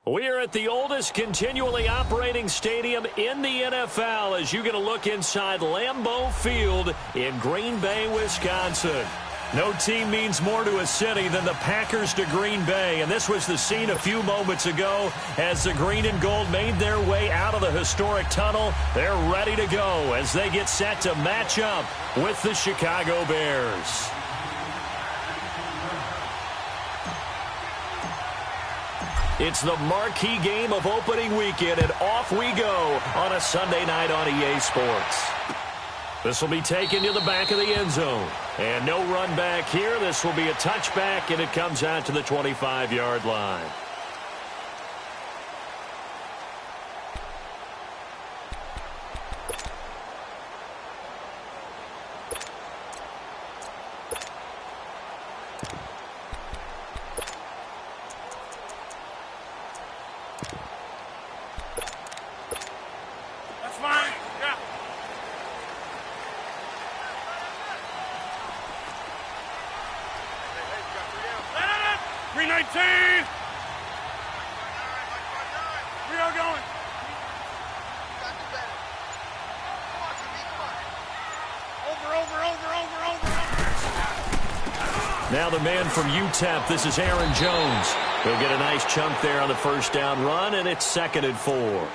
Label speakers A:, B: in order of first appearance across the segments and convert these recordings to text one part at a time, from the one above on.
A: We are at the oldest continually operating stadium in the NFL as you get a look inside Lambeau Field in Green Bay, Wisconsin. No team means more to a city than the Packers to Green Bay, and this was the scene a few moments ago as the green and gold made their way out of the historic tunnel. They're ready to go as they get set to match up with the Chicago Bears. It's the marquee game of opening weekend, and off we go on a Sunday night on EA Sports. This will be taken to the back of the end zone. And no run back here. This will be a touchback, and it comes out to the 25-yard line. Now the man from UTEP, this is Aaron Jones. He'll get a nice chunk there on the first down run, and it's 2nd and 4.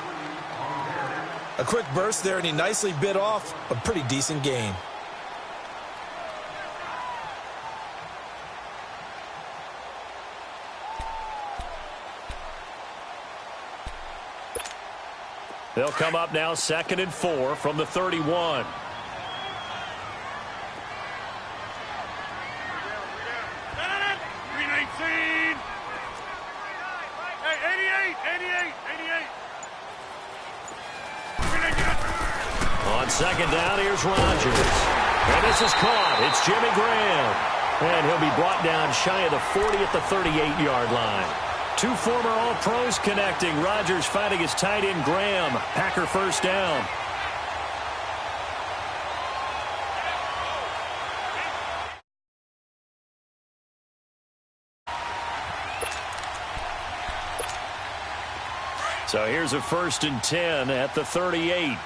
B: A quick burst there, and he nicely bit off a pretty decent gain.
A: They'll come up now 2nd and 4 from the 31. On 2nd down, here's Rodgers. And this is caught. It's Jimmy Graham. And he'll be brought down shy of the 40 at the 38-yard line. Two former All-Pros connecting. Rodgers fighting his tight end Graham. Packer first down. So here's a 1st and 10 at the 38.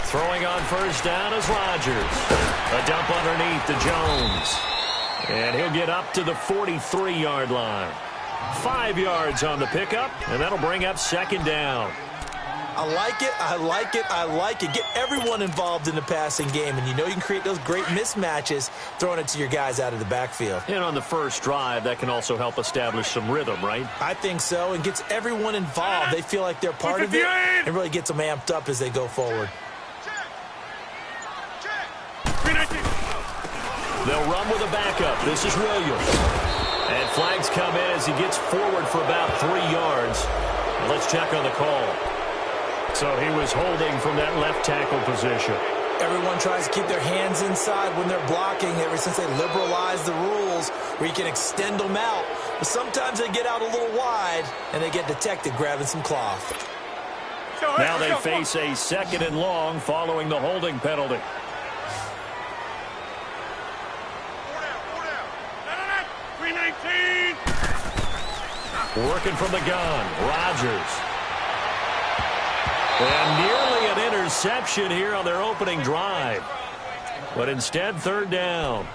A: Throwing on first down is Rodgers. A dump underneath to Jones. And he'll get up to the 43-yard line. 5 yards on the pickup, and that'll bring up 2nd down.
B: I like it, I like it, I like it. Get everyone involved in the passing game, and you know you can create those great mismatches throwing it to your guys out of the backfield.
A: And on the first drive, that can also help establish some rhythm, right?
B: I think so, and gets everyone involved. They feel like they're part of it, and really gets them amped up as they go forward.
A: They'll run with a backup. This is Williams. And flags come in as he gets forward for about 3 yards. Let's check on the call. So he was holding from that left tackle position.
B: Everyone tries to keep their hands inside when they're blocking ever since they liberalized the rules where you can extend them out. But sometimes they get out a little wide, and they get detected grabbing some cloth.
A: Now they face a 2nd and long following the holding penalty. Working from the gun, Rodgers. And nearly an interception here on their opening drive. But instead, 3rd down.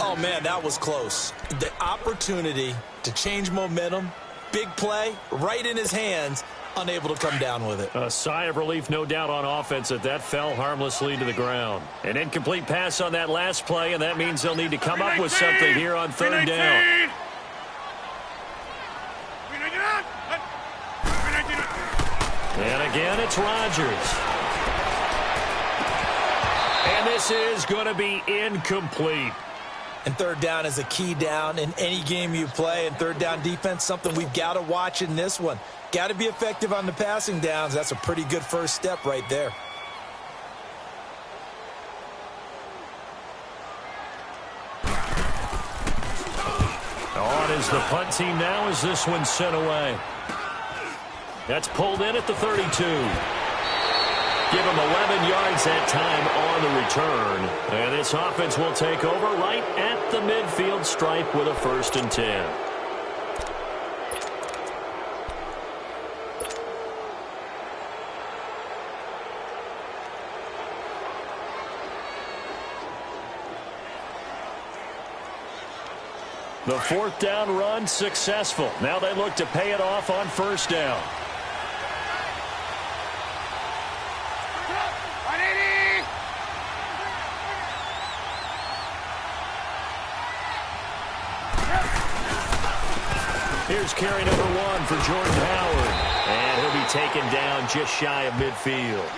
B: Oh, man, that was close. The opportunity to change momentum, big play, right in his hands, unable to come down with it.
A: A sigh of relief, no doubt, on offense that fell harmlessly to the ground. An incomplete pass on that last play, and that means they'll need to come up with something here on 3rd down. And again, it's Rodgers. And this is going to be incomplete.
B: And 3rd down is a key down in any game you play. And 3rd down defense, something we've got to watch in this one. Got to be effective on the passing downs. That's a pretty good first step right there. On is the punt team now as this one's sent away.
A: That's pulled in at the 32. Give him 11 yards that time on the return. And this offense will take over right at the midfield stripe with a 1st and 10. The 4th down run successful. Now they look to pay it off on 1st down. Here's carry number 1 for Jordan Howard. And he'll be taken down just shy of midfield.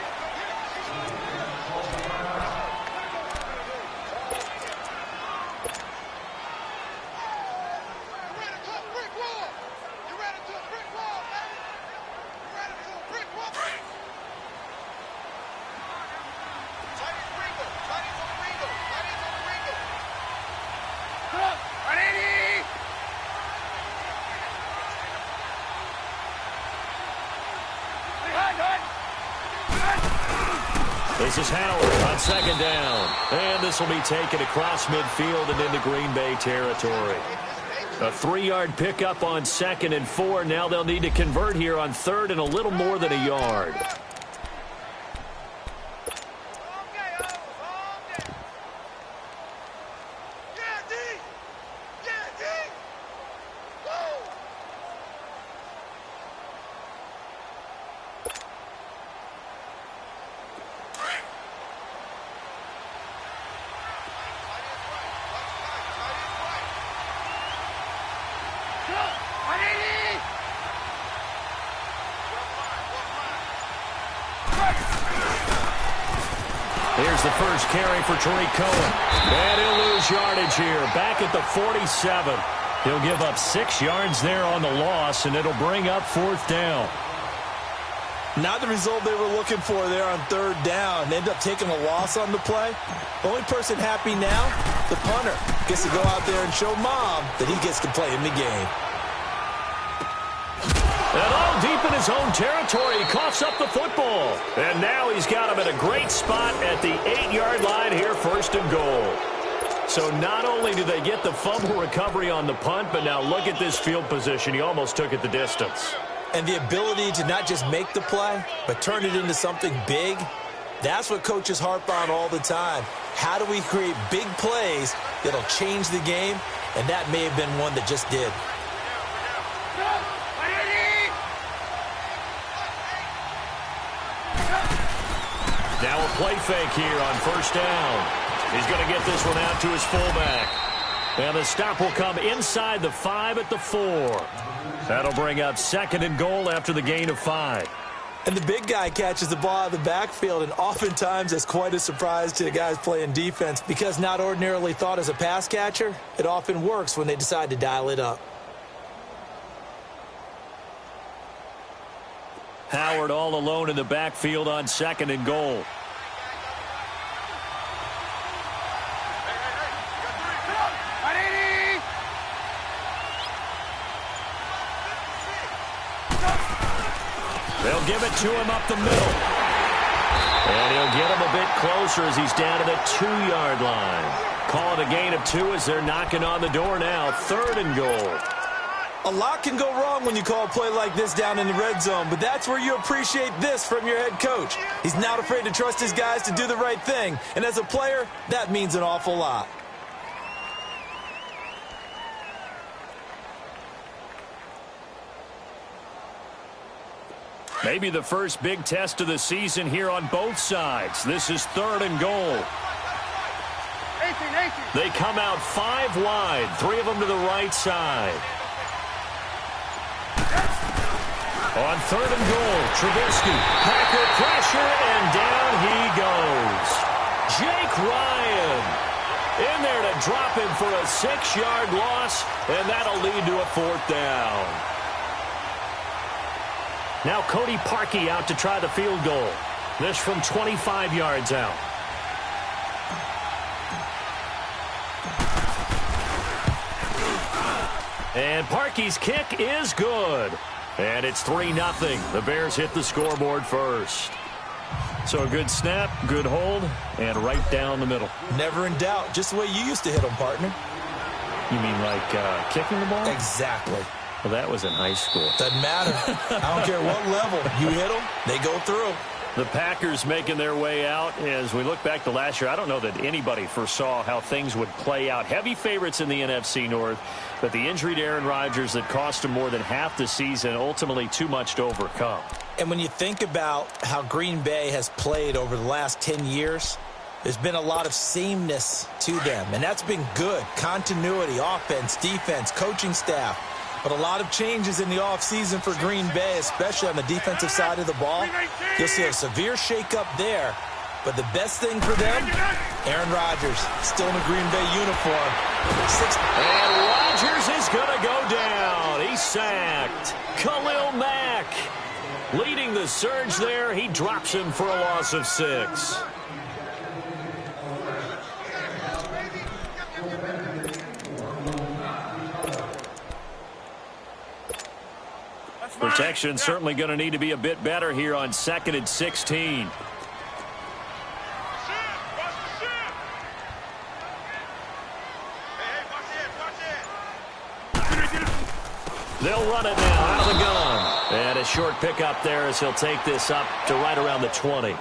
A: This is Howard on 2nd down. And this will be taken across midfield and into Green Bay territory. A 3-yard pickup on 2nd and 4. Now they'll need to convert here on 3rd and a little more than a yard. Here's the first carry for Tariq Cohen. And he'll lose yardage here. Back at the 47. He'll give up 6 yards there on the loss, and it'll bring up 4th down.
B: Not the result they were looking for there on 3rd down. They end up taking a loss on the play. Only person happy now, the punter. Gets to go out there and show Mom that he gets to play in the game.
A: And all deep in his own territory, he coughs up the football. And now he's got him at a great spot at the 8-yard line here, 1st and goal. So not only do they get the fumble recovery on the punt, but now look at this field position. He almost took it the distance.
B: And the ability to not just make the play, but turn it into something big, that's what coaches harp on all the time. How do we create big plays that'll change the game? And that may have been one that just did.
A: Now a play fake here on 1st down. He's going to get this one out to his fullback. And the stop will come inside the 5 at the 4. That'll bring up 2nd and goal after the gain of 5.
B: And the big guy catches the ball out of the backfield, and oftentimes that's quite a surprise to the guys playing defense because not ordinarily thought as a pass catcher, it often works when they decide to dial it up.
A: Howard all alone in the backfield on 2nd and goal. They'll give it to him up the middle. And he'll get him a bit closer as he's down to the 2-yard line. Call it a gain of 2 as they're knocking on the door now. 3rd and goal.
B: A lot can go wrong when you call a play like this down in the red zone, but that's where you appreciate this from your head coach. He's not afraid to trust his guys to do the right thing, and as a player, that means an awful lot.
A: Maybe the first big test of the season here on both sides. This is 3rd and goal. They come out 5 wide, 3 of them to the right side. On 3rd and goal, Trubisky, Packer pressure, and down he goes. Jake Ryan in there to drop him for a 6-yard loss, and that'll lead to a 4th down. Now Cody Parkey out to try the field goal. This from 25 yards out. And Parkey's kick is good. And it's 3-0. The Bears hit the scoreboard first. So a good snap, good hold, and right down the middle.
B: Never in doubt. Just the way you used to hit them, partner.
A: You mean like kicking the ball?
B: Exactly.
A: Well, that was in high school.
B: Doesn't matter. I don't care what level. You hit them, they go through.
A: The Packers making their way out. As we look back to last year, I don't know that anybody foresaw how things would play out. Heavy favorites in the NFC North, but the injury to Aaron Rodgers that cost him more than half the season, ultimately too much to overcome.
B: And when you think about how Green Bay has played over the last 10 years, there's been a lot of sameness to them, and that's been good. Continuity, offense, defense, coaching staff. But a lot of changes in the offseason for Green Bay, especially on the defensive side of the ball. You'll see a severe shakeup there. But the best thing for them, Aaron Rodgers, still in a Green Bay uniform.
A: And Rodgers is going to go down. He's sacked. Khalil Mack leading the surge there. He drops him for a loss of 6. Protection certainly going to need to be a bit better here on 2nd and 16. They'll run it now out of the gun. And a short pickup there as he'll take this up to right around the 20.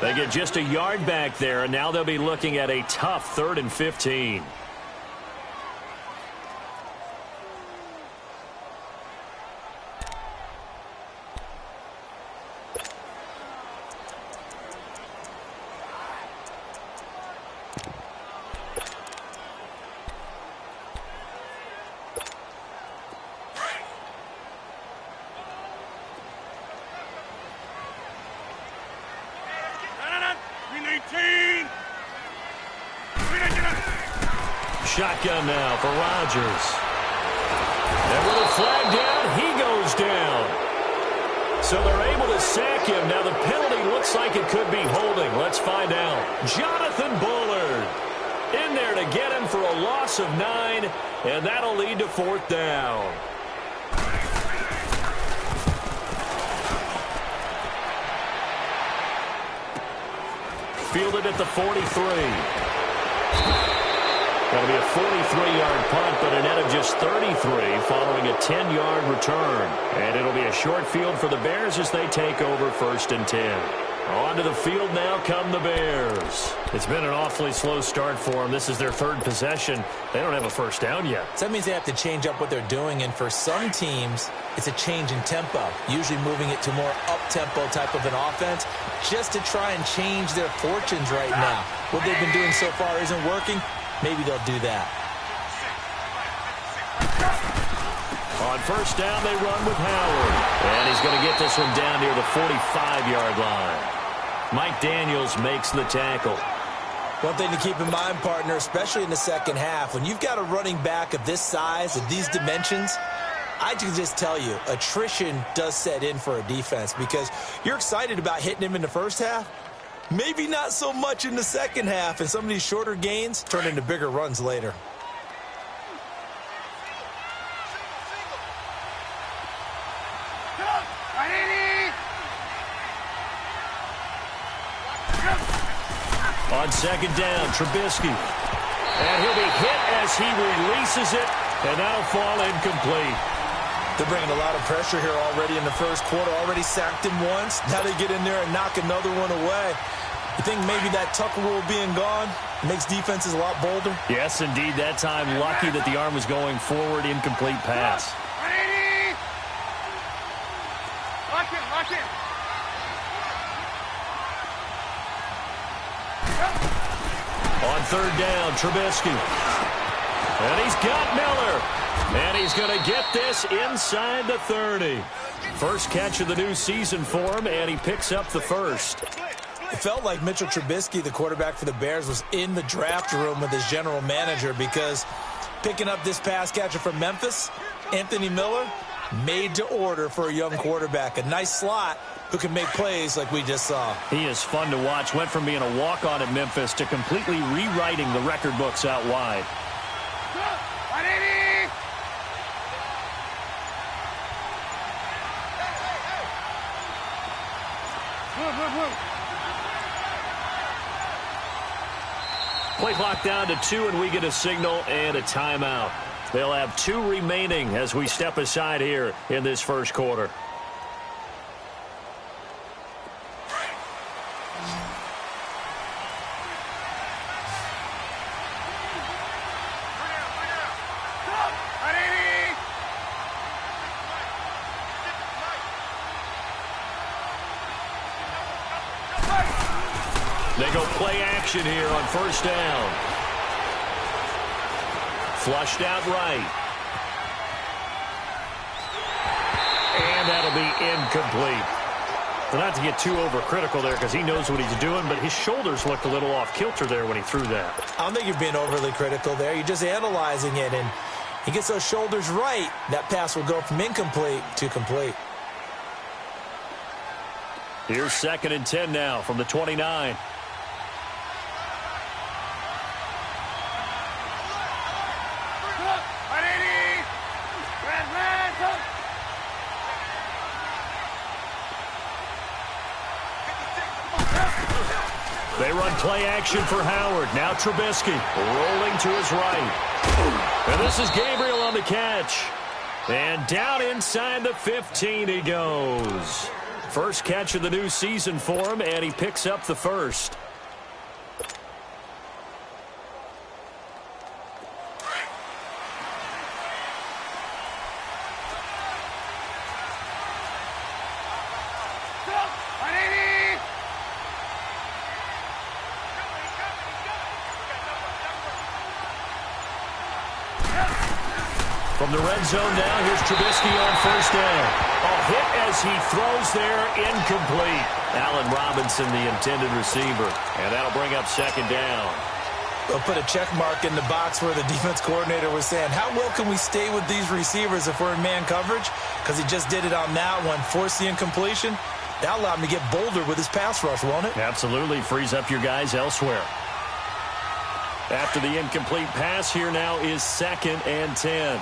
A: They get just a yard back there, and now they'll be looking at a tough 3rd and 15. Shotgun now for Rodgers. And with a flag down, he goes down. So they're able to sack him. Now the penalty looks like it could be holding. Let's find out. Jonathan Bullard in there to get him for a loss of 9, and that'll lead to 4th down. Fielded at the 43. That'll be a 43-yard punt, but a net of just 33 following a 10-yard return. And it'll be a short field for the Bears as they take over 1st and 10. Onto the field now come the Bears. It's been an awfully slow start for them. This is their 3rd possession. They don't have a 1st down yet.
B: So that means they have to change up what they're doing, and for some teams, it's a change in tempo, usually moving it to more up-tempo type of an offense just to try and change their fortunes right now. What they've been doing so far isn't working. Maybe they'll do that.
A: On 1st down, they run with Howard. And he's going to get this one down near the 45-yard line. Mike Daniels makes the tackle.
B: One thing to keep in mind, partner, especially in the second half, when you've got a running back of this size, of these dimensions, I can just tell you, attrition does set in for a defense because you're excited about hitting him in the first half. Maybe not so much in the second half, and some of these shorter gains turn into bigger runs later.
A: On 2nd down, Trubisky. And he'll be hit as he releases it, and that'll fall incomplete.
B: They're bringing a lot of pressure here already in the first quarter. Already sacked him once. Now they get in there and knock another one away. You think maybe that Tucker rule being gone makes defenses a lot bolder?
A: Yes, indeed. That time, lucky that the arm was going forward. Incomplete pass.
C: Lock it.
A: On 3rd down, Trubisky. And he's got Miller. And he's going to get this inside the 30. First catch of the new season for him, and he picks up the 1st.
B: It felt like Mitchell Trubisky, the quarterback for the Bears, was in the draft room with his general manager because picking up this pass catcher from Memphis, Anthony Miller, made to order for a young quarterback. A nice slot who can make plays like we just saw.
A: He is fun to watch. Went from being a walk-on at Memphis to completely rewriting the record books out wide. Play clock down to 2, and we get a signal and a timeout. They'll have 2 remaining as we step aside here in this first quarter. They go play action here on first down. Flushed out right. And that'll be incomplete. So not to get too overcritical there because he knows what he's doing, but his shoulders looked a little off kilter there when he threw that.
B: I don't think you're being overly critical there. You're just analyzing it, and he gets those shoulders right. That pass will go from incomplete to complete.
A: Here's 2nd and 10 now from the 29. They run play action for Howard. Now Trubisky rolling to his right. And this is Gabriel on the catch. And down inside the 15 he goes. First catch of the new season for him, and he picks up the first. From the red zone now, here's Trubisky on first down. A hit as he throws there, incomplete. Allen Robinson, the intended receiver. And that'll bring up 2nd down.
B: They'll put a check mark in the box where the defense coordinator was saying, how well can we stay with these receivers if we're in man coverage? Because he just did it on that one, forced the incompletion. That allowed him to get bolder with his pass rush, won't it?
A: Absolutely. Frees up your guys elsewhere. After the incomplete pass, here now is 2nd and 10.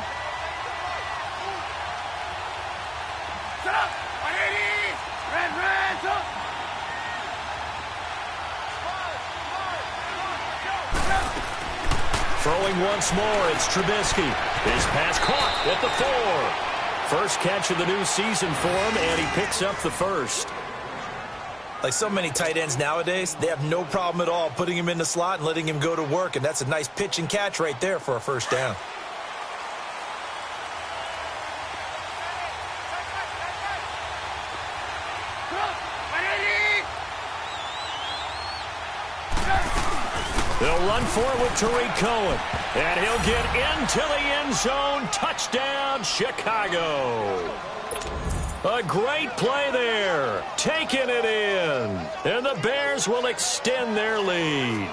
A: Throwing once more, it's Trubisky. His pass caught at the 4. First catch of the new season for him, and he picks up the first.
B: Like so many tight ends nowadays, they have no problem at all putting him in the slot and letting him go to work, and that's a nice pitch and catch right there for a first down.
A: They'll run for it with Tariq Cohen. And he'll get into the end zone. Touchdown, Chicago. A great play there. Taking it in. And the Bears will extend their lead.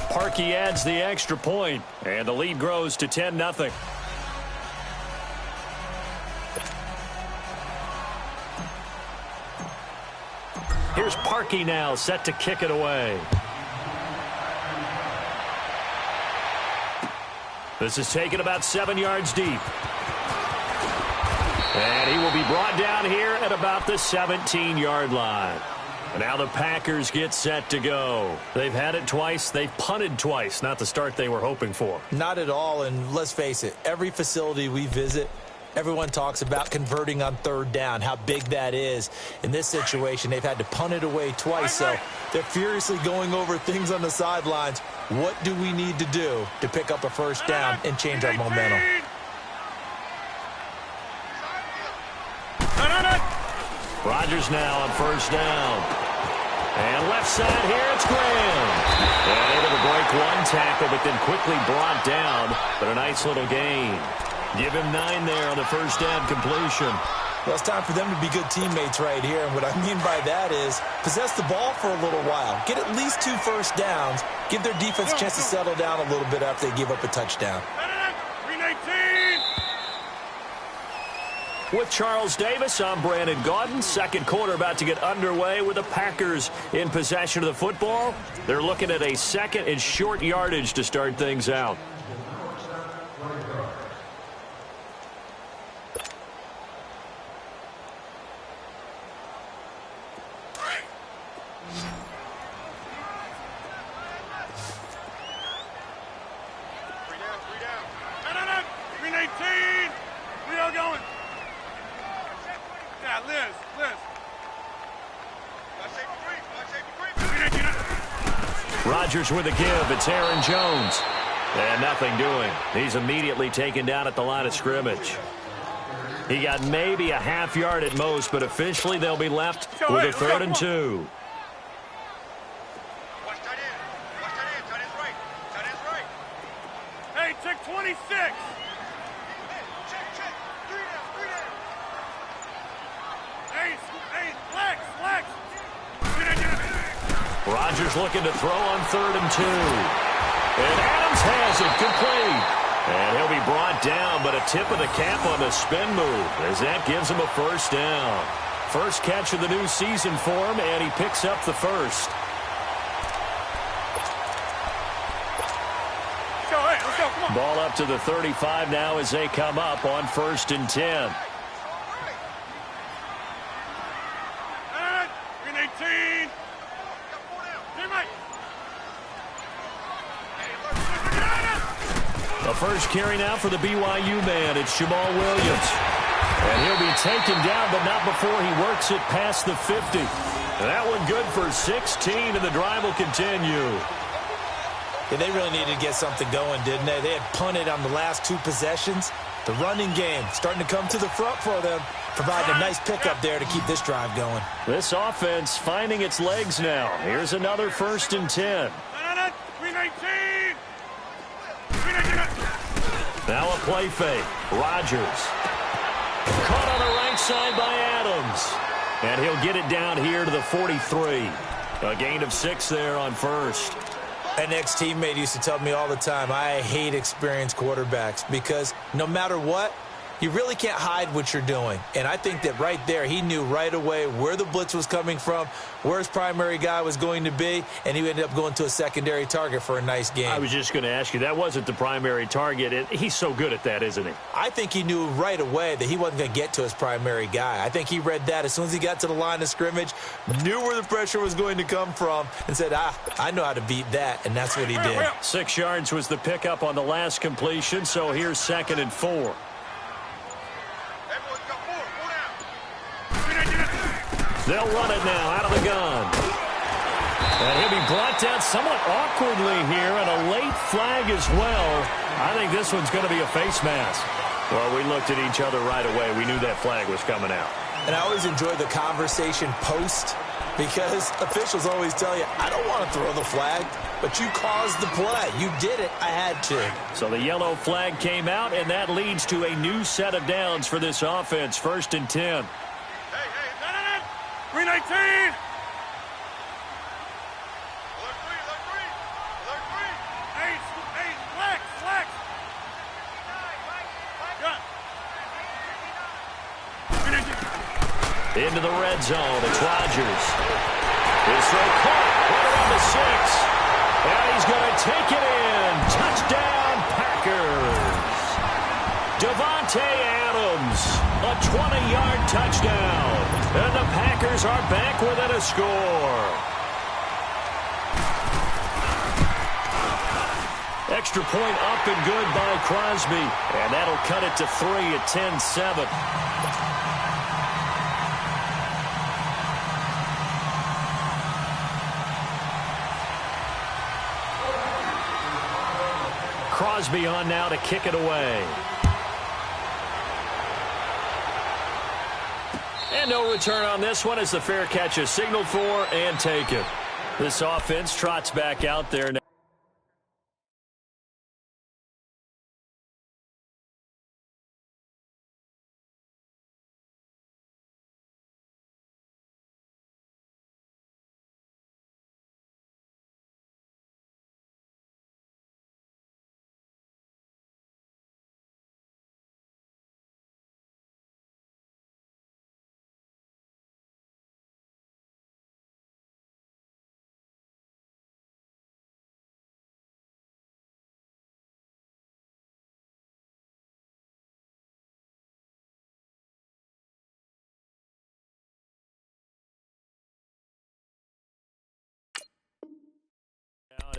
A: Parkey adds the extra point. And the lead grows to 10-0. Here's Parkey now, set to kick it away. This is taken about 7 yards deep. And he will be brought down here at about the 17-yard line. And now the Packers get set to go. They've had it twice. They've punted twice. Not the start they were hoping for.
B: Not at all, and let's face it, every facility we visit, everyone talks about converting on 3rd down, how big that is. In this situation, they've had to punt it away twice, so they're furiously going over things on the sidelines. What do we need to do to pick up a first down and change our momentum?
A: Rodgers now on first down. And left side here, it's Graham. And able to break one tackle, but then quickly brought down. But a nice little gain. Give him 9 there on the first down completion.
B: Well, it's time for them to be good teammates right here. And what I mean by that is possess the ball for a little while. Get at least 2 first downs. Give their defense a chance to settle down a little bit after they give up a touchdown.
A: With Charles Davis, I'm Brandon Gaudin. Second quarter about to get underway with the Packers in possession of the football. They're looking at a 2nd and short yardage to start things out. Rodgers with a give. It's Aaron Jones. And nothing doing. He's immediately taken down at the line of scrimmage. He got maybe a half yard at most, but officially they'll be left with a 3rd and 2.
C: Watch tight end. Watch tight end. Tight end's right. Tight end's right. Hey, check 26. Check. 3 down. 3 down. Hey, flex.
A: Rodgers looking to throw on 3rd and 2. And Adams has it complete. And he'll be brought down, but a tip of the cap on the spin move as that gives him a 1st down. First catch of the new season for him, and he picks up the 1st.
C: Let's go, come on.
A: Ball up to the 35 now as they come up on 1st and 10.
C: Green 18.
A: The first carry now for the BYU man. It's Jamal Williams. And he'll be taken down, but not before he works it past the 50. And that one good for 16, and the drive will continue.
B: Yeah, they really needed to get something going, didn't they? They had punted on the last 2 possessions. The running game starting to come to the front for them, providing a nice pickup there to keep this drive going.
A: This offense finding its legs now. Here's another 1st and 10.
C: Green 19.
A: Now a play fake. Rodgers. Caught on the right side by Adams. And he'll get it down here to the 43. A gain of 6 there on 1st.
B: An ex-teammate used to tell me all the time, I hate experienced quarterbacks because no matter what, you really can't hide what you're doing. And I think that right there, he knew right away where the blitz was coming from, where his primary guy was going to be, and he ended up going to a secondary target for a nice game.
A: I was just going to ask you, that wasn't the primary target. He's so good at that, isn't he?
B: I think he knew right away that he wasn't going to get to his primary guy. I think he read that as soon as he got to the line of scrimmage, knew where the pressure was going to come from, and said, I know how to beat that, and that's what he did.
A: 6 yards was the pickup on the last completion, so here's 2nd and 4. They'll run it now out of the gun. And he'll be brought down somewhat awkwardly here, and a late flag as well. I think this one's going to be a face mask. Well, we looked at each other right away. We knew that flag was coming out.
B: And I always enjoy the conversation post because officials always tell you, I don't want to throw the flag, but you caused the play. You did it. I had to.
A: So the yellow flag came out, and that leads to a new set of downs for this offense. 1st and 10.
C: Green 19. Alert 3. Hey, flex.
A: Into the red zone. It's Rodgers. His throw caught right around the 6. And he's going to take it in. Touchdown, Packers. Devontae Adams, a 20-yard touchdown. And the Packers are back within a score. Extra point up and good by Crosby. And that'll cut it to 3 at 10-7. Crosby on now to kick it away. And no return on this one as the fair catch is signaled for and taken. This offense trots back out there now.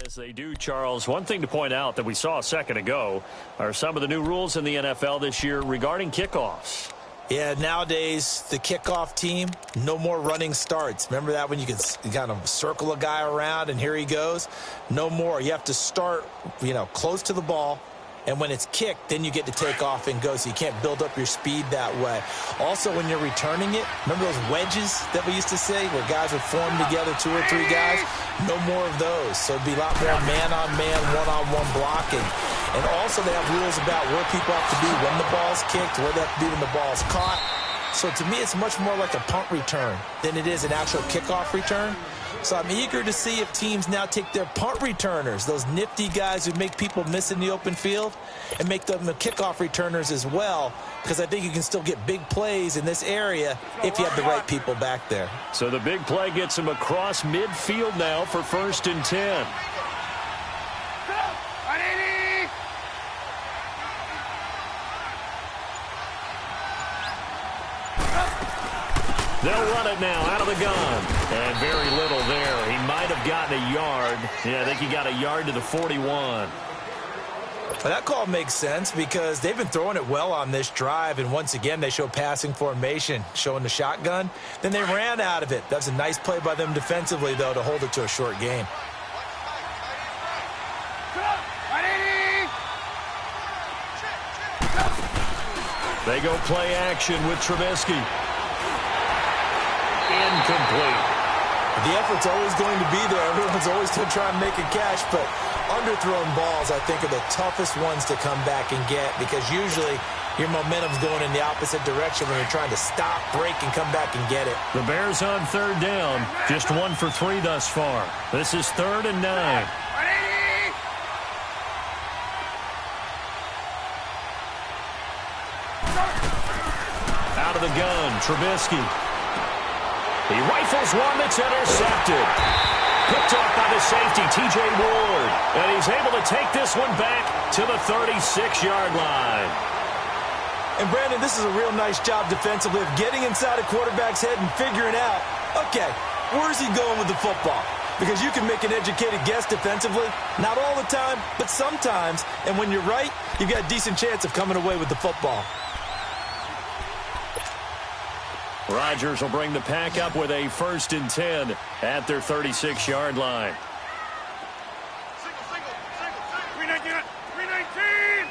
A: As they do, Charles, one thing to point out that we saw a second ago are some of the new rules in the NFL this year regarding kickoffs.
B: Yeah, nowadays, the kickoff team, no more running starts. Remember that when you could kind of circle a guy around and here he goes? No more. You have to start, close to the ball. And when it's kicked, then you get to take off and go, so you can't build up your speed that way. Also, when you're returning it, remember those wedges that we used to say where guys would form together, 2 or 3 guys? No more of those. So it'd be a lot more man-on-man, one-on-one blocking. And also they have rules about where people have to be when the ball's kicked, where they have to be when the ball's caught. So to me, it's much more like a punt return than it is an actual kickoff return. So I'm eager to see if teams now take their punt returners, those nifty guys who make people miss in the open field, and make them the kickoff returners as well, because I think you can still get big plays in this area if you have the right people back there.
A: So the big play gets him across midfield now for 1st and 10. They'll run it now out of the gun. And very little there. He might have gotten a yard. Yeah, I think he got a yard to the 41.
B: Well, that call makes sense because they've been throwing it well on this drive, and once again they show passing formation, showing the shotgun. Then they ran out of it. That's a nice play by them defensively, though, to hold it to a short game.
A: They go play action with Trubisky. Incomplete.
B: The effort's always going to be there. Everyone's always going to try and make a catch, but underthrown balls, I think, are the toughest ones to come back and get because usually your momentum's going in the opposite direction when you're trying to stop, break, and come back and get it.
A: The Bears on 3rd down. Just 1 for 3 thus far. This is 3rd and 9. Out of the gun, Trubisky. He rifles one that's intercepted. Picked off by the safety, T.J. Ward. And he's able to take this one back to the 36-yard line.
B: And, Brandon, this is a real nice job defensively of getting inside a quarterback's head and figuring out, okay, where's he going with the football? Because you can make an educated guess defensively. Not all the time, but sometimes. And when you're right, you've got a decent chance of coming away with the football.
A: Rodgers will bring the pack up with a 1st and 10 at their 36-yard line.
C: Single. 319.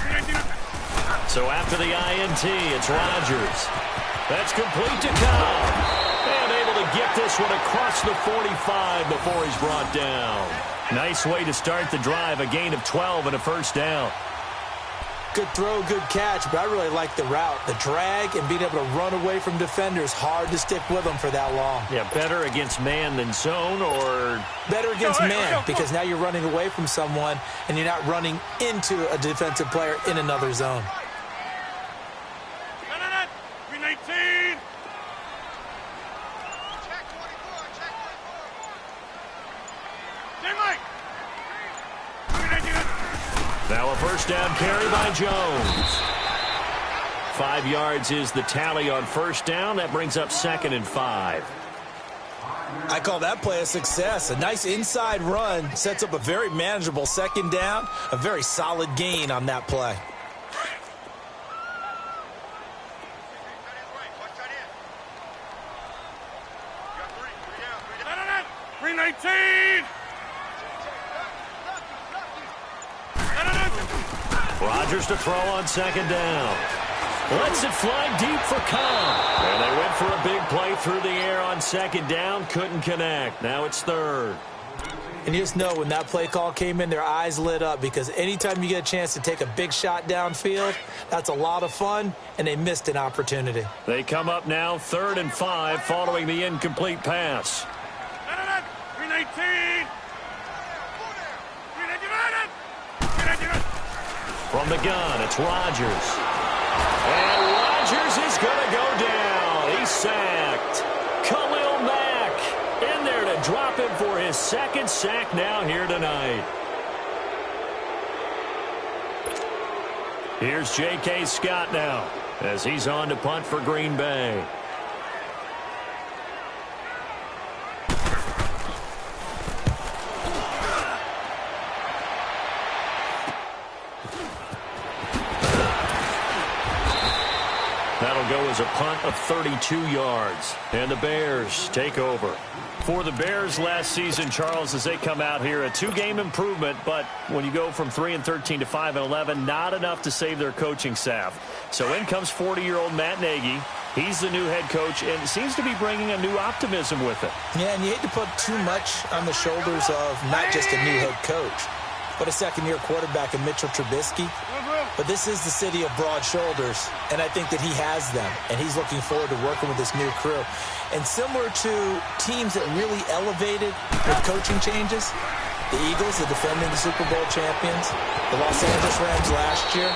C: 319.
A: So after the INT, it's Rodgers. That's complete to Cobb. And able to get this one across the 45 before he's brought down. Nice way to start the drive, a gain of 12 and a 1st down.
B: Good throw, good catch, but I really like the route. The drag and being able to run away from defenders, hard to stick with them for that long.
A: Yeah, better against man than zone, or
B: better against man, because now you're running away from someone and you're not running into a defensive player in another zone.
C: 319.
A: Now a 1st down carry by Jones. 5 yards is the tally on 1st down. That brings up 2nd and 5.
B: I call that play a success. A nice inside run sets up a very manageable 2nd down. A very solid gain on that play.
A: Rodgers to throw on 2nd down. Lets it fly deep for Cobb. And they went for a big play through the air on 2nd down. Couldn't connect. Now it's 3rd.
B: And you just know when that play call came in, their eyes lit up because anytime you get a chance to take a big shot downfield, that's a lot of fun, and they missed an opportunity.
A: They come up now 3rd and 5 following the incomplete pass.
C: 319.
A: From the gun, it's Rodgers. And Rodgers is going to go down. He's sacked. Khalil Mack in there to drop him for his 2nd sack now here tonight. Here's J.K. Scott now as he's on to punt for Green Bay. is a punt of 32 yards. And the Bears take over. For the Bears last season, Charles, as they come out here, a 2-game improvement, but when you go from 3-13 to 5-11, not enough to save their coaching staff. So in comes 40-year-old Matt Nagy. He's the new head coach and seems to be bringing a new optimism with it.
B: Yeah, and you hate to put too much on the shoulders of not just a new head coach, but a second-year quarterback in Mitchell Trubisky. But this is the city of broad shoulders, and I think that he has them, and he's looking forward to working with this new crew. And similar to teams that really elevated with coaching changes, the Eagles, the defending Super Bowl champions, the Los Angeles Rams last year,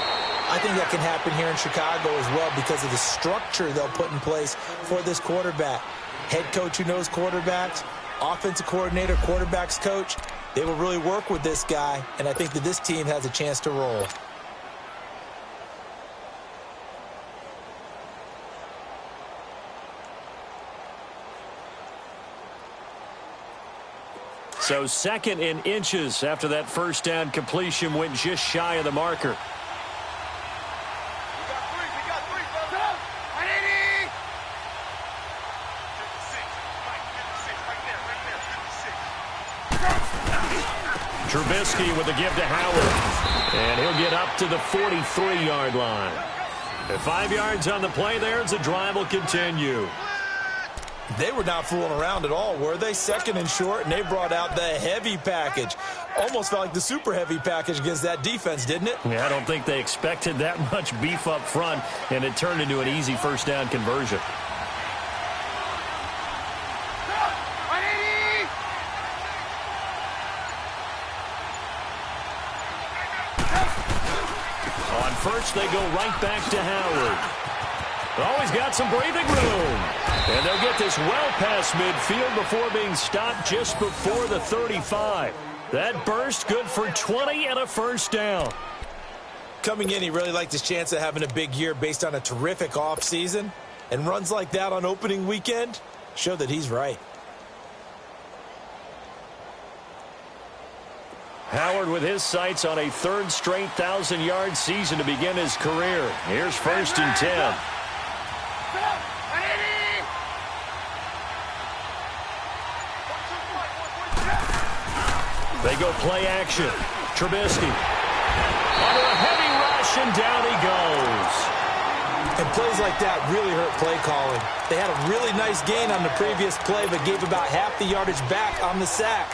B: I think that can happen here in Chicago as well because of the structure they'll put in place for this quarterback. Head coach who knows quarterbacks, offensive coordinator, quarterbacks coach, they will really work with this guy, and I think that this team has a chance to roll.
A: So 2nd in inches after that first down completion went just shy of the marker. Trubisky with a give to Howard. And he'll get up to the 43-yard line. At 5 yards on the play there as the drive will continue.
B: They were not fooling around at all, were they? 2nd and short, and they brought out the heavy package. Almost felt like the super heavy package against that defense, didn't it?
A: Yeah, I don't think they expected that much beef up front, and it turned into an easy first down conversion. On first, they go right back to Howard. Always got some breathing room. And they'll get this well past midfield before being stopped just before the 35. That burst good for 20 and a first down.
B: Coming in, he really liked his chance of having a big year based on a terrific offseason. And runs like that on opening weekend show that he's right.
A: Howard with his sights on a 3rd straight 1,000-yard season to begin his career. Here's 1st and 10. They go play action. Trubisky. Under a heavy rush, and down he goes.
B: And plays like that really hurt play calling. They had a really nice gain on the previous play, but gave about half the yardage back on the sack.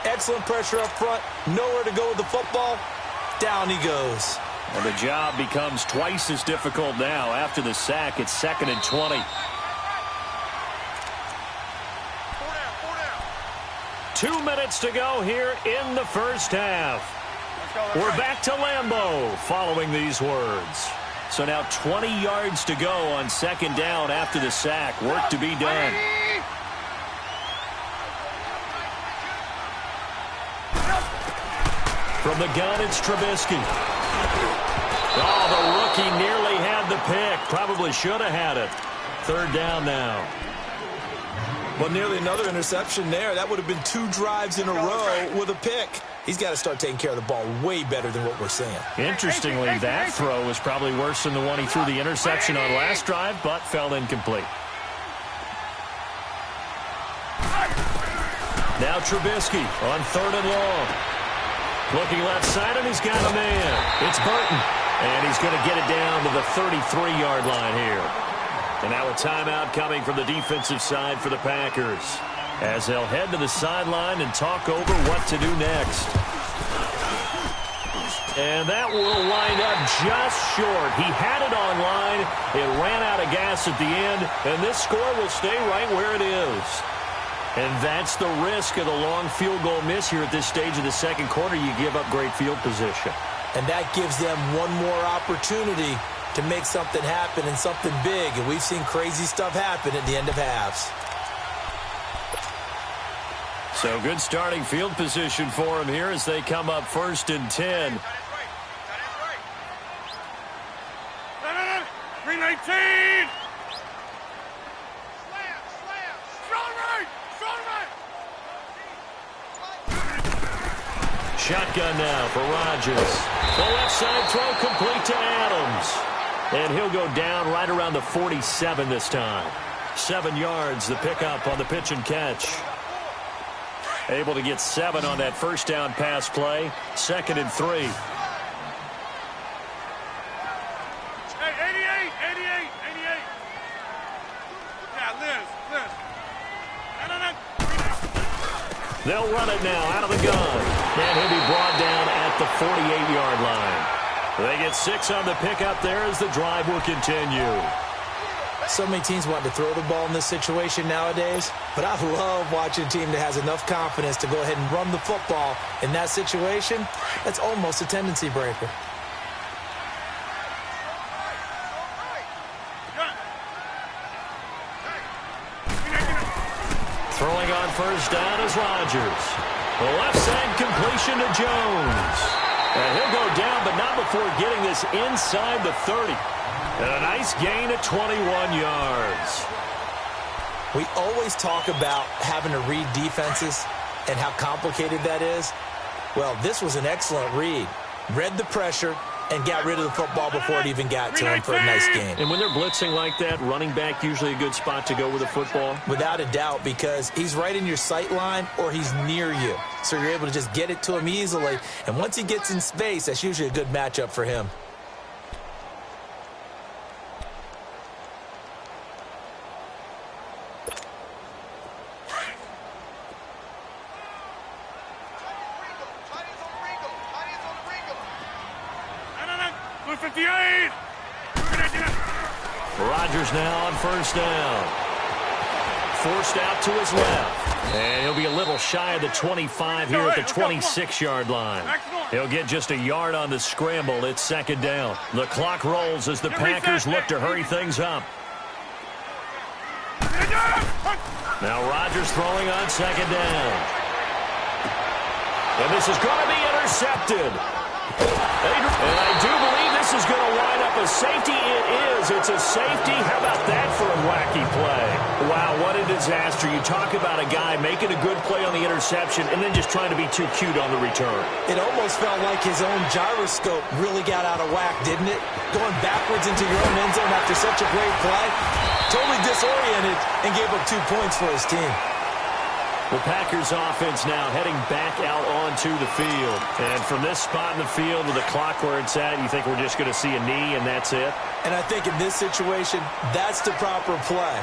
B: Excellent pressure up front. Nowhere to go with the football. Down he goes.
A: And the job becomes twice as difficult now. After the sack, it's 2nd and 20. 2 minutes to go here in the first half. We're back to Lambeau following these words. So now 20 yards to go on 2nd down after the sack. Work to be done. From the gun, it's Trubisky. Oh, the rookie nearly had the pick. Probably should have had it. 3rd down now.
B: Well, nearly another interception there. That would have been 2 drives in a row with a pick. He's got to start taking care of the ball way better than what we're seeing.
A: Interestingly, that throw was probably worse than the one he threw the interception on last drive, but fell incomplete. Now Trubisky on 3rd and long. Looking left side, and he's got a man. It's Burton, and he's going to get it down to the 33-yard line here. And now a timeout coming from the defensive side for the Packers as they'll head to the sideline and talk over what to do next. And that will wind up just short. He had it on line. It ran out of gas at the end, and this score will stay right where it is. And that's the risk of the long field goal miss here at this stage of the second quarter. You give up great field position.
B: And that gives them one more opportunity to make something happen and something big. And we've seen crazy stuff happen at the end of halves.
A: So good starting field position for him here as they come up 1st and 10.
C: 319!
A: Shotgun now for Rodgers. The left side throw complete to Adams. And he'll go down right around the 47 this time. 7 yards, the pickup on the pitch and catch. Able to get 7 on that first down pass play. 2nd and 3.
C: Hey, 88. Yeah, Liz. No.
A: They'll run it now out of the gun. And he'll be brought down at the 48-yard line. They get 6 on the pickup there as the drive will continue.
B: So many teams want to throw the ball in this situation nowadays, but I love watching a team that has enough confidence to go ahead and run the football in that situation. That's almost a tendency breaker.
A: Throwing on first down is Rodgers. The left side completion to Jones. And he'll go down, but not before getting this inside the 30. And a nice gain at 21 yards.
B: We always talk about having to read defenses and how complicated that is. Well, this was an excellent read. Read the pressure and got rid of the football before it even got to him for a nice gain.
A: And when they're blitzing like that, running back usually a good spot to go with the football?
B: Without a doubt, because he's right in your sight line or he's near you. So you're able to just get it to him easily. And once he gets in space, that's usually a good matchup for him.
A: Rodgers now on first down. Forced out to his left. And he'll be a little shy of the 25 here at the 26-yard line. He'll get just a yard on the scramble. It's 2nd down. The clock rolls as the Packers look to hurry things up. Now Rodgers throwing on 2nd down. And this is going to be intercepted. And I do believe this is going to wind up a safety. It is. It's a safety. How about that for a wacky play? Wow, what a disaster. You talk about a guy making a good play on the interception and then just trying to be too cute on the return.
B: It almost felt like his own gyroscope really got out of whack, didn't it? Going backwards into your own end zone after such a great play. Totally disoriented and gave up 2 points for his team.
A: The Packers offense now heading back out onto the field. And from this spot in the field with the clock where it's at, you think we're just going to see a knee and that's it?
B: And I think in this situation, that's the proper play.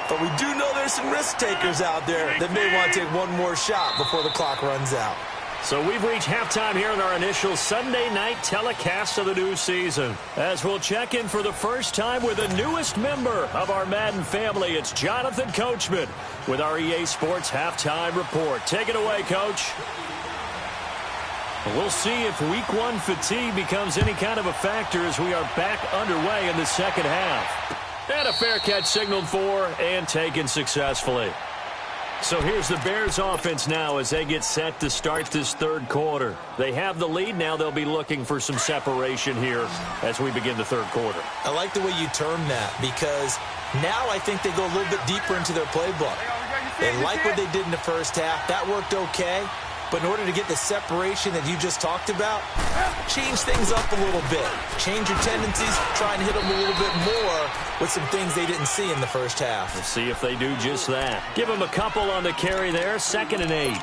B: But we do know there's some risk takers out there that may want to take one more shot before the clock runs out.
A: So we've reached halftime here in our initial Sunday night telecast of the new season. As we'll check in for the first time with the newest member of our Madden family, it's Jonathan Coachman with our EA Sports Halftime Report. Take it away, Coach. We'll see if Week 1 fatigue becomes any kind of a factor as we are back underway in the second half. And a fair catch signaled for and taken successfully. So here's the Bears offense now as they get set to start this third quarter. They have the lead. Now they'll be looking for some separation here as we begin the third quarter.
B: I like the way you term that because now I think they go a little bit deeper into their playbook. They like what they did in the first half. That worked okay. But in order to get the separation that you just talked about, change things up a little bit. Change your tendencies, try and hit them a little bit more with some things they didn't see in the first half.
A: We'll see if they do just that. Give them a couple on the carry there, 2nd and 8.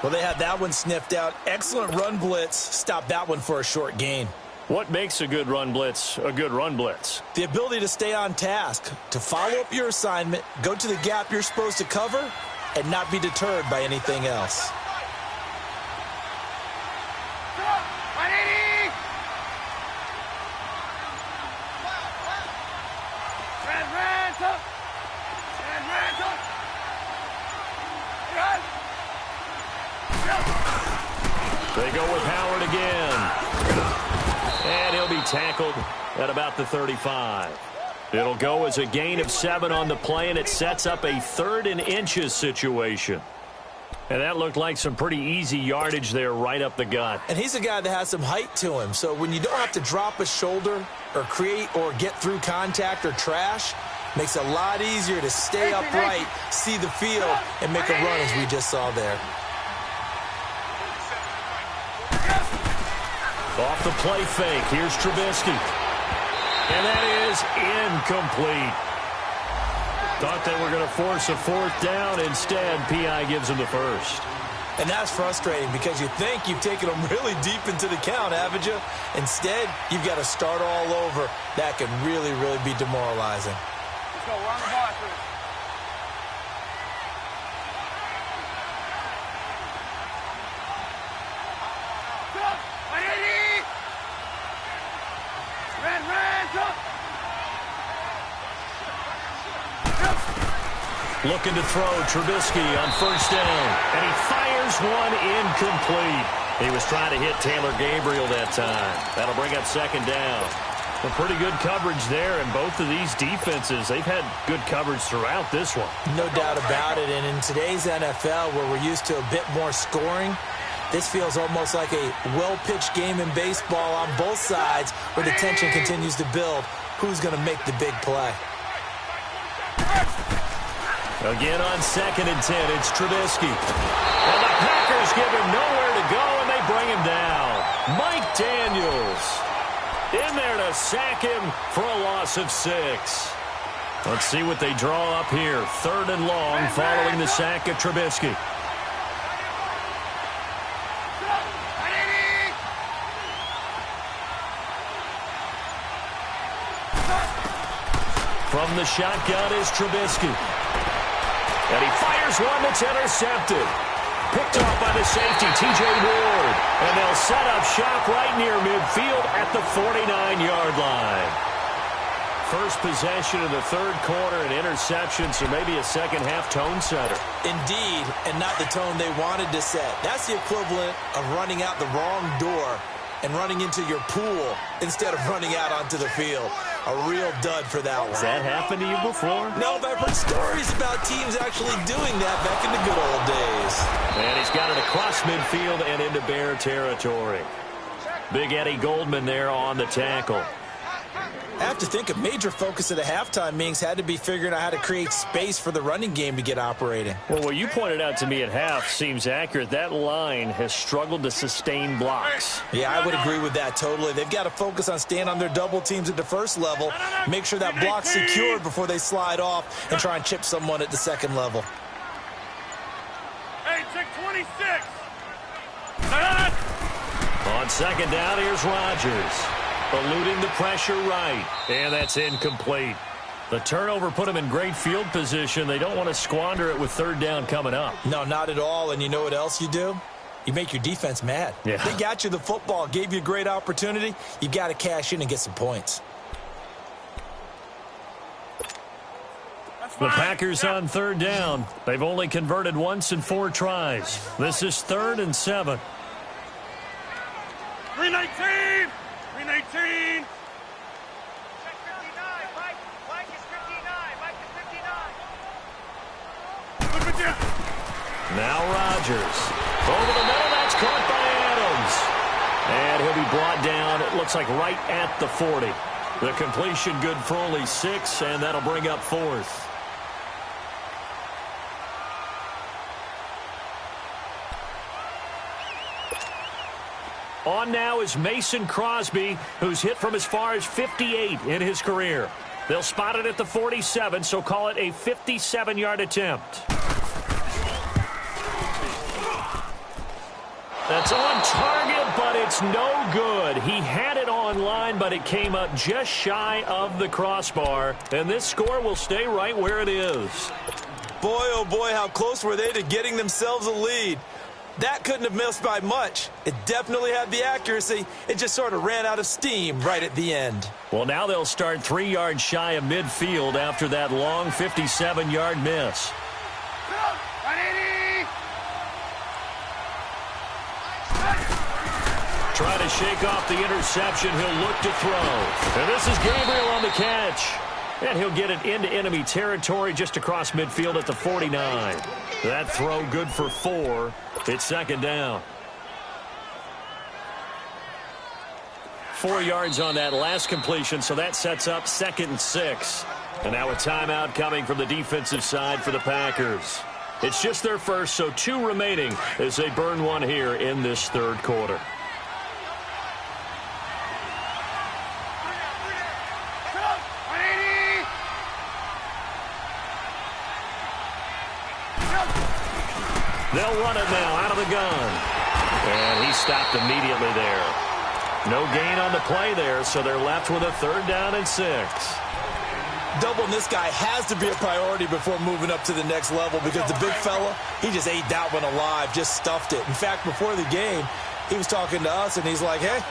B: Well, they had that one sniffed out. Excellent run blitz. Stop that one for a short gain.
A: What makes a good run blitz a good run blitz?
B: The ability to stay on task, to follow up your assignment, go to the gap you're supposed to cover, and not be deterred by anything else.
A: They go with Howard again. And he'll be tackled at about the 35. It'll go as a gain of 7 on the play, and it sets up a 3rd and inches situation. And that looked like some pretty easy yardage there right up the gut.
B: And he's a guy that has some height to him, so when you don't have to drop a shoulder or create or get through contact or trash, makes it a lot easier to stay upright, see the field, and make a run as we just saw there.
A: Off the play fake, here's Trubisky. And that is incomplete. Thought they were going to force a fourth down. Instead, P.I. gives them the first.
B: And that's frustrating because you think you've taken them really deep into the count, haven't you? Instead, you've got to start all over. That can really, really be demoralizing.
C: Let's go. We're on the ball, Chris.
A: Looking to throw Trubisky on first down. And he fires one incomplete. He was trying to hit Taylor Gabriel that time. That'll bring up second down. Well, pretty good coverage there, and both of these defenses, they've had good coverage throughout this one.
B: No doubt about it, and in today's NFL, where we're used to a bit more scoring, this feels almost like a well-pitched game in baseball on both sides where the tension continues to build. Who's going to make the big play?
A: Again on 2nd and 10, it's Trubisky. And the Packers give him nowhere to go, and they bring him down. Mike Daniels in there to sack him for a loss of 6. Let's see what they draw up here. 3rd and long following the sack of Trubisky. From the shotgun is Trubisky. And he fires one that's intercepted. Picked off by the safety, T.J. Ward. And they'll set up shop right near midfield at the 49-yard line. First possession of the third quarter, an interception, so maybe a second-half tone setter.
B: Indeed, and not the tone they wanted to set. That's the equivalent of running out the wrong door and running into your pool instead of running out onto the field. A real dud for that one.
A: Has that happened to you before?
B: No, but I've heard stories about teams actually doing that back in the good old days.
A: And he's got it across midfield and into Bear territory. Big Eddie Goldman there on the tackle.
B: I have to think a major focus of the halftime meetings had to be figuring out how to create space for the running game to get operating.
A: Well, what you pointed out to me at half seems accurate. That line has struggled to sustain blocks.
B: Yeah, I would agree with that totally. They've got to focus on staying on their double teams at the first level, make sure that block's secured before they slide off and try and chip someone at the second level.
C: Hey, check 26.
A: On second down, here's Rodgers. Eluding the pressure right. And that's incomplete. The turnover put them in great field position. They don't want to squander it with third down coming up.
B: No, not at all. And you know what else you do? You make your defense mad.
A: Yeah.
B: They got you the football, gave you a great opportunity. You got to cash in and get some points.
A: The Packers on third down. They've only converted once in 4 tries. This is 3rd and 7.
C: 319. 319.
D: Check 59. Mike is 59. Mike is 59.
C: Look at you.
A: Now Rodgers. Over the middle, that's caught by Adams. And he'll be brought down, it looks like right at the 40. The completion good for only 6, and that'll bring up 4th. On now is Mason Crosby, who's hit from as far as 58 in his career. They'll spot it at the 47, so call it a 57-yard attempt. That's on target, but it's no good. He had it on line, but it came up just shy of the crossbar, and this score will stay right where it is.
B: Boy, oh boy, how close were they to getting themselves a lead. That couldn't have missed by much. It definitely had the accuracy. It just sort of ran out of steam right at the end.
A: Well, now they'll start 3 yards shy of midfield after that long 57-yard miss. Try to shake off the interception. He'll look to throw. And this is Gabriel on the catch. And he'll get it into enemy territory just across midfield at the 49. That throw good for 4. It's second down. 4 yards on that last completion, so that sets up 2nd and 6. And now a timeout coming from the defensive side for the Packers. It's just their first, so 2 remaining as they burn one here in this third quarter. They'll run it now out of the gun. And he stopped immediately there. No gain on the play there, so they're left with a 3rd down and 6.
B: Doubling this guy has to be a priority before moving up to the next level because the big fella, he just ate that one alive, just stuffed it. In fact, before the game, he was talking to us, and he's like, hey,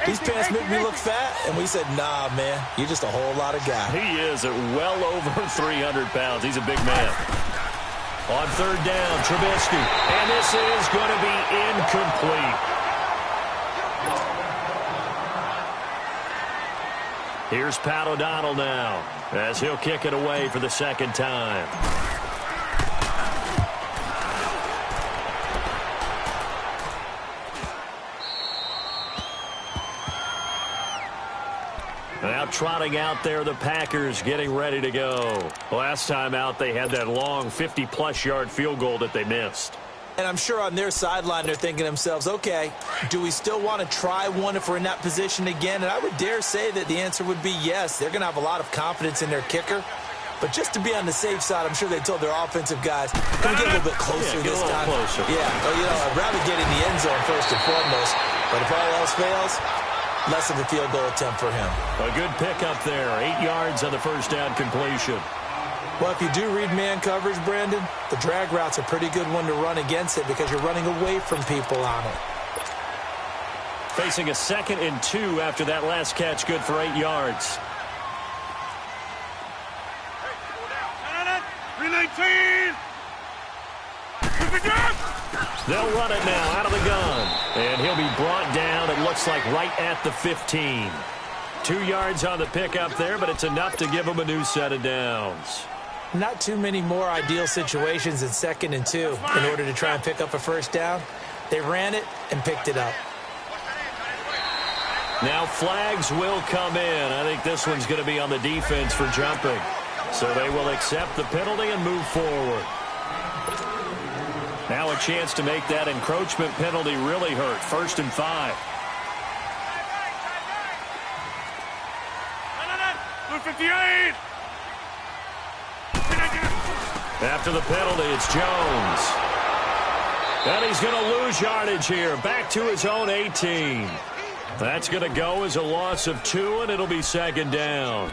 B: these pants make me look fat. And we said, nah, man, you're just a whole lot of guy.
A: He is at well over 300 pounds. He's a big man. On 3rd down, Trubisky. And this is going to be incomplete. Here's Pat O'Donnell now as he'll kick it away for the 2nd time. Now trotting out there, the Packers getting ready to go. Last time out, they had that long 50-plus yard field goal that they missed.
B: And I'm sure on their sideline they're thinking to themselves, okay, do we still want to try one if we're in that position again? And I would dare say that the answer would be yes. They're going to have a lot of confidence in their kicker. But just to be on the safe side, I'm sure they told their offensive guys, can we get a little bit closer this time?
A: Closer.
B: Yeah, well, I'd rather get in the end zone first and foremost. But if all else fails, less of a field goal attempt for him.
A: A good pickup there, 8 yards on the 1st down completion.
B: Well, if you do read man coverage, Brandon, the drag route's a pretty good one to run against it because you're running away from people on it.
A: Facing a 2nd and 2 after that last catch, good for 8 yards.
C: 319.
A: They'll run it now out of the gun. And he'll be brought down, it looks like, right at the 15. 2 yards on the pickup there, but it's enough to give him a new set of downs.
B: Not too many more ideal situations in 2nd and 2 in order to try and pick up a 1st down. They ran it and picked it up.
A: Now flags will come in. I think this one's going to be on the defense for jumping. So they will accept the penalty and move forward. Now a chance to make that encroachment penalty really hurt. 1st and 5.
C: 58.
A: After the penalty, it's Jones. And he's going to lose yardage here. Back to his own 18. That's going to go as a loss of 2, and it'll be 2nd down.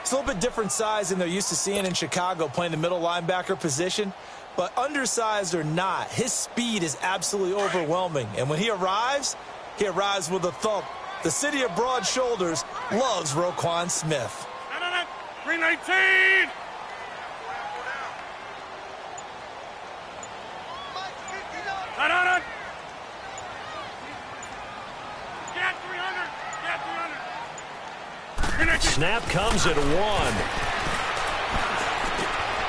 B: It's a little bit different size than they're used to seeing in Chicago, playing the middle linebacker position. But undersized or not, his speed is absolutely overwhelming. And when he arrives with a thump. The city of broad shoulders loves Roquan Smith.
C: 319.
A: Snap comes at 1.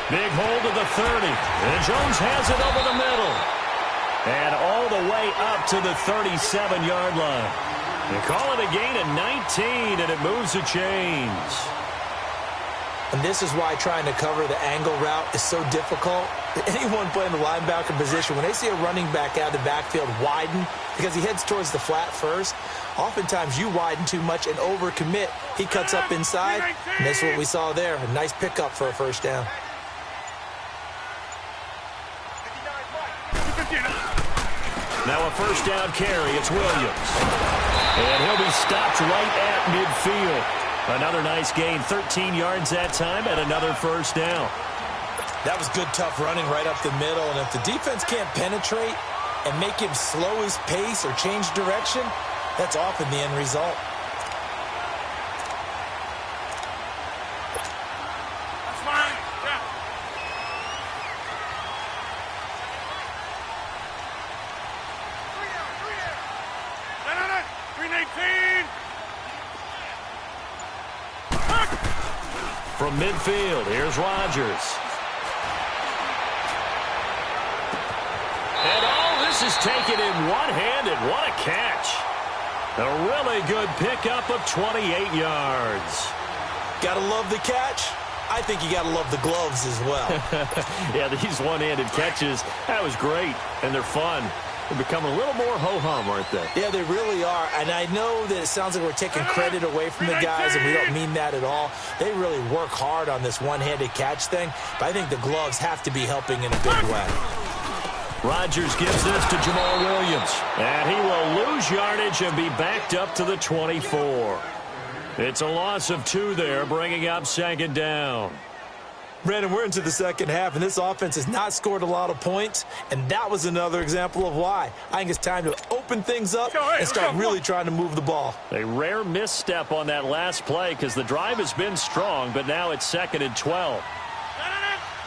A: Big hold of the 30. And Jones has it over the middle. And all the way up to the 37-yard line. They call it a gain of 19, and it moves the chains.
B: And this is why trying to cover the angle route is so difficult. Anyone playing the linebacker position, when they see a running back out of the backfield widen because he heads towards the flat first, oftentimes you widen too much and overcommit. He cuts up inside, and that's what we saw there. A nice pickup for a 1st down.
A: Now a 1st down carry. It's Williams. And he'll be stopped right at midfield. Another nice gain, 13 yards that time, and another 1st down.
B: That was good, tough running right up the middle. And if the defense can't penetrate and make him slow his pace or change direction, that's often the end result.
C: That's fine. Yeah. No. 319.
A: From midfield, here's Rodgers. And all this is taken in one-handed. What a catch. A really good pickup of 28 yards.
B: Gotta love the catch. I think you gotta love the gloves as well.
A: Yeah, these one-handed catches, that was great, and they're fun. They're becoming a little more ho-hum, aren't they?
B: Yeah, they really are. And I know that it sounds like we're taking credit away from the guys, and we don't mean that at all. They really work hard on this one-handed catch thing, but I think the gloves have to be helping in a big way.
A: Rodgers gives this to Jamal Williams. And he will lose yardage and be backed up to the 24. It's a loss of 2 there, bringing up second down.
B: Brandon, we're into the second half, and this offense has not scored a lot of points, and that was another example of why. I think it's time to open things up and start really trying to move the ball.
A: A rare misstep on that last play because the drive has been strong, but now it's 2nd and 12.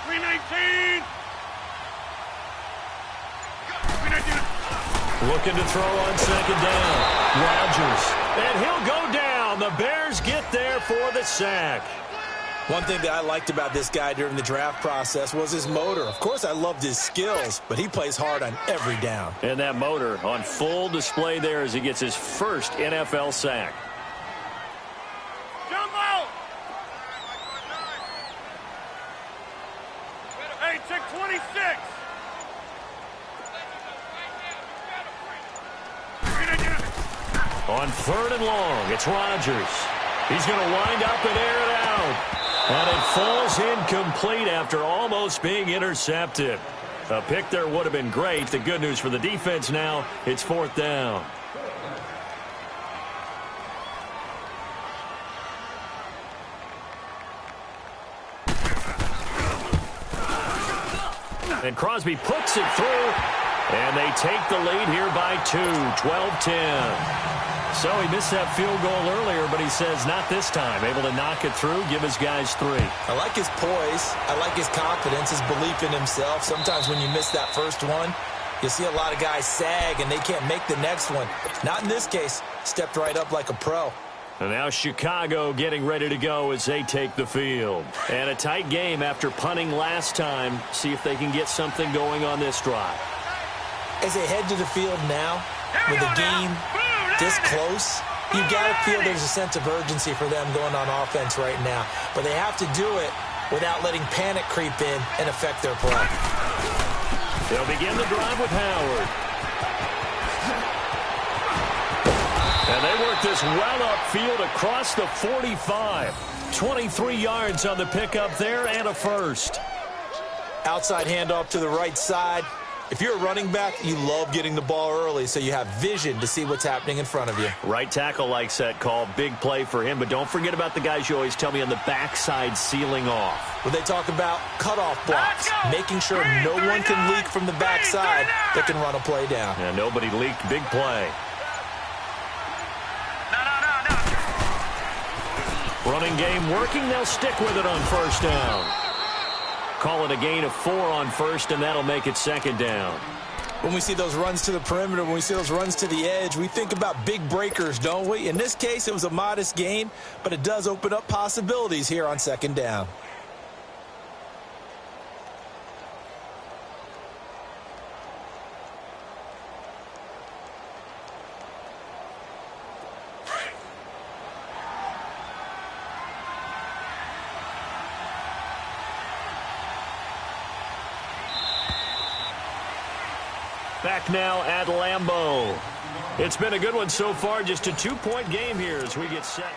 C: 319.
A: Looking to throw on second down. Rodgers. And he'll go down. The Bears get there for the sack.
B: One thing that I liked about this guy during the draft process was his motor. Of course, I loved his skills, but he plays hard on every down.
A: And that motor on full display there as he gets his first NFL sack.
C: Jumbo! Hey, check 26.
A: On 3rd and long, it's Rodgers. He's going to wind up and air it out. And it falls incomplete after almost being intercepted. A pick there would have been great. The good news for the defense now, it's 4th down. And Crosby puts it through. And they take the lead here by 2, 12-10. So he missed that field goal earlier, but he says not this time. Able to knock it through, give his guys 3.
B: I like his poise. I like his confidence, his belief in himself. Sometimes when you miss that first one, you see a lot of guys sag and they can't make the next one. Not in this case. Stepped right up like a pro.
A: And now Chicago getting ready to go as they take the field. And a tight game after punting last time. See if they can get something going on this drive.
B: As they head to the field now, with the game this close, you've got to feel there's a sense of urgency for them going on offense right now. But they have to do it without letting panic creep in and affect their play.
A: They'll begin the drive with Howard. And they work this well upfield across the 45. 23 yards on the pickup there and a first.
B: Outside handoff to the right side. If you're a running back, you love getting the ball early so you have vision to see what's happening in front of you.
A: Right tackle likes that call. Big play for him. But don't forget about the guys you always tell me on the backside sealing off.
B: When they talk about cutoff blocks, making sure no one can leak from the backside that can run a play down.
A: Yeah, nobody leaked. Big play. Running game working. They'll stick with it on 1st down. Call it a gain of 4 on 1st, and that'll make it 2nd down.
B: When we see those runs to the perimeter, when we see those runs to the edge, we think about big breakers, don't we? In this case, it was a modest gain, but it does open up possibilities here on 2nd down.
A: Back now at Lambeau. It's been a good one so far. Just a 2-point game here as we get set.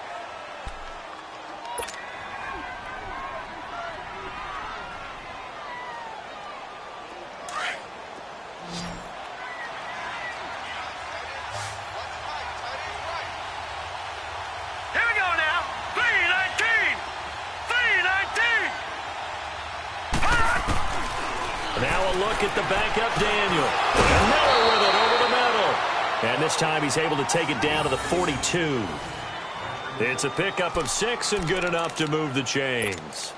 C: Here we go now. 319. 319.
A: Now a look at the backup Daniel. And Miller with it over the middle. And this time he's able to take it down to the 42. It's a pickup of 6 and good enough to move the chains.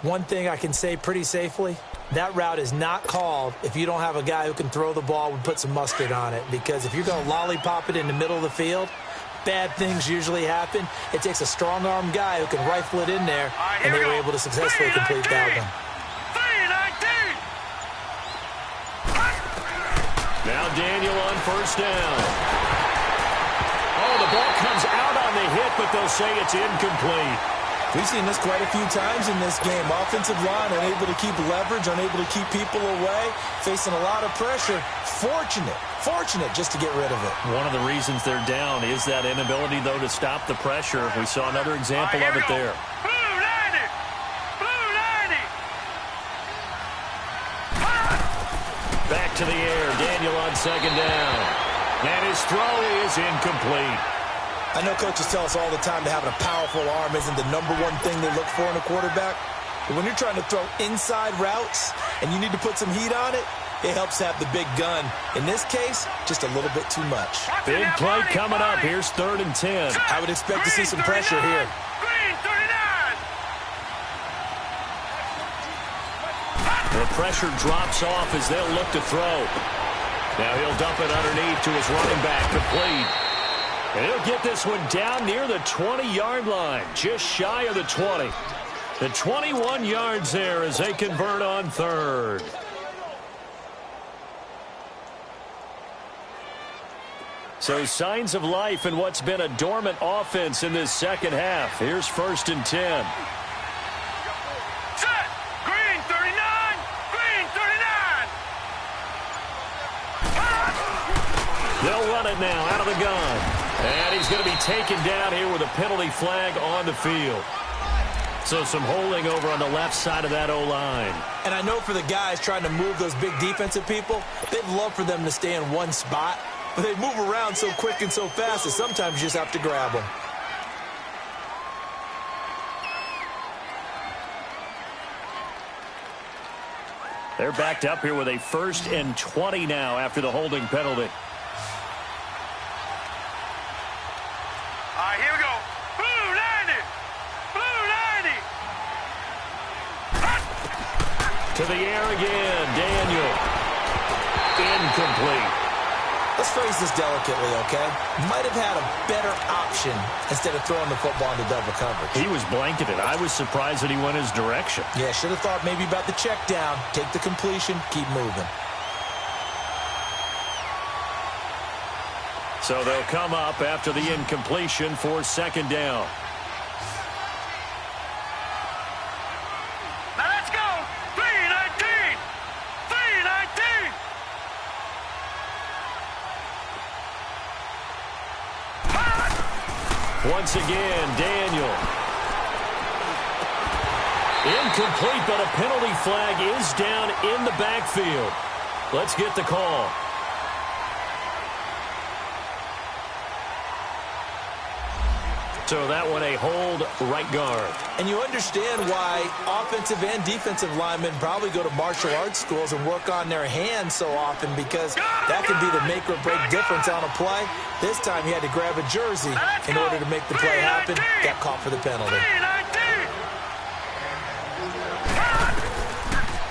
B: One thing I can say pretty safely, that route is not called if you don't have a guy who can throw the ball and put some mustard on it. Because if you're going to lollipop it in the middle of the field, bad things usually happen. It takes a strong-arm guy who can rifle it in there, and they were able to successfully complete that one.
A: Now Daniel on 1st down. Oh, the ball comes out on the hit, but they'll say it's incomplete.
B: We've seen this quite a few times in this game. Offensive line unable to keep leverage, unable to keep people away, facing a lot of pressure. Fortunate just to get rid of it.
A: One of the reasons they're down is that inability, though, to stop the pressure. We saw another example of it there. to the air. Daniel on second down. And his throw is incomplete.
B: I know coaches tell us all the time that having a powerful arm isn't the #1 thing they look for in a quarterback. But when you're trying to throw inside routes and you need to put some heat on it, it helps have the big gun. In this case, just a little bit too much.
A: Big play coming up. Here's 3rd and 10.
B: I would expect to see some pressure here.
C: Green 39.
A: The pressure drops off as they'll look to throw. Now he'll dump it underneath to his running back, complete. And he'll get this one down near the 20-yard line, just shy of the 20. The 21 yards there as they convert on 3rd. So signs of life in what's been a dormant offense in this second half. Here's 1st and 10.
C: Set. Green 39. Green 39.
A: They'll run it now out of the gun. And he's going to be taken down here with a penalty flag on the field. So some holding over on the left side of that O-line.
B: And I know for the guys trying to move those big defensive people, they'd love for them to stay in one spot. But they move around so quick and so fast that sometimes you just have to grab them.
A: They're backed up here with a 1st and 20 now after the holding penalty.
C: All right, here we go. Blue 90. Blue 90.
A: To the air again, Daniel. Incomplete.
B: Let's phrase this delicately, okay? Might have had a better option instead of throwing the football into double coverage.
A: He was blanketed. I was surprised that he went his direction.
B: Yeah, should have thought maybe about the check down. Take the completion, keep moving.
A: So they'll come up after the incompletion for 2nd down.
C: Now let's go. 319. 319.
A: Once again, Daniel. Incomplete, but a penalty flag is down in the backfield. Let's get the call. So that one a hold, right guard.
B: And you understand why offensive and defensive linemen probably go to martial arts schools and work on their hands so often, because that can be the make or break difference on a play. This time he had to grab a jersey in order to make the play happen. Got caught for the penalty.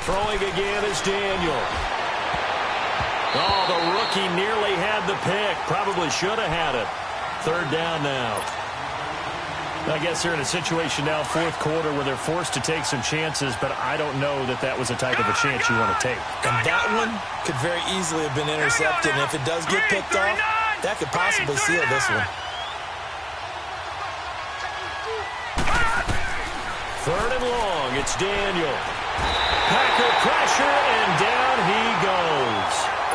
A: Throwing again is Daniel. Oh, the rookie nearly had the pick. Probably should have had it. 3rd down now. I guess they're in a situation now, 4th quarter, where they're forced to take some chances, but I don't know that that was the type of a chance you want to take.
B: And that one could very easily have been intercepted, and if it does get picked off, that could possibly seal this one.
A: 3rd and long, it's Daniel. Packer pressure, and down he goes.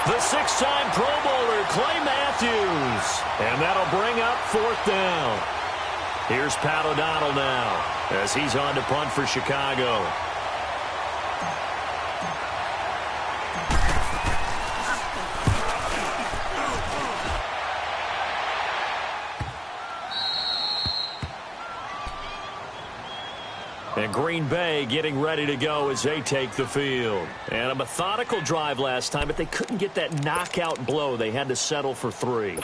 A: The 6-time Pro Bowler, Clay Matthews. And that'll bring up 4th down. Here's Pat O'Donnell now as he's on to punt for Chicago. And Green Bay getting ready to go as they take the field. And a methodical drive last time, but they couldn't get that knockout blow. They had to settle for 3.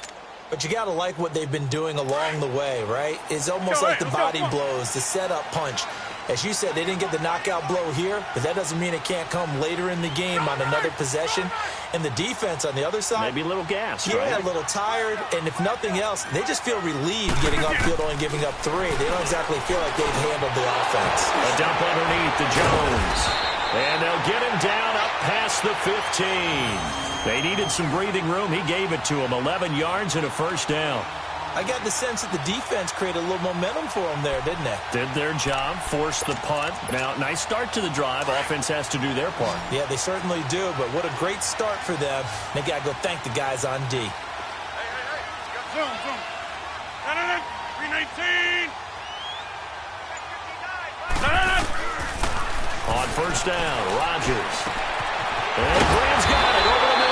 B: But you got to like what they've been doing along the way, right? It's almost like the body blows, the setup punch. As you said, they didn't get the knockout blow here, but that doesn't mean it can't come later in the game on another possession. And the defense on the other side,
A: maybe a little gassed,
B: yeah,
A: right?
B: A little tired. And if nothing else, they just feel relieved getting upfield, only giving up 3. They don't exactly feel like they've handled the offense.
A: A dump underneath to Jones. And they'll get him down up past the 15. They needed some breathing room. He gave it to them. 11 yards and a 1st down.
B: I got the sense that the defense created a little momentum for them there, didn't they?
A: Did their job, forced the punt. Now, nice start to the drive. Offense has to do their part.
B: Yeah, they certainly do, but what a great start for them. They got to go thank the guys on D.
C: Hey. Zoom. 319.
A: On 1st down, Rodgers. And Graham's got it over the middle.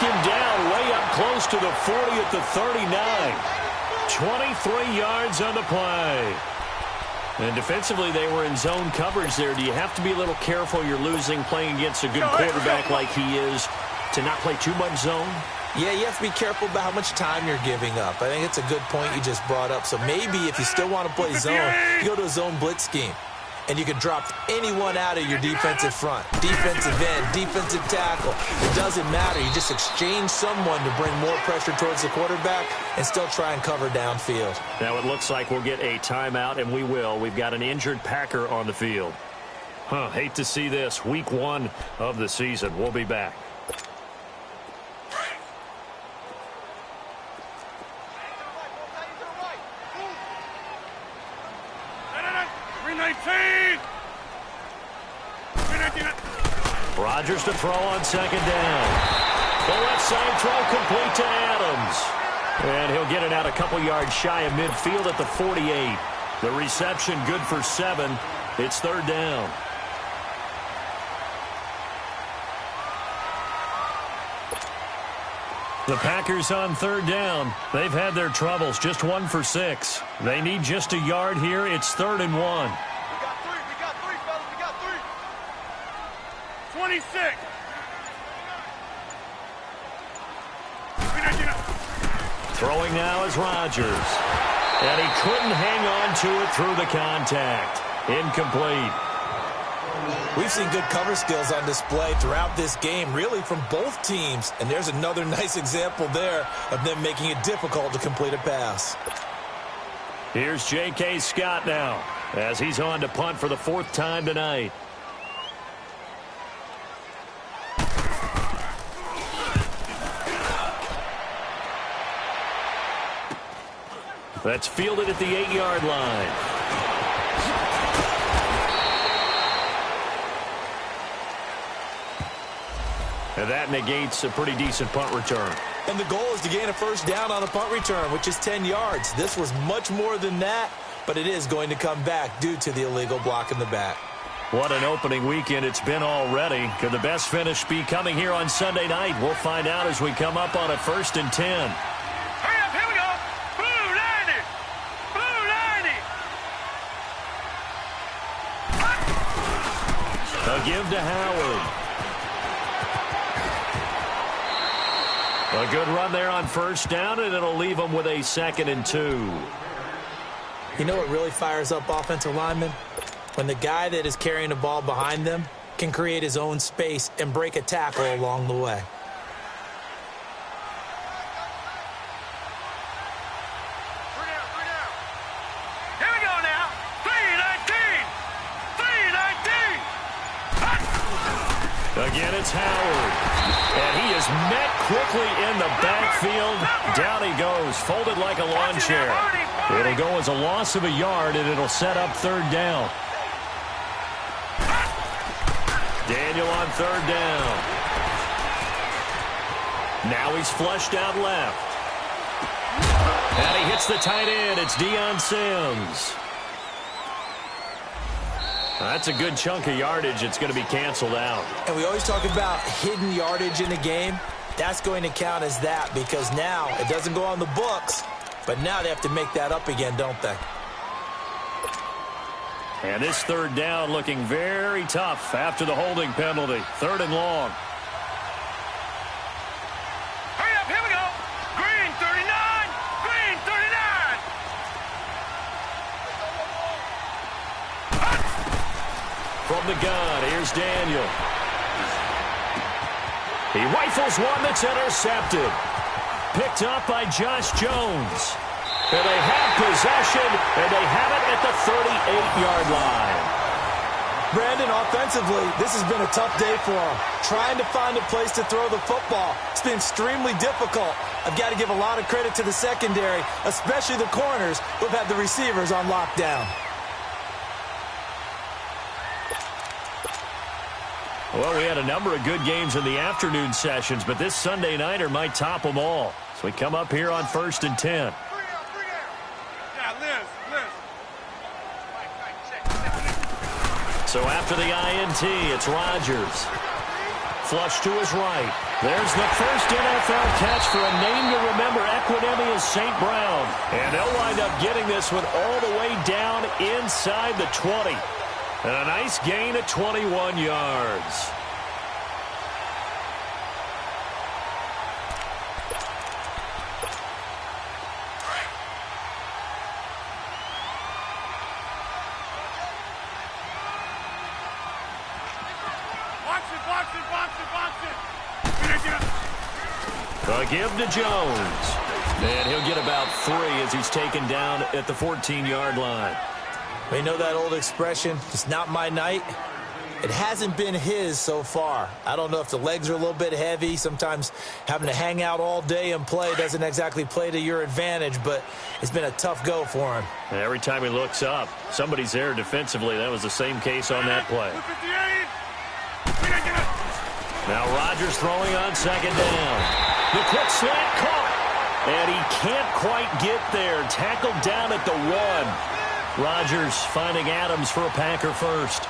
A: him down way up close to the 40 at the 39. 23 yards on the play. And defensively, they were in zone coverage there. Do you have to be a little careful you're losing playing against a good quarterback like he is to not play too much zone?
B: Yeah, you have to be careful about how much time you're giving up. I think it's a good point you just brought up. So maybe if you still want to play zone, you go to a zone blitz scheme. And you can drop anyone out of your defensive front. Defensive end, defensive tackle. It doesn't matter. You just exchange someone to bring more pressure towards the quarterback and still try and cover downfield.
A: Now it looks like we'll get a timeout, and we will. We've got an injured Packer on the field. Hate to see this. Week 1 of the season. We'll be back. Rodgers to throw on second down. The left side throw complete to Adams. And he'll get it out a couple yards shy of midfield at the 48. The reception good for 7. It's third down. The Packers on third down. They've had their troubles. Just 1 for 6. They need just a yard here. It's 3rd and 1.
C: We got three, fellas. We got 3. 26.
A: Throwing now is Rodgers. And he couldn't hang on to it through the contact. Incomplete.
B: We've seen good cover skills on display throughout this game, really from both teams. And there's another nice example there of them making it difficult to complete a pass.
A: Here's J.K. Scott now as he's on to punt for the 4th time tonight. That's fielded at the 8-yard line. And that negates a pretty decent punt return.
B: And the goal is to gain a first down on a punt return, which is 10 yards. This was much more than that, but it is going to come back due to the illegal block in the back.
A: What an opening weekend it's been already. Could the best finish be coming here on Sunday night? We'll find out as we come up on a 1st and 10. A give to Howard. A good run there on first down, and it'll leave them with a 2nd and 2.
B: You know what really fires up offensive linemen? When the guy that is carrying the ball behind them can create his own space and break a tackle along the way.
A: Again, it's Howard. And he is met quickly in the backfield. Down he goes, folded like a lawn chair. It'll go as a loss of a yard, and it'll set up 3rd down. Daniel on 3rd down. Now he's flushed out left. And he hits the tight end. It's Deion Sims. That's a good chunk of yardage. It's going to be canceled out.
B: And we always talk about hidden yardage in the game. That's going to count as that because now it doesn't go on the books, but now they have to make that up again, don't they?
A: And this 3rd down looking very tough after the holding penalty. 3rd and long.
C: Hurry up, here we go. Green 39, green 39.
A: From the gun, here's Daniel. He rifles one that's intercepted. Picked up by Josh Jones. And they have possession, and they have it at the 38-yard line.
B: Brandon, offensively, this has been a tough day for him. Trying to find a place to throw the football. It's been extremely difficult. I've got to give a lot of credit to the secondary, especially the corners who have had the receivers on lockdown.
A: Well, we had a number of good games in the afternoon sessions, but this Sunday nighter might top them all. So we come up here on 1st and 10. So after the INT, it's Rodgers. Flush to his right. There's the first NFL catch for a name to remember, Equinemius St. Brown. And they'll wind up getting this one all the way down inside the 20. And a nice gain of 21 yards. A give to Jones. And he'll get about 3 as he's taken down at the 14-yard line.
B: We know that old expression, it's not my night. It hasn't been his so far. I don't know if the legs are a little bit heavy. Sometimes having to hang out all day and play doesn't exactly play to your advantage, but it's been a tough go for him.
A: Every time he looks up, somebody's there defensively. That was the same case on that play. Now Rodgers throwing on second down. The quick slant caught. And he can't quite get there. Tackled down at the 1. Rodgers finding Adams for a Packer first.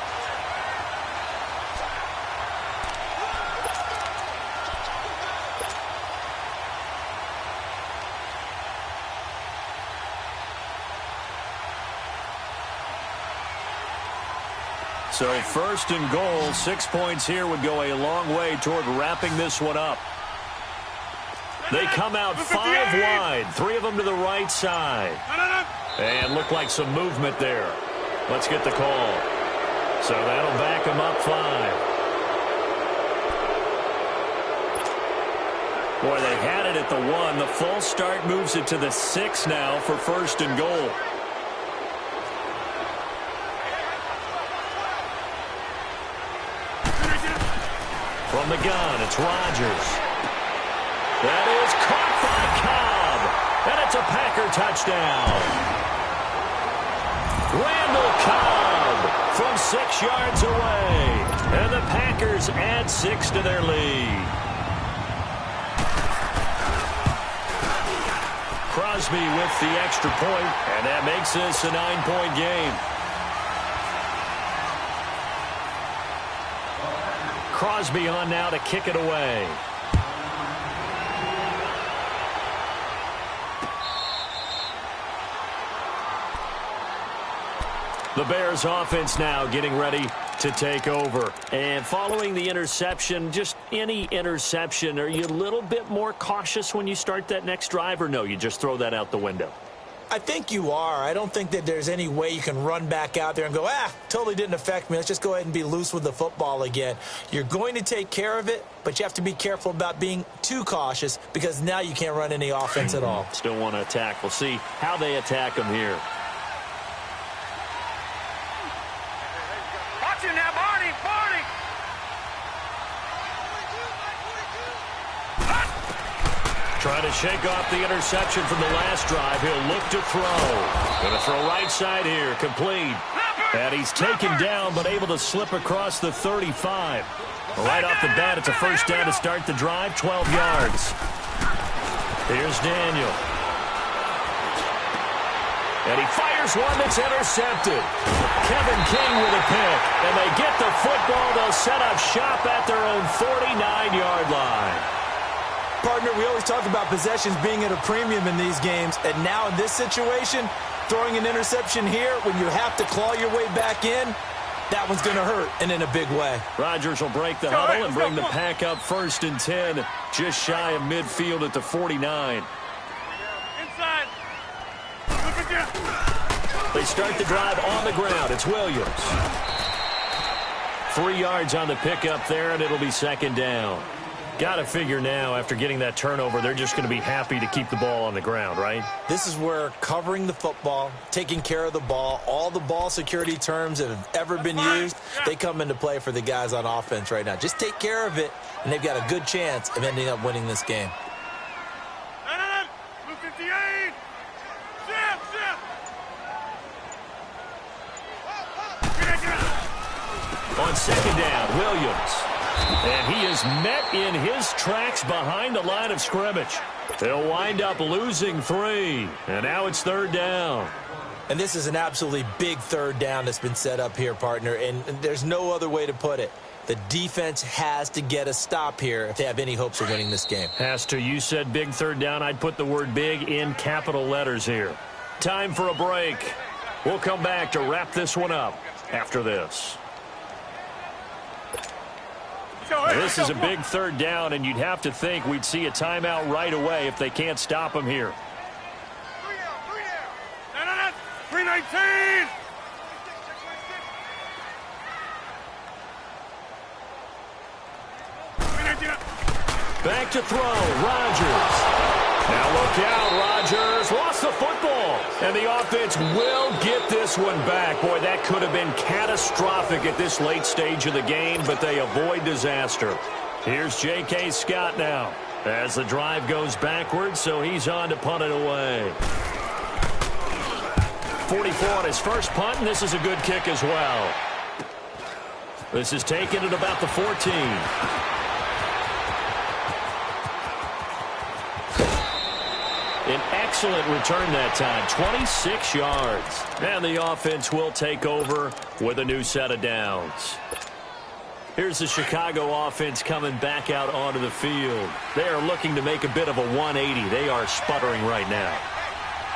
A: So first and goal, 6 points here would go a long way toward wrapping this one up. They come out 5 wide, 3 of them to the right side. And look like some movement there. Let's get the call. So that'll back them up 5. Boy, they had it at the 1. The false start moves it to the 6 now for first and goal. From the gun, it's Rodgers. That is caught by Cobb. And it's a Packer touchdown. Randall Cobb from 6 yards away. And the Packers add 6 to their lead. Crosby with the extra point, and that makes this a 9-point game. Crosby on now to kick it away. The Bears offense now getting ready to take over. And following the interception, just any interception, are you a little bit more cautious when you start that next drive, or no, you just throw that out the window?
B: I think you are. I don't think that there's any way you can run back out there and go, totally didn't affect me. Let's just go ahead and be loose with the football again. You're going to take care of it, but you have to be careful about being too cautious because now you can't run any offense at all.
A: Still want to attack. We'll see how they attack them here.
D: Watch him now, Barney!
A: Trying to shake off the interception from the last drive. He'll look to throw. Going to throw right side here. Complete. And he's taken down but able to slip across the 35. Right off the bat, it's a first down to start the drive. 12 yards. Here's Daniel. And he fires one that's intercepted. Kevin King with a pick. And they get the football. They'll set up shop at their own 49-yard line.
B: Partner, we always talk about possessions being at a premium in these games, and now in this situation, throwing an interception here when you have to claw your way back in, that one's going to hurt, and in a big way.
A: Rodgers will break the huddle and bring the pack up first and 10, just shy of midfield at the 49.
C: Inside.
A: They start the drive on the ground. It's Williams. 3 yards on the pickup there, and it'll be second down. Got to figure now, after getting that turnover, they're just going to be happy to keep the ball on the ground, right?
B: This is where covering the football, taking care of the ball, all the ball security terms that have ever been used, they come into play for the guys on offense right now. Just take care of it, and they've got a good chance of ending up winning this game.
C: Blue 58. Zip.
A: On second down, Williams. And he is met in his tracks behind the line of scrimmage. They'll wind up losing 3. And now it's third down.
B: And this is an absolutely big third down that's been set up here, partner, and there's no other way to put it. The defense has to get a stop here if they have any hopes of winning this game.
A: Has to. You said big third down. I'd put the word big in capital letters here. Time for a break. We'll come back to wrap this one up after this. This is a big third down, and you'd have to think we'd see a timeout right away if they can't stop them here.
C: 319!
A: Back to throw, Rodgers. Now look out, Rodgers lost the football. And the offense will get this one back. Boy, that could have been catastrophic at this late stage of the game, but they avoid disaster. Here's J.K. Scott now as the drive goes backwards, so he's on to punt it away. 44 on his first punt, and this is a good kick as well. This is taken at about the 14. An excellent return that time, 26 yards. And the offense will take over with a new set of downs. Here's the Chicago offense coming back out onto the field. They are looking to make a bit of a 180. They are sputtering right now.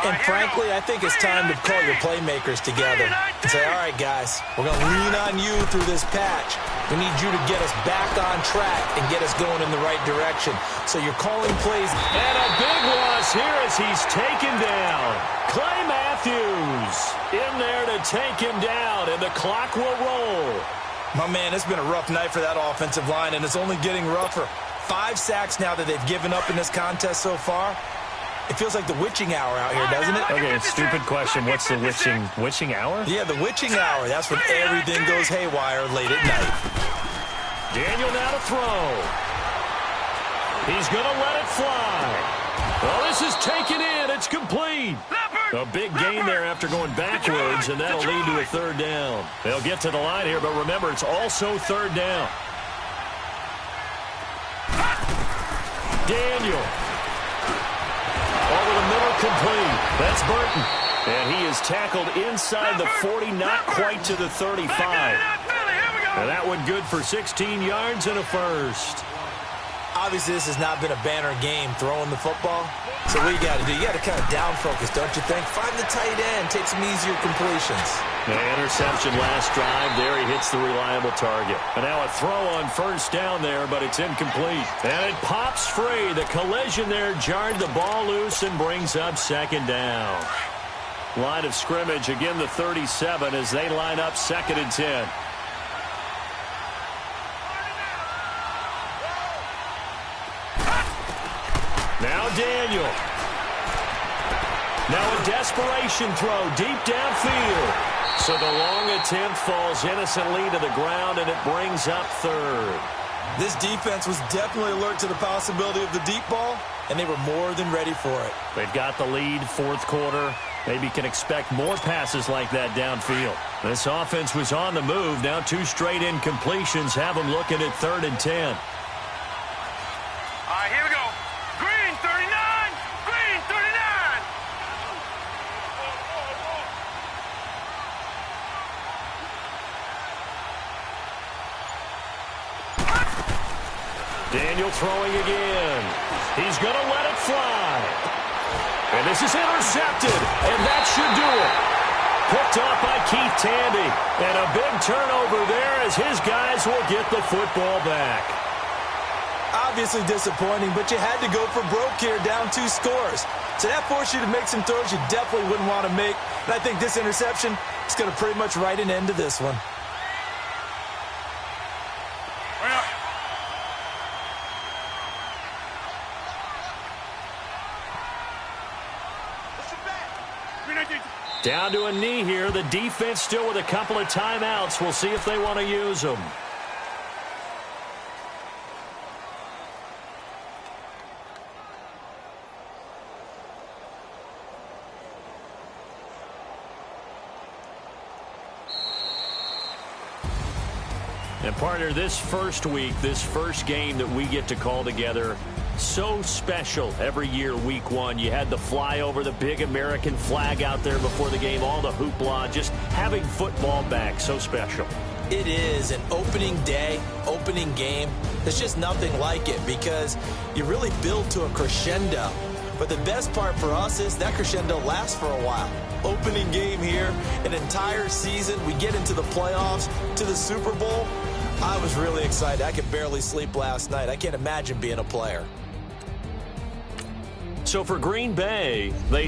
B: And frankly, I think it's time to call your playmakers together and say, all right, guys, we're going to lean on you through this patch. We need you to get us back on track and get us going in the right direction. So you're calling plays.
A: And a big loss here as he's taken down. Clay Matthews in there to take him down, and the clock will roll.
B: My man, it's been a rough night for that offensive line, and it's only getting rougher. 5 sacks now that they've given up in this contest so far. It feels like the witching hour out here, doesn't it?
A: Okay, stupid question. What's the witching hour?
B: Yeah, the witching hour. That's when everything goes haywire late at night.
A: Daniel now to throw. He's going to let it fly. Well, this is taken in. It's complete. A big gain there after going backwards, and that'll lead to a third down. They'll get to the line here, but remember, it's also third down. Daniel. Over the middle, complete. That's Burton. And he is tackled inside the 40, not quite to the 35. And that one good for 16 yards and a first.
B: Obviously, this has not been a banner game throwing the football. So what you got to do, you got to kind of down focus, don't you think? Find the tight end, take some easier completions.
A: The interception last drive. There he hits the reliable target. And now a throw on first down there, but it's incomplete. And it pops free. The collision there jarred the ball loose and brings up second down. Line of scrimmage, again the 37 as they line up 2nd and 10. Now Daniel. Now a desperation throw deep downfield. So the long attempt falls innocently to the ground, and it brings up 3rd.
B: This defense was definitely alert to the possibility of the deep ball, and they were more than ready for it.
A: They've got the lead, 4th quarter. Maybe can expect more passes like that downfield. This offense was on the move. Now 2 straight incompletions have them looking at 3rd and 10.
C: All right, here we go. Green, 39. Green, 39.
A: Daniel throwing again. He's going to let it fly. And this is intercepted, and that should do it. Picked off by Keith Tandy. And a big turnover there as his guys will get the football back.
B: Obviously disappointing, but you had to go for broke here, down 2 scores. So that forced you to make some throws you definitely wouldn't want to make. And I think this interception is going to pretty much write an end to this one.
A: Down to a knee here. The defense still with a couple of timeouts. We'll see if they want to use them. And partner, this first week, this first game that we get to call together, So special every year, week one. You had the flyover, the big American flag out there before the game, all the hoopla, just having football back, so special.
B: It is an opening day, opening game. There's just nothing like it because you really build to a crescendo. But the best part for us is that crescendo lasts for a while. Opening game here, an entire season. We get into the playoffs, to the Super Bowl. I was really excited. I could barely sleep last night. I can't imagine being a player.
A: So for Green Bay, they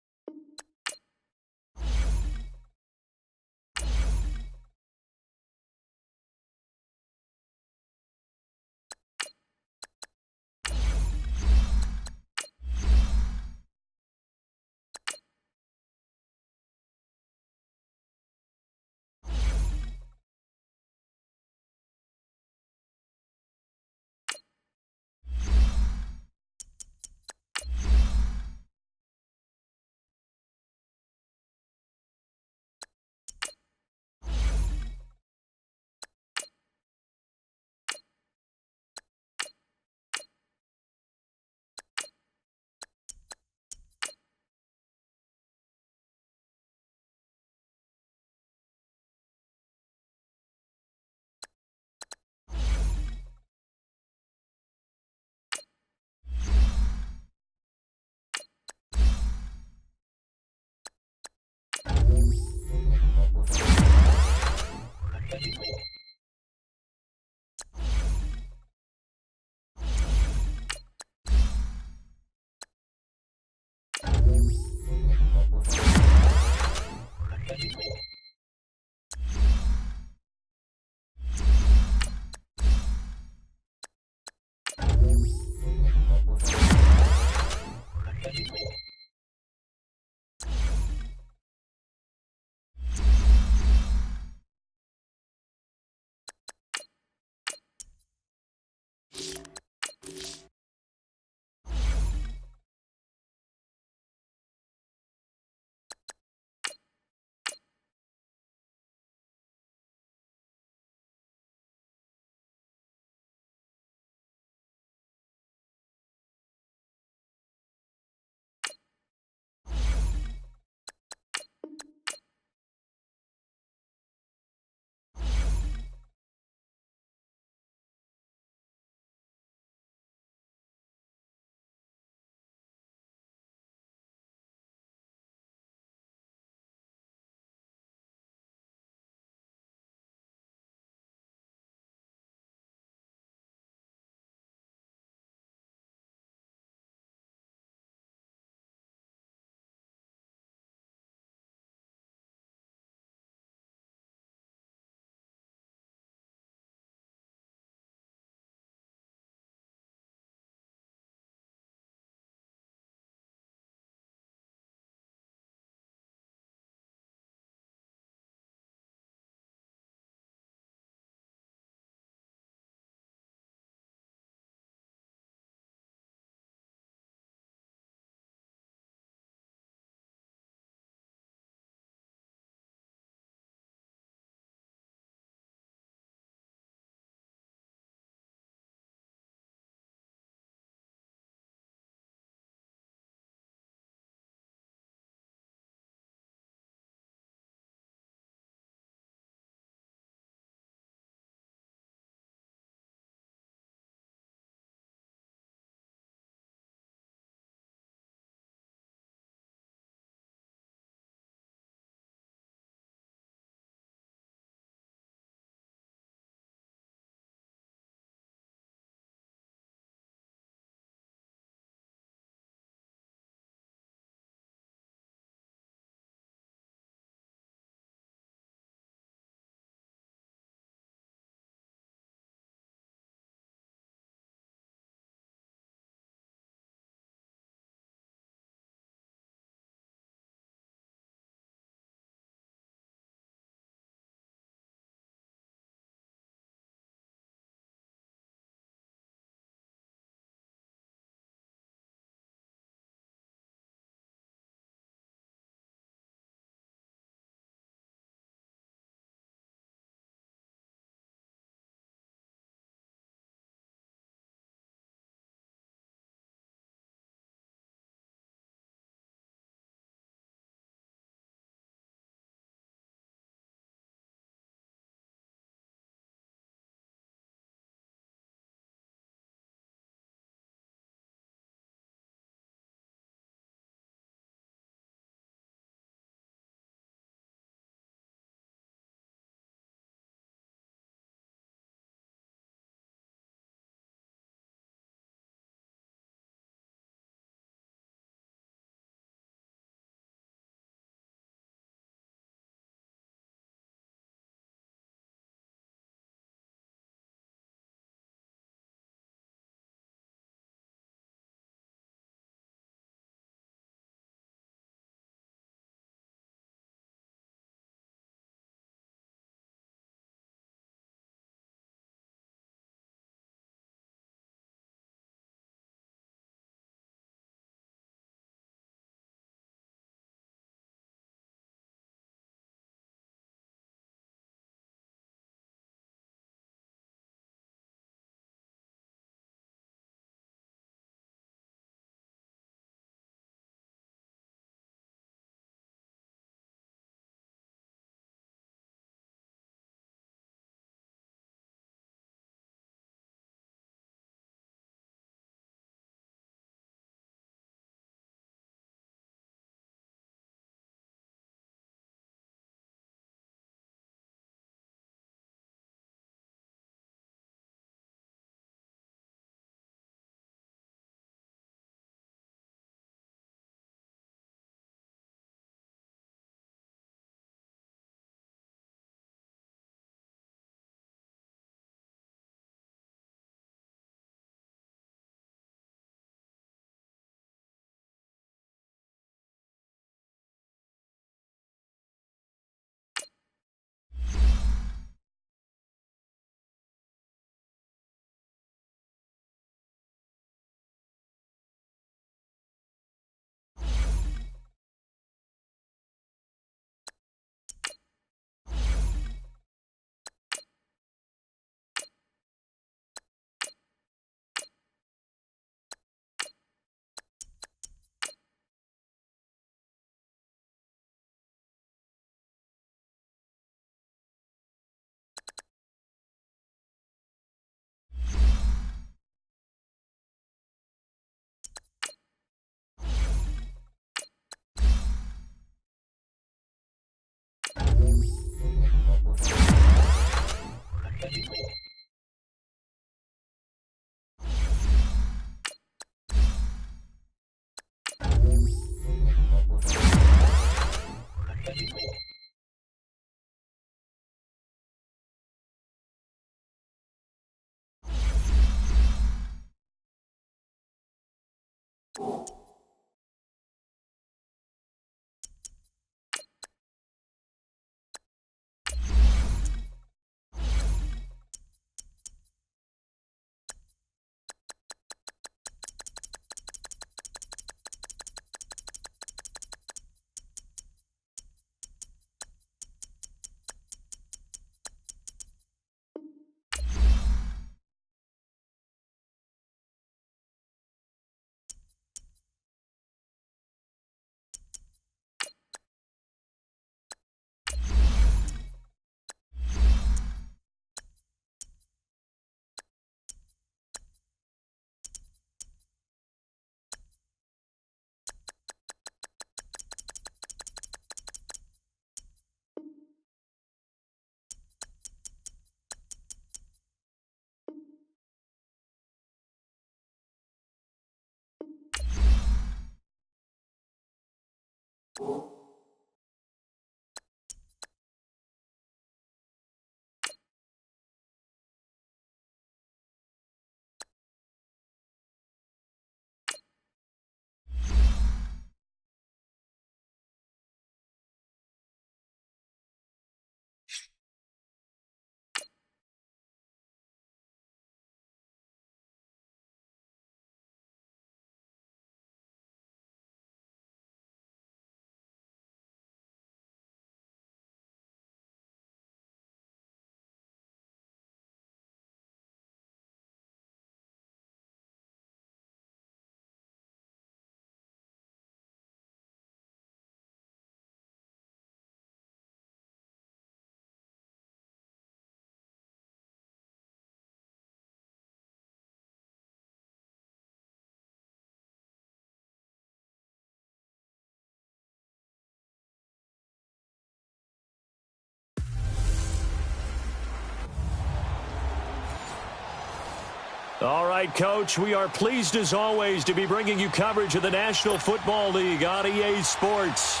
A: All right, Coach, we are pleased as always to be bringing you coverage of the National Football League on EA Sports.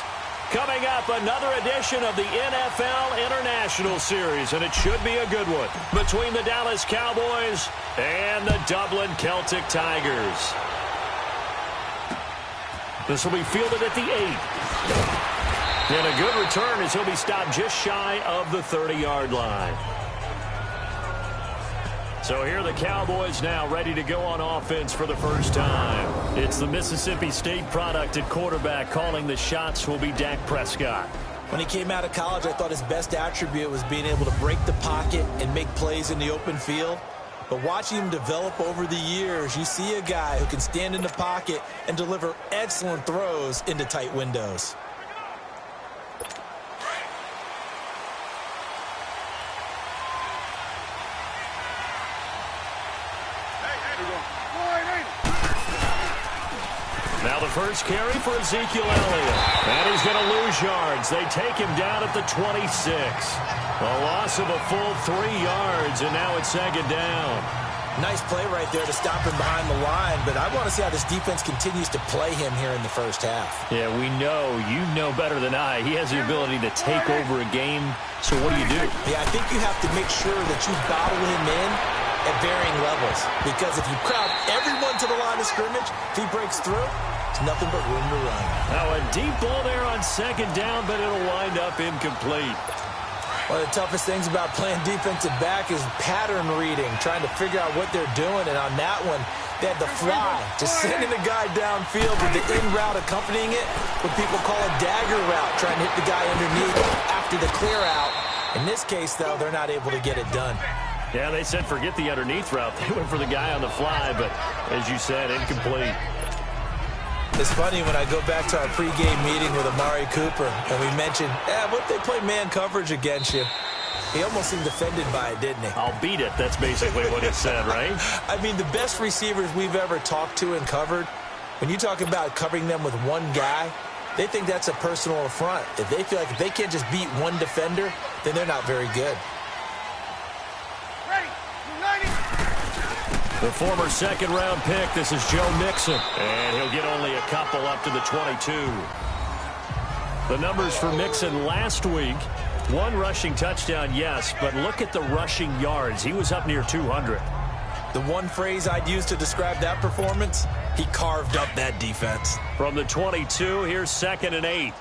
A: Coming up, another edition of the NFL International Series, and it should be a good one, between the Dallas Cowboys and the Dublin Celtic Tigers. This will be fielded at the 8. And a good return as he'll be stopped just shy of the 30-yard line. So here are the Cowboys now ready to go on offense for the first time. It's the Mississippi State product at quarterback. Calling the shots will be Dak Prescott.
B: When he came out of college, I thought his best attribute was being able to break the pocket and make plays in the open field. But watching him develop over the years, you see a guy who can stand in the pocket and deliver excellent throws into tight windows.
A: Now the first carry for Ezekiel Elliott. And he's going to lose yards. They take him down at the 26. A loss of a full 3 yards, and now it's second down.
B: Nice play right there to stop him behind the line, but I want to see how this defense continues to play him here in the first half.
A: Yeah, we know. You know better than I. He has the ability to take over a game, so what do you do?
B: Yeah, I think you have to make sure that you bottle him in at varying levels, because if you crowd everyone to the line of scrimmage, if he breaks through, it's nothing but room to run.
A: Now a deep ball there on second down, but it'll wind up incomplete.
B: One of the toughest things about playing defensive back is pattern reading, trying to figure out what they're doing. And on that one, they had the fly, just sending the guy downfield with the in route accompanying it, what people call a dagger route, trying to hit the guy underneath after the clear out. In this case, though, they're not able to get it done.
A: Yeah, they said forget the underneath route. They went for the guy on the fly, but as you said, incomplete.
B: It's funny when I go back to our pregame meeting with Amari Cooper, and we mentioned, what if they play man coverage against you? He almost seemed offended by it, didn't he?
A: I'll beat it. That's basically what he said, right?
B: I mean, the best receivers we've ever talked to and covered, when you talk about covering them with one guy, they think that's a personal affront. If they feel like if they can't just beat one defender, then they're not very good.
A: The former second-round pick, this is Joe Mixon. And he'll get only a couple up to the 22. The numbers for Mixon last week, 1 rushing touchdown, yes, but look at the rushing yards. He was up near 200.
B: The one phrase I'd use to describe that performance, he carved up that defense.
A: From the 22, here's 2nd and 8.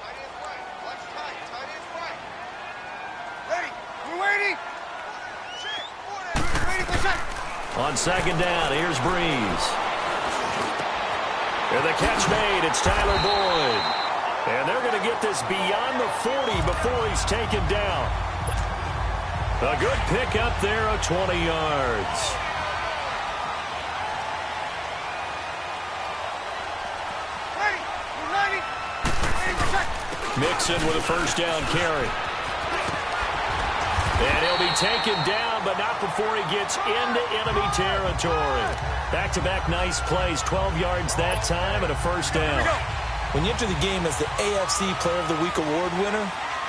A: On 2nd down, here's Breeze. And the catch made, it's Tyler Boyd. And they're going to get this beyond the 40 before he's taken down. A good pickup there of 20 yards. Mixon with a first down carry. And he'll be taken down, but not before he gets into enemy territory. Back-to-back nice plays, 12 yards that time and a first down.
B: When you enter the game as the AFC Player of the Week award winner,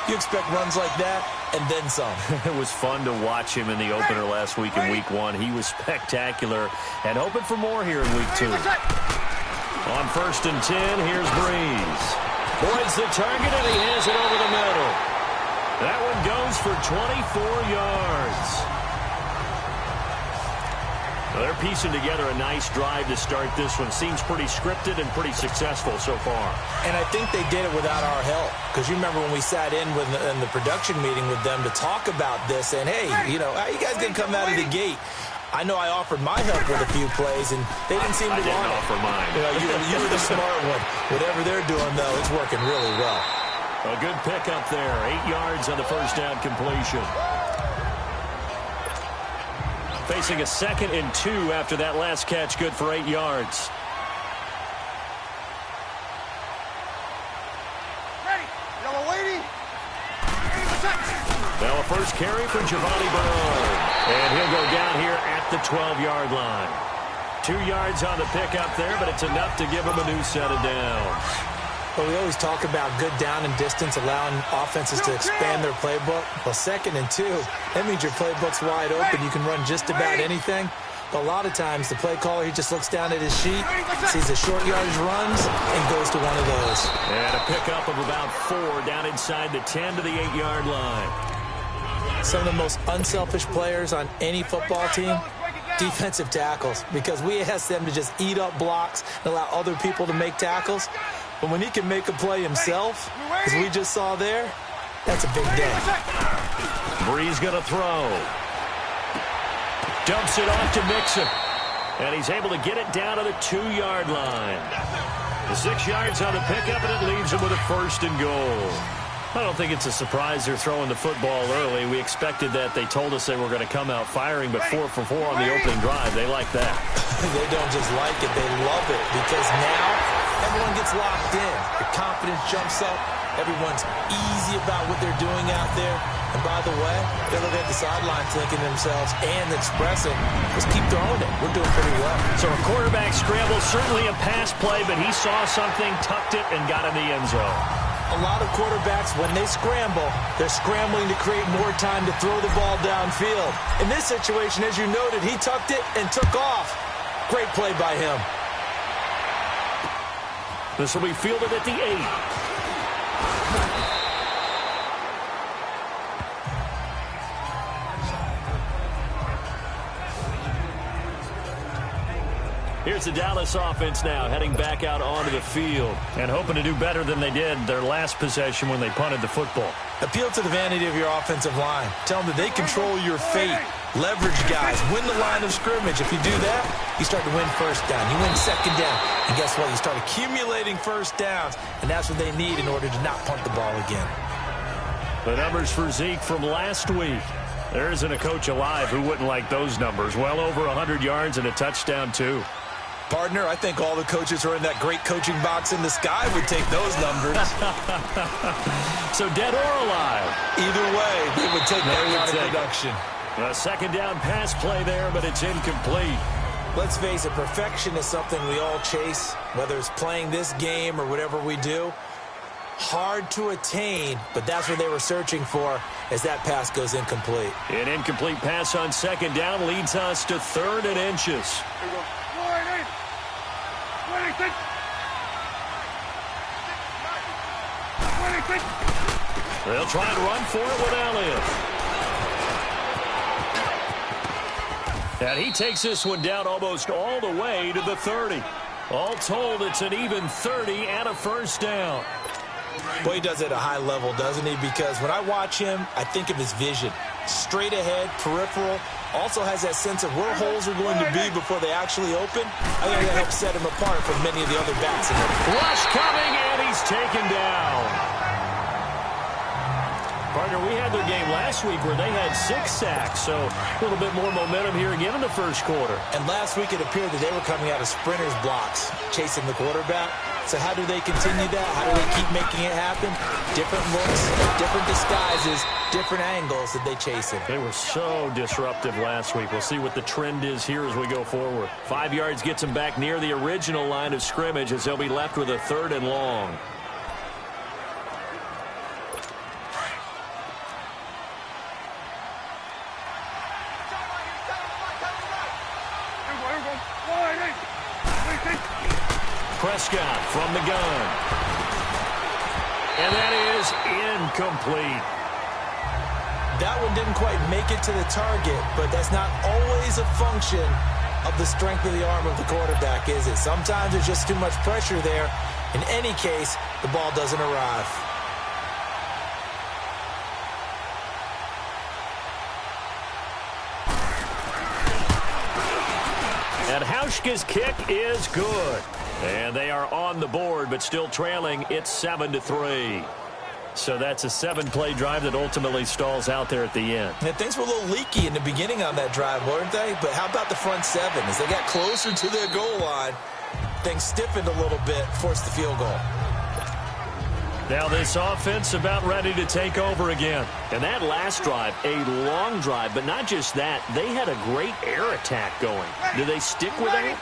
B: you expect runs like that and then some.
A: It was fun to watch him in the opener last week in Week 1. He was spectacular and hoping for more here in Week 2. On 1st and 10, here's Breeze. Boyd's the target, and he has it over the middle. That one goes for 24 yards. Well, they're piecing together a nice drive to start this one. Seems pretty scripted and pretty successful so far. And
B: I think they did it without our help. Because you remember when we sat in the production meeting with them to talk about this, and hey, you know, how you guys going to come out of the gate? I know I offered my help with a few plays, and they didn't seem to want it. I didn't offer mine. You were the smart one. Whatever they're doing, though, it's working really well.
A: A good pickup there. 8 yards on the first down completion. Facing a 2nd and 2 after that last catch, good for 8 yards.
C: Ready. Yellow waiting.
A: Now a first carry for Giovanni Bernard. And he'll go down here at the 12-yard line. 2 yards on the pickup there, but it's enough to give him a new set of downs.
B: Well, we always talk about good down and distance, allowing offenses to expand their playbook. Well, 2nd and 2, that means your playbook's wide open. You can run just about anything. But a lot of times, the play caller, he just looks down at his sheet, sees the short yardage runs, and goes to one of those.
A: And a pickup of about 4 down inside the 10 to the 8-yard line.
B: Some of the most unselfish players on any football team, defensive tackles, because we ask them to just eat up blocks and allow other people to make tackles. But when he can make a play himself, as we just saw there, that's a big day.
A: Breeze going to throw. Dumps it off to Mixon. And he's able to get it down to the 2-yard line. The 6 yards on the pickup, and it leaves him with a 1st and goal. I don't think it's a surprise they're throwing the football early. We expected that. They told us they were going to come out firing, but 4 for 4 on the opening drive. They like that.
B: They don't just like it. They love it because now everyone gets locked in. The confidence jumps up. Everyone's easy about what they're doing out there. And by the way, they're looking at the sidelines thinking to themselves and expressing, just keep throwing it. We're doing pretty well.
A: So a quarterback scramble, certainly a pass play, but he saw something, tucked it, and got in the end zone.
B: A lot of quarterbacks, when they scramble, they're scrambling to create more time to throw the ball downfield. In this situation, as you noted, he tucked it and took off. Great play by him.
A: This will be fielded at the 8. Here's the Dallas offense now, heading back out onto the field and hoping to do better than they did their last possession when they punted the football.
B: Appeal to the vanity of your offensive line. Tell them that they control your fate. Leverage guys. Win the line of scrimmage. If you do that, you start to win first down. You win second down. And guess what? You start accumulating first downs. And that's what they need in order to not punt the ball again.
A: The numbers for Zeke from last week. There isn't a coach alive who wouldn't like those numbers. Well over 100 yards and a touchdown, too.
B: Partner, I think all the coaches who are in that great coaching box in the sky would take those numbers.
A: So dead or alive?
B: Either way, they would take that kind of production.
A: A second down pass play there, but it's incomplete.
B: Let's face it, perfection is something we all chase, whether it's playing this game or whatever we do. Hard to attain, but that's what they were searching for as that pass goes incomplete.
A: An incomplete pass on second down leads us to 3rd and inches. They'll try and run for it with Elliott. And he takes this one down almost all the way to the 30. All told, it's an even 30 and a first down.
B: Boy, he does it at a high level, doesn't he? Because when I watch him, I think of his vision. Straight ahead, peripheral. Also has that sense of where holes are going to be before they actually open. I think that helps set him apart from many of the other backs in there.
A: Rush coming, and he's taken down. Partner, we had their game last week where they had 6 sacks, so a little bit more momentum here again in the first quarter.
B: And last week it appeared that they were coming out of sprinters blocks, chasing the quarterback. So how do they continue that? How do they keep making it happen? Different looks, different disguises, different angles that they chase him.
A: They were so disruptive last week. We'll see what the trend is here as we go forward. 5 yards gets them back near the original line of scrimmage as they'll be left with a 3rd and long. Prescott from the gun. And that is incomplete.
B: That one didn't quite make it to the target, but that's not always a function of the strength of the arm of the quarterback, is it? Sometimes there's just too much pressure there. In any case, the ball doesn't arrive.
A: And Hauschka's kick is good. And they are on the board, but still trailing. It's 7-3. So that's a 7-play drive that ultimately stalls out there at the end.
B: And things were a little leaky in the beginning on that drive, weren't they? But how about the front 7? As they got closer to their goal line, things stiffened a little bit, forced the field goal.
A: Now this offense about ready to take over again. And that last drive, a long drive, but not just that. They had a great air attack going. Do they stick with that?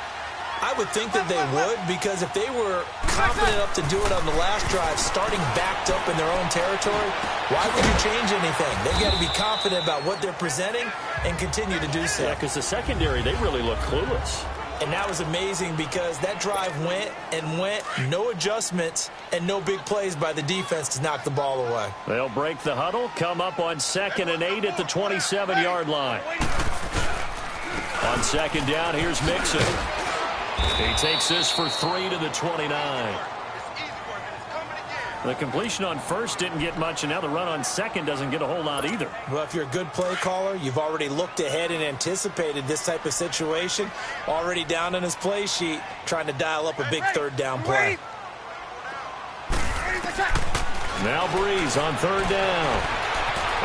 B: I would think that they would, because if they were confident enough to do it on the last drive, starting backed up in their own territory, why would you change anything? They've got to be confident about what they're presenting and continue to do so.
A: Yeah, because the secondary, they really look clueless.
B: And that was amazing because that drive went and went, no adjustments and no big plays by the defense to knock the ball away.
A: They'll break the huddle, come up on 2nd and 8 at the 27-yard line. On 2nd down, here's Mixon. He takes this for 3 to the 29. The completion on 1st didn't get much, and now the run on 2nd doesn't get a whole lot either.
B: Well, if you're a good play caller, you've already looked ahead and anticipated this type of situation. Already down on his play sheet, trying to dial up a big 3rd down play.
A: Now Breeze on 3rd down.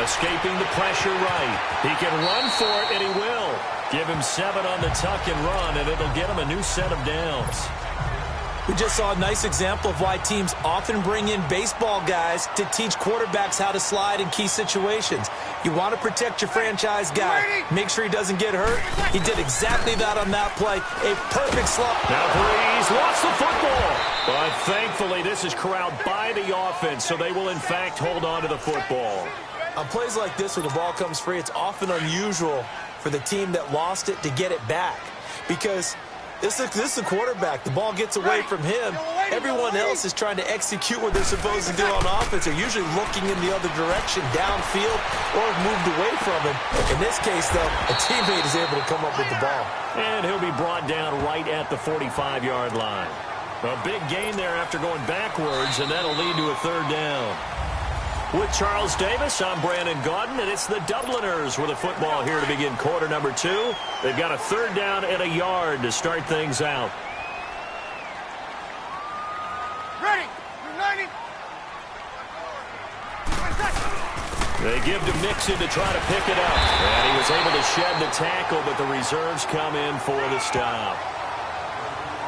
A: Escaping the pressure right. He can run for it, and he will. Give him 7 on the tuck and run, and it'll get him a new set of downs.
B: We just saw a nice example of why teams often bring in baseball guys to teach quarterbacks how to slide in key situations. You want to protect your franchise guy. Make sure he doesn't get hurt. He did exactly that on that play. A perfect slot.
A: Now Breeze lost the football. But thankfully, this is corralled by the offense, so they will, in fact, hold on to the football.
B: On plays like this, when the ball comes free, it's often unusual for the team that lost it to get it back. Because this is the quarterback. The ball gets away from him. Everyone else is trying to execute what they're supposed to do on offense. They're usually looking in the other direction, downfield, or moved away from him. In this case, though, a teammate is able to come up with the ball.
A: And he'll be brought down right at the 45-yard line. A big gain there after going backwards, and that'll lead to a 3rd down. With Charles Davis, I'm Brandon Gaudin, and it's the Dubliners with a football here to begin quarter number 2. They've got a 3rd down and a yard to start things out.
C: Ready. 90.
A: They give to Mixon to try to pick it up. And he was able to shed the tackle, but the reserves come in for the stop.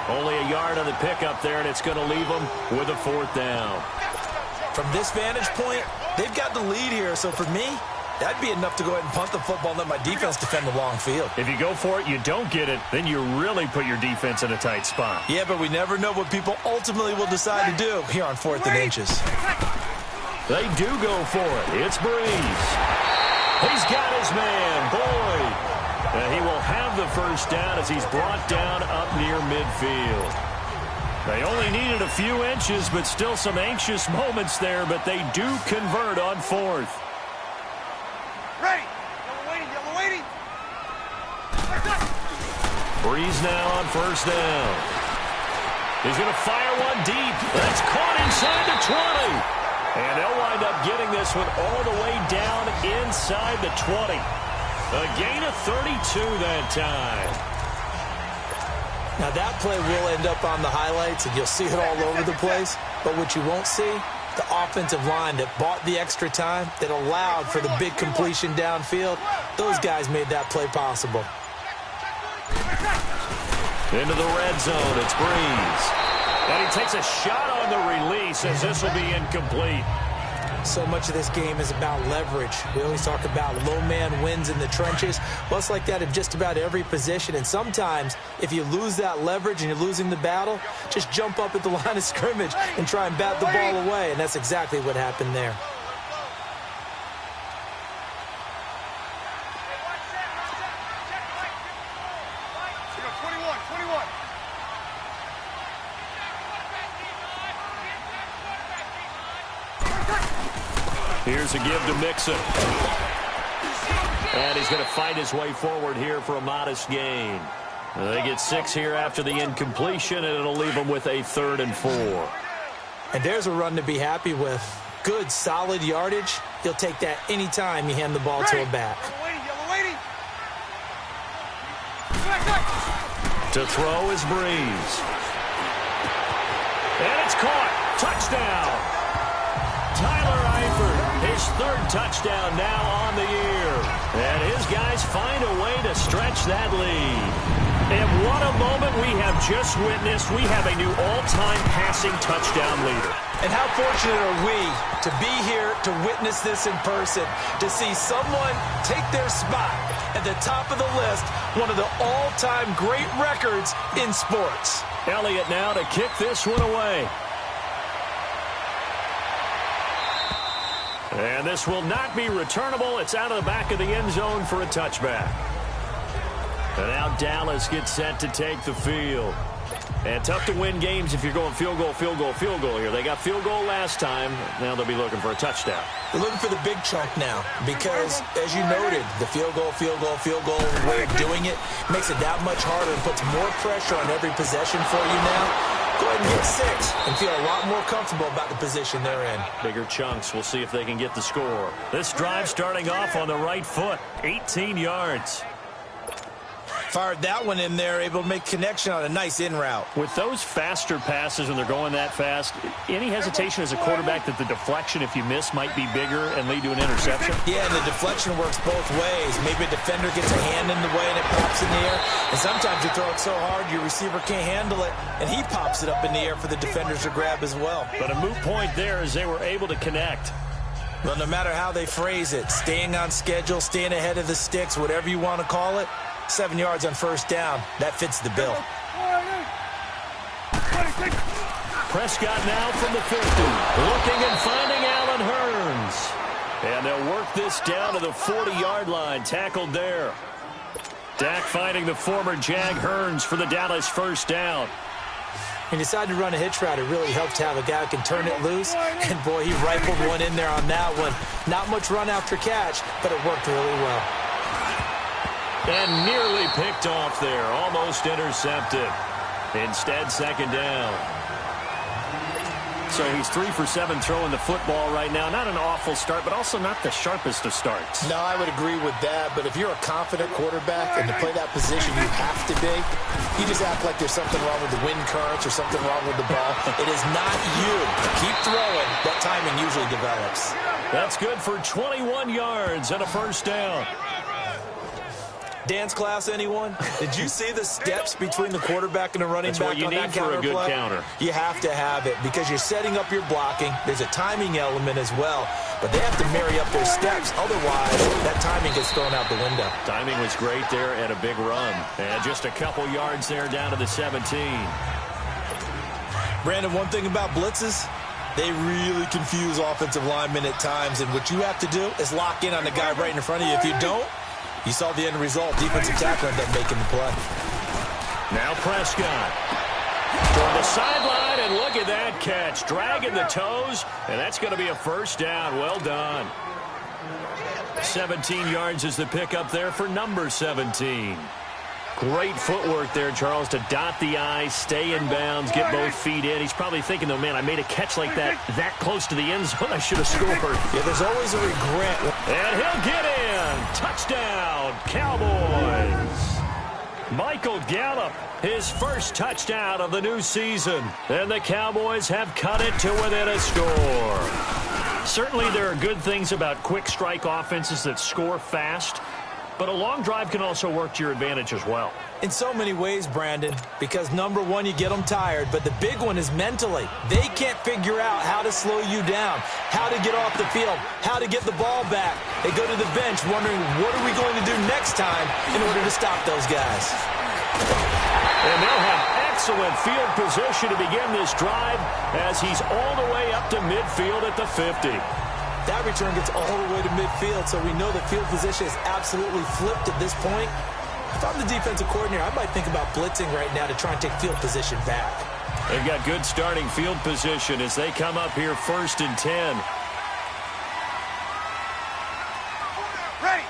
A: Only a yard on the pickup there, and it's going to leave them with a 4th down.
B: From this vantage point, they've got the lead here. So for me, that'd be enough to go ahead and punt the football and let my defense defend the long field.
A: If you go for it, you don't get it, then you really put your defense in a tight spot.
B: Yeah, but we never know what people ultimately will decide to do here on 4th and inches.
A: They do go for it. It's Breeze. He's got his man, Boyd. He will have the 1st down as he's brought down up near midfield. They only needed a few inches, but still some anxious moments there, but they do convert on 4th.
C: Ready. Yellow waiting. Yellow waiting.
A: Breeze now on first down. He's going to fire one deep. That's caught inside the 20. And they'll wind up getting this one all the way down inside the 20. A gain of 32 that time.
B: Now that play will end up on the highlights, and you'll see it all over the place. But what you won't see, the offensive line that bought the extra time, that allowed for the big completion downfield, those guys made that play possible.
A: Into the red zone, it's Breeze. And he takes a shot on the release as this will be incomplete.
B: So much of this game is about leverage. We always talk about low man wins in the trenches. Well, it's like that in just about every position. And sometimes, if you lose that leverage and you're losing the battle, just jump up at the line of scrimmage and try and bat the ball away. And that's exactly what happened there.
A: Here's a give to Mixon. And he's going to fight his way forward here for a modest gain. They get 6 here after the incompletion, and it'll leave them with a 3rd and 4.
B: And there's a run to be happy with. Good, solid yardage. He'll take that anytime you hand the ball to a back.
A: To throw is Breeze. And it's caught. Touchdown. Tyler Eifert, his 3rd touchdown now on the year. And his guys find a way to stretch that lead. And what a moment we have just witnessed. We have a new all-time passing touchdown leader.
B: And how fortunate are we to be here to witness this in person, to see someone take their spot at the top of the list, one of the all-time great records in sports.
A: Elliott now to kick this one away. And this will not be returnable. It's out of the back of the end zone for a touchback. And now Dallas gets set to take the field. And tough to win games if you're going field goal, field goal, field goal here. They got field goal last time. Now they'll be looking for a touchdown.
B: They're looking for the big chunk now because, as you noted, the field goal way of doing it makes it that much harder and puts more pressure on every possession for you now. Go ahead and get 6 and feel a lot more comfortable about the position they're in.
A: Bigger chunks. We'll see if they can get the score. This drive starting off on the right foot. 18 yards.
B: Fired that one in there, able to make connection on a nice in route.
A: With those faster passes when they're going that fast, any hesitation as a quarterback that the deflection, if you miss, might be bigger and lead to an interception?
B: Yeah, and the deflection works both ways. Maybe a defender gets a hand in the way and it pops in the air. And sometimes you throw it so hard your receiver can't handle it, and he pops it up in the air for the defenders to grab as well.
A: But a moot point there as they were able to connect.
B: Well, no matter how they phrase it, staying on schedule, staying ahead of the sticks, whatever you want to call it, 7 yards on first down. That fits the bill.
A: Prescott now from the 50. Looking and finding Allen Hurns. And they'll work this down to the 40-yard line. Tackled there. Dak finding the former Jag Hurns for the Dallas first down.
B: He decided to run a hitch route. It really helps to have a guy who can turn it loose. And, boy, he rifled one in there on that one. Not much run after catch, but it worked really well.
A: And nearly picked off there. Almost intercepted. Instead, second down. So he's 3 for 7 throwing the football right now. Not an awful start, but also not the sharpest of starts.
E: No, I would agree with that. But if you're a confident quarterback and to play that position you have to be, you just act like there's something wrong with the wind currents or something wrong with the ball. It is not you. Keep throwing. That timing usually develops.
A: That's good for 21 yards and a first down.
B: Dance class, anyone? Did you see the steps between the quarterback and the running back on that counter play?
A: That's what you need for a good counter.
B: You have to have it because you're setting up your blocking. There's a timing element as well, but they have to marry up their steps. Otherwise, that timing gets thrown out the window.
A: Timing was great there and a big run. And just a couple yards there down to the 17.
B: Brandon, one thing about blitzes, they really confuse offensive linemen at times, and what you have to do is lock in on the guy right in front of you. If you don't, you saw the end result. Defensive tackle ended up making the play.
A: Now Prescott. Toward the sideline, and look at that catch. Dragging the toes, and that's going to be a first down. Well done. 17 yards is the pickup there for number 17. Great footwork there, Charles, to dot the I, stay in bounds, get both feet in. He's probably thinking, though, man, I made a catch like that close to the end zone. I should have scored.
B: Yeah, there's always a regret.
A: And he'll get in. Touchdown, Cowboys. Michael Gallup, his first touchdown of the new season. And the Cowboys have cut it to within a score. Certainly there are good things about quick strike offenses that score fast. But a long drive can also work to your advantage as well.
B: In so many ways, Brandon, because number one, you get them tired, but the big one is mentally. They can't figure out how to slow you down, how to get off the field, how to get the ball back. They go to the bench wondering, what are we going to do next time in order to stop those guys?
A: And they'll have excellent field position to begin this drive as he's all the way up to midfield at the 50.
B: That return gets all the way to midfield, so we know the field position is absolutely flipped at this point. If I'm the defensive coordinator, I might think about blitzing right now to try and take field position back.
A: They've got good starting field position as they come up here 1st and 10.
C: Ready.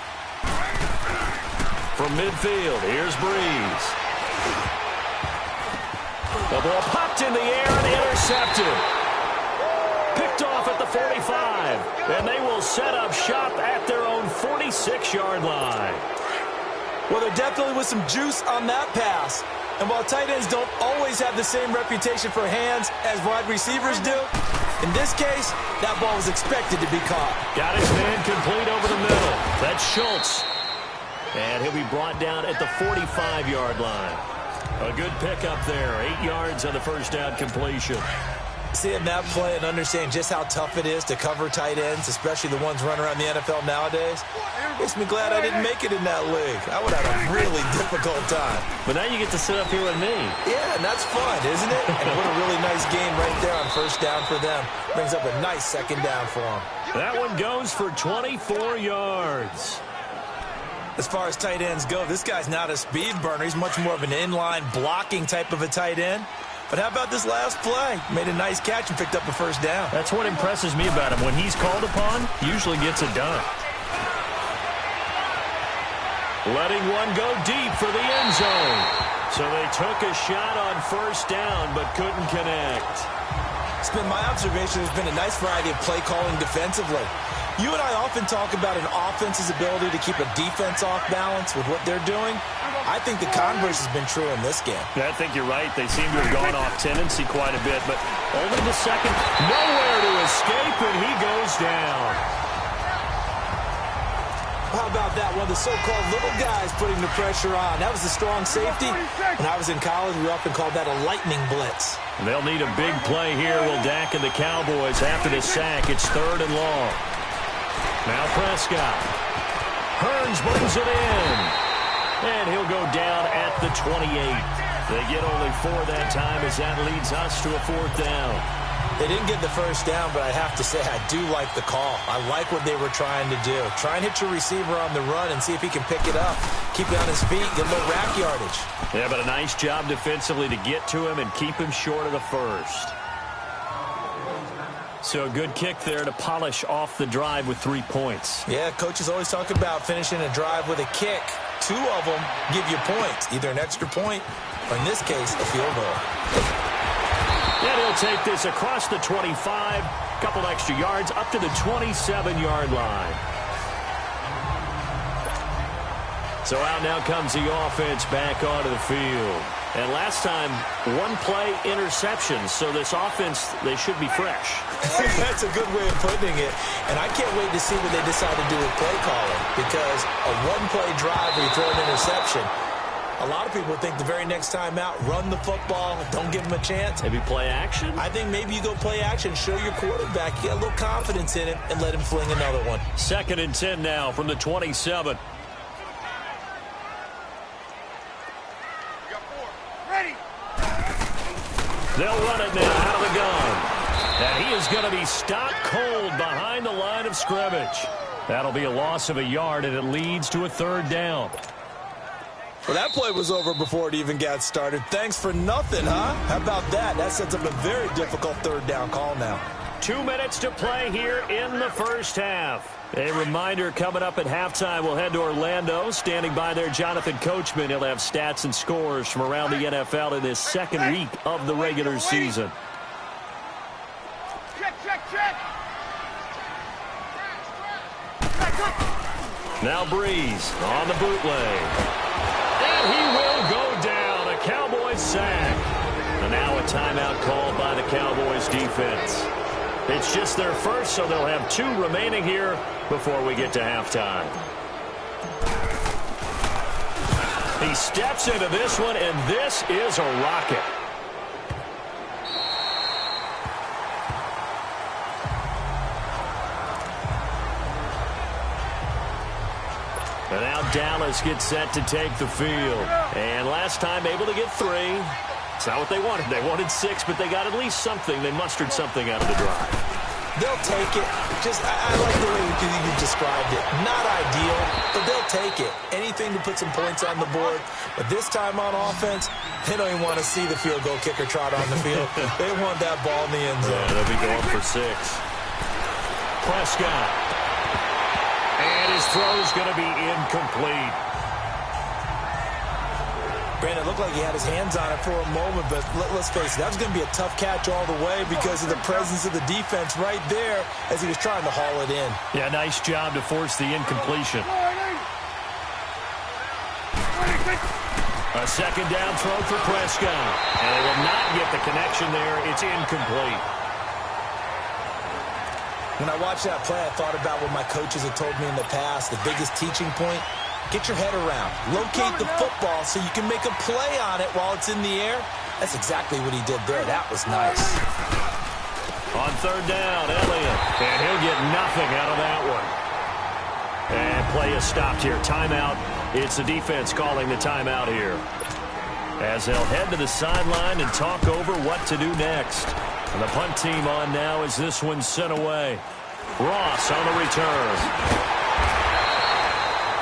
A: From midfield, here's Breeze. The ball popped in the air and intercepted. Picked off at the 45, and they will set up shop at their own 46-yard line.
B: Well, there definitely was some juice on that pass. And while tight ends don't always have the same reputation for hands as wide receivers do, in this case, that ball was expected to be caught.
A: Got his man complete over the middle. That's Schultz. And he'll be brought down at the 45-yard line. A good pickup there. 8 yards on the first down completion.
B: Seeing that play and understanding just how tough it is to cover tight ends, especially the ones running around the NFL nowadays, makes me glad I didn't make it in that league. I would have a really difficult time.
A: But now you get to sit up here with me.
B: Yeah, and that's fun, isn't it? And what a really nice game right there on first down for them. Brings up a nice second down for them.
A: That one goes for 24 yards.
B: As far as tight ends go, this guy's not a speed burner. He's much more of an inline blocking type of a tight end. But how about this last play? Made a nice catch and picked up a first down.
A: That's what impresses me about him. When he's called upon, he usually gets it done. Letting one go deep for the end zone. So they took a shot on first down, but couldn't connect.
B: It's been my observation there's been a nice variety of play calling defensively. You and I often talk about an offense's ability to keep a defense off balance with what they're doing. I think the converse has been true in this game.
A: I think you're right. They seem to have gone off tendency quite a bit, but only the second. Nowhere to escape, and he goes down.
B: How about that? One of the so-called little guys putting the pressure on. That was the strong safety. When I was in college, we often called that a lightning blitz.
A: They'll need a big play here. Will Dak and the Cowboys after the sack. It's 3rd and long. Now Prescott. Hearns brings it in. And he'll go down at the 28. They get only 4 that time as that leads us to a 4th down.
B: They didn't get the first down, but I have to say I do like the call. I like what they were trying to do. Try and hit your receiver on the run and see if he can pick it up. Keep it on his feet, get a little rack yardage.
A: Yeah, but a nice job defensively to get to him and keep him short of the first. So a good kick there to polish off the drive with 3 points.
B: Yeah, coaches always talk about finishing a drive with a kick. 2 of them give you points, either an extra point or, in this case, a field goal.
A: And he'll take this across the 25, couple extra yards, up to the 27-yard line. So out now comes the offense back onto the field. And last time, 1 play interception. So this offense, they should be fresh.
B: That's a good way of putting it. And I can't wait to see what they decide to do with play calling. Because a 1-play drive where you throw an interception, a lot of people think the very next time out, run the football, don't give them a chance.
A: Maybe play action?
B: I think maybe you go play action, show your quarterback, you got a little confidence in him, and let him fling another one.
A: 2nd and 10 now from the 27. They'll run it now out of the gun. And he is going to be stopped cold behind the line of scrimmage. That'll be a loss of a yard, and it leads to a 3rd down.
B: Well, that play was over before it even got started. Thanks for nothing, huh? How about that? That sets up a very difficult 3rd down call now.
A: 2 minutes to play here in the first half. A reminder, coming up at halftime, we'll head to Orlando. Standing by there, Jonathan Coachman. He'll have stats and scores from around the NFL in this second week of the regular season. Now Breeze on the bootleg. And he will go down. A Cowboys sack. And now a timeout called by the Cowboys defense. It's just their first, so they'll have 2 remaining here before we get to halftime. He steps into this one, and this is a rocket. And now Dallas gets set to take the field. And last time able to get 3. It's not what they wanted. They wanted 6, but they got at least something. They mustered something out of the drive.
B: They'll take it. I like the way you described it. Not ideal, but they'll take it. Anything to put some points on the board. But this time on offense, they don't even want to see the field goal kicker trot on the field. They want that ball in the end zone.
A: Yeah, they'll be going for 6. Prescott. And his throw's going to be incomplete.
B: Brandon, it looked like he had his hands on it for a moment, but let's face it, that was going to be a tough catch all the way because of the presence of the defense right there as he was trying to haul it in.
A: Yeah, nice job to force the incompletion. A second down throw for Prescott. And they will not get the connection there. It's incomplete.
B: When I watched that play, I thought about what my coaches had told me in the past. The biggest teaching point, get your head around. Locate the football so you can make a play on it while it's in the air. That's exactly what he did there. That was nice.
A: On third down, Elliott. And he'll get nothing out of that one. And play is stopped here. Timeout. It's the defense calling the timeout here. As they'll head to the sideline and talk over what to do next. And the punt team on now as this one's sent away. Ross on the return.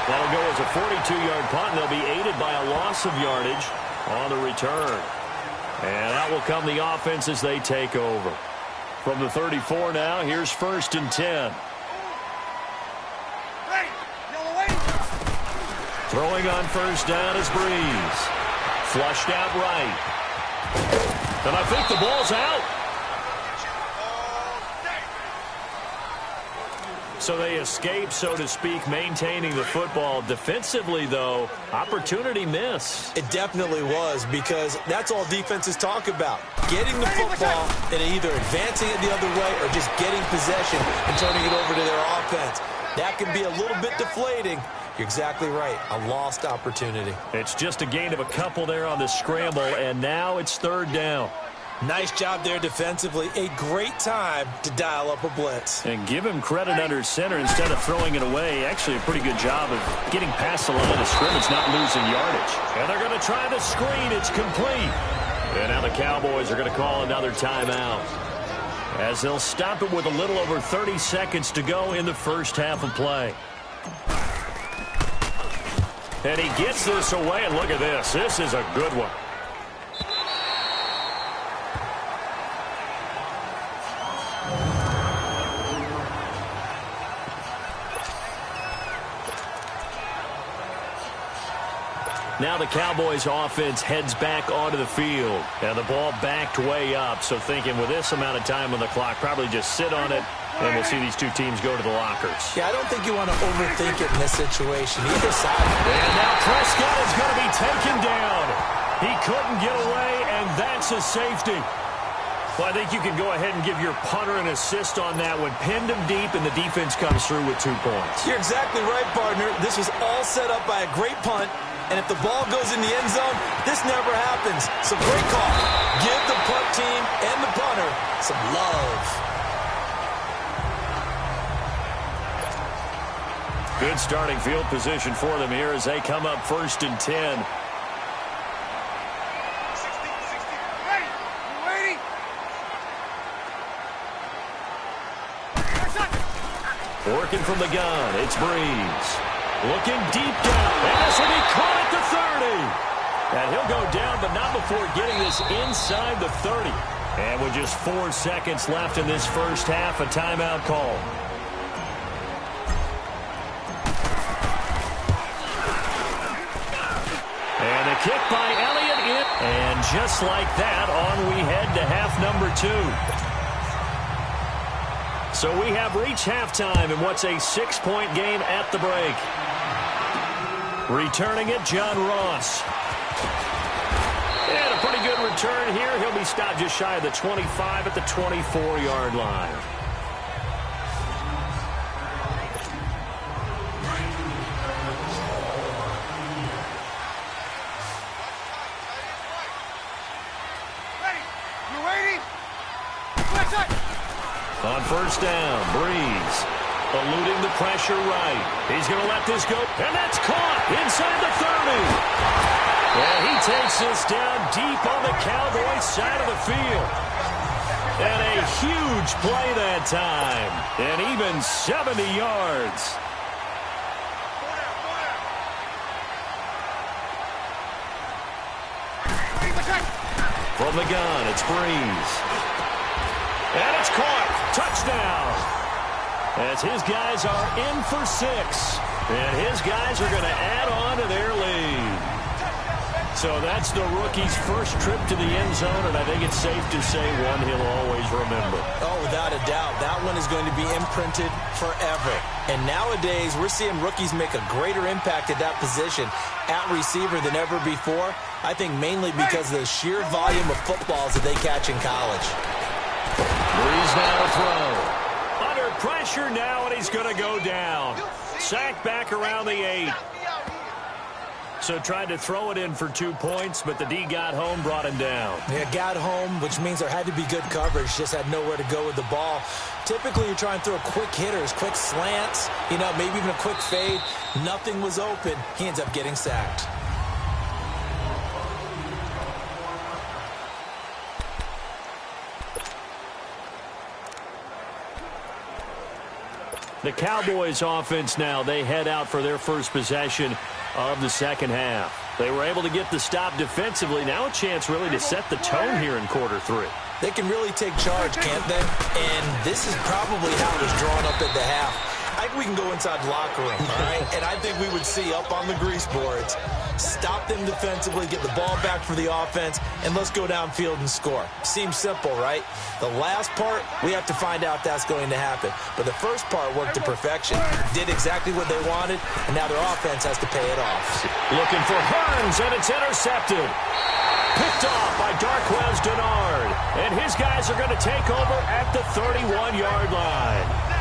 A: That'll go as a 42-yard punt, and they'll be aided by a loss of yardage on the return. And out will come the offense as they take over. From the 34 now, here's 1st and 10. Throwing on first down is Breeze. Flushed out right. And I think the ball's out. So they escape, so to speak, maintaining the football. Defensively, though, opportunity miss.
B: It definitely was, because that's all defenses talk about. Getting the football and either advancing it the other way or just getting possession and turning it over to their offense. That can be a little bit deflating. You're exactly right. A lost opportunity.
A: It's just a gain of a couple there on the scramble, and now it's third down.
B: Nice job there defensively. A great time to dial up a blitz.
A: And give him credit under center instead of throwing it away. Actually a pretty good job of getting past the line of scrimmage, not losing yardage. And they're going to try the screen. It's complete. And now the Cowboys are going to call another timeout, as they'll stop it with a little over 30 seconds to go in the first half of play. And he gets this away, and look at this. This is a good one. Now the Cowboys offense heads back onto the field. And the ball backed way up. So thinking with this amount of time on the clock, probably just sit on it, and we'll see these two teams go to the lockers.
B: Yeah, I don't think you want to overthink it in this situation. Either side.
A: And now Prescott is going to be taken down. He couldn't get away, and that's a safety. Well, I think you can go ahead and give your punter an assist on that one. Pinned him deep, and the defense comes through with 2 points.
B: You're exactly right, partner. This was all set up by a great punt. And if the ball goes in the end zone, this never happens. So great call. Give the punt team and the punter some love.
A: Good starting field position for them here as they come up 1st and 10. Working from the gun, it's Breeze. Looking deep down, and this will be caught at the 30. And he'll go down, but not before getting this inside the 30. And with just 4 seconds left in this first half, a timeout call. And a kick by Elliott in. And just like that, on we head to half number 2. So we have reached halftime in what's a 6-point game at the break. Returning it, John Ross. And a pretty good return here. He'll be stopped just shy of the 25 at the 24-yard line. On first down, Breeze eluding the pressure right. He's going to let this go, and that's caught inside the 30. And he takes this down deep on the Cowboys side of the field. And a huge play that time, and even 70 yards. From the gun, it's Breeze. And it's caught. Touchdown. As his guys are in for 6. And his guys are going to add on to their lead. So that's the rookie's first trip to the end zone, and I think it's safe to say one he'll always remember.
B: Oh, without a doubt. That one is going to be imprinted forever. And nowadays, we're seeing rookies make a greater impact at that position at receiver than ever before. I think mainly because of the sheer volume of footballs that they catch in college.
A: Breeze now to throw. Under pressure now, and he's going to go down. Sacked back around the 8. So tried to throw it in for 2 points, but the D got home, brought him down.
B: Yeah, got home, which means there had to be good coverage. Just had nowhere to go with the ball. Typically, you're trying to throw quick hitters, quick slants, maybe even a quick fade. Nothing was open. He ends up getting sacked.
A: The Cowboys offense now, they head out for their first possession of the second half. They were able to get the stop defensively. Now a chance really to set the tone here in quarter 3.
B: They can really take charge, can't they? And this is probably how it was drawn up at the half. I think we can go inside the locker room, all right? And I think we would see up on the grease boards, stop them defensively, get the ball back for the offense, and let's go downfield and score. Seems simple, right? The last part, we have to find out that's going to happen. But the first part worked to perfection. Did exactly what they wanted, and now their offense has to pay it off.
A: Looking for Hearns, and it's intercepted. Picked off by Darquez Denard. And his guys are going to take over at the 31-yard line.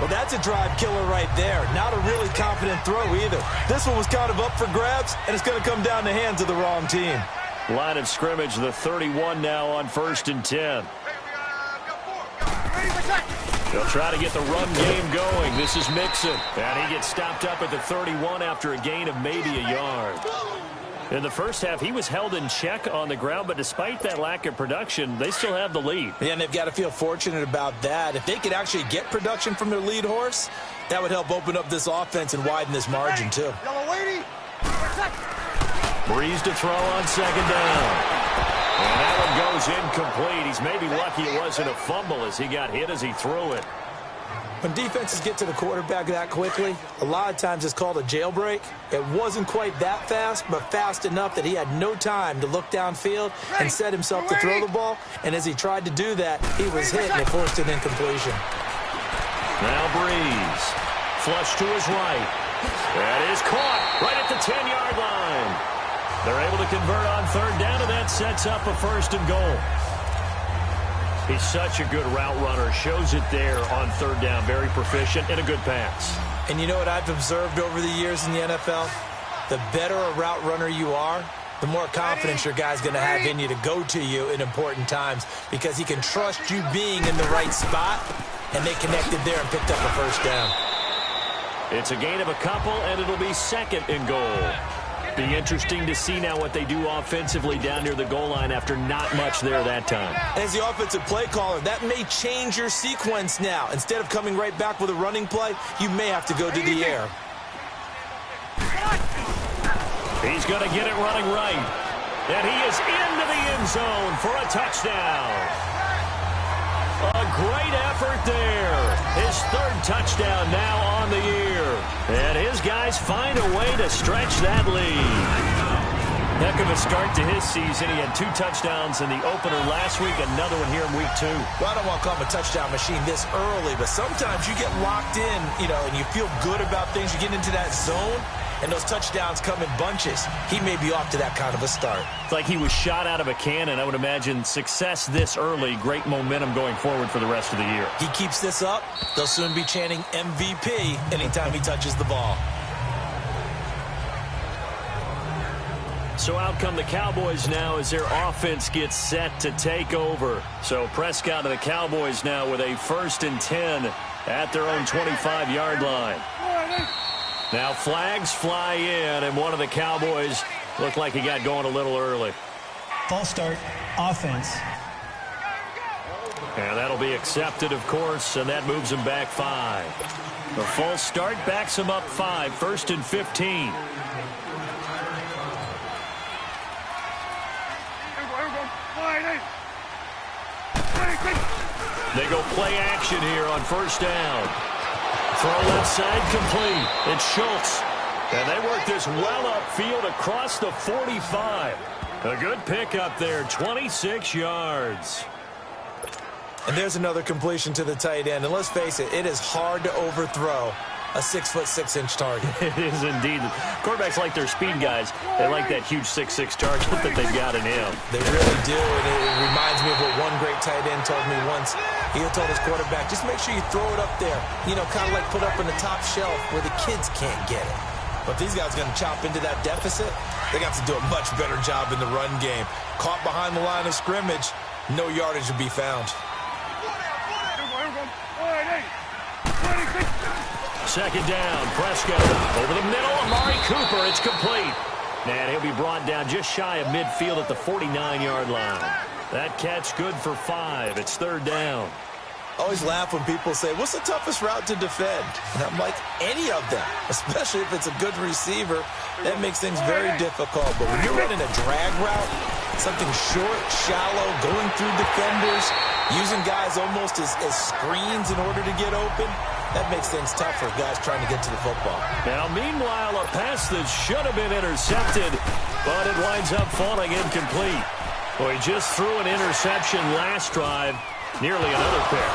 B: Well, that's a drive killer right there. Not a really confident throw either. This one was kind of up for grabs, and it's going to come down the hands of the wrong team.
A: Line of scrimmage, the 31 now on 1st and 10. They'll try to get the run game going. This is Mixon, and he gets stopped up at the 31 after a gain of maybe a yard. In the first half, he was held in check on the ground, but despite that lack of production, they still have the lead.
B: Yeah, and they've got to feel fortunate about that. If they could actually get production from their lead horse, that would help open up this offense and widen this margin, too.
A: Breeze to throw on second down. And that one goes incomplete. He's maybe lucky it wasn't a fumble as he got hit as he threw it.
B: When defenses get to the quarterback that quickly, a lot of times it's called a jailbreak. It wasn't quite that fast, but fast enough that he had no time to look downfield and set himself to throw the ball. And as he tried to do that, he was hit and it forced an incompletion.
A: Now Breeze. Flush to his right. That is caught right at the 10-yard line. They're able to convert on third down, and that sets up a 1st and goal. He's such a good route runner. Shows it there on third down. Very proficient and a good pass.
B: And you know what I've observed over the years in the NFL? The better a route runner you are, the more confidence your guy's going to have in you to go to you in important times because he can trust you being in the right spot, and they connected there and picked up a 1st down.
A: It's a gain of a couple, and it'll be 2nd and goal. Be interesting to see now what they do offensively down near the goal line after not much there that time.
B: As the offensive play caller, that may change your sequence now. Instead of coming right back with a running play, you may have to go to the air.
A: He's going to get it running right. And he is into the end zone for a touchdown. A great effort there. His third touchdown now on the year. And his guys find a way to stretch that lead. Heck of a start to his season. He had 2 touchdowns in the opener last week, another one here in week 2.
B: Well, I don't want to call him a touchdown machine this early, but sometimes you get locked in, and you feel good about things. You get into that zone, and those touchdowns come in bunches. He may be off to that kind of a start.
A: It's like he was shot out of a cannon. I would imagine success this early, great momentum going forward for the rest of the year.
B: He keeps this up, they'll soon be chanting MVP anytime he touches the ball.
A: So out come the Cowboys now as their offense gets set to take over. So Prescott and the Cowboys now with a 1st and 10 at their own 25-yard line. Now flags fly in, and one of the Cowboys looked like he got going a little early.
F: False start, offense.
A: And that'll be accepted, of course, and that moves him back 5. The false start backs him up 5, 1st and 15. They go play action here on 1st down. Throw left side complete. It's Schultz. And they work this well upfield across the 45. A good pickup there, 26 yards.
B: And there's another completion to the tight end. And let's face it, it is hard to overthrow a 6'6" target.
A: It is indeed. Quarterbacks like their speed guys. They like that huge 6'6" target that they've got in him.
B: They really do, and it reminds me of what one great tight end told me once. He told his quarterback, just make sure you throw it up there. Kind of like put up in the top shelf where the kids can't get it. But these guys are going to chop into that deficit. They got to do a much better job in the run game. Caught behind the line of scrimmage, no yardage to be found.
A: 2nd down, Prescott over the middle, Amari Cooper, it's complete. And he'll be brought down just shy of midfield at the 49-yard line. That catch good for 5. It's 3rd down.
B: Always laugh when people say, what's the toughest route to defend? And I'm like, any of them, especially if it's a good receiver. That makes things very difficult. But when you're running a drag route, something short, shallow, going through defenders, using guys almost as screens in order to get open, that makes things tough for guys trying to get to the football.
A: Now, meanwhile, a pass that should have been intercepted, but it winds up falling incomplete. Well, he just threw an interception last drive, nearly another pick.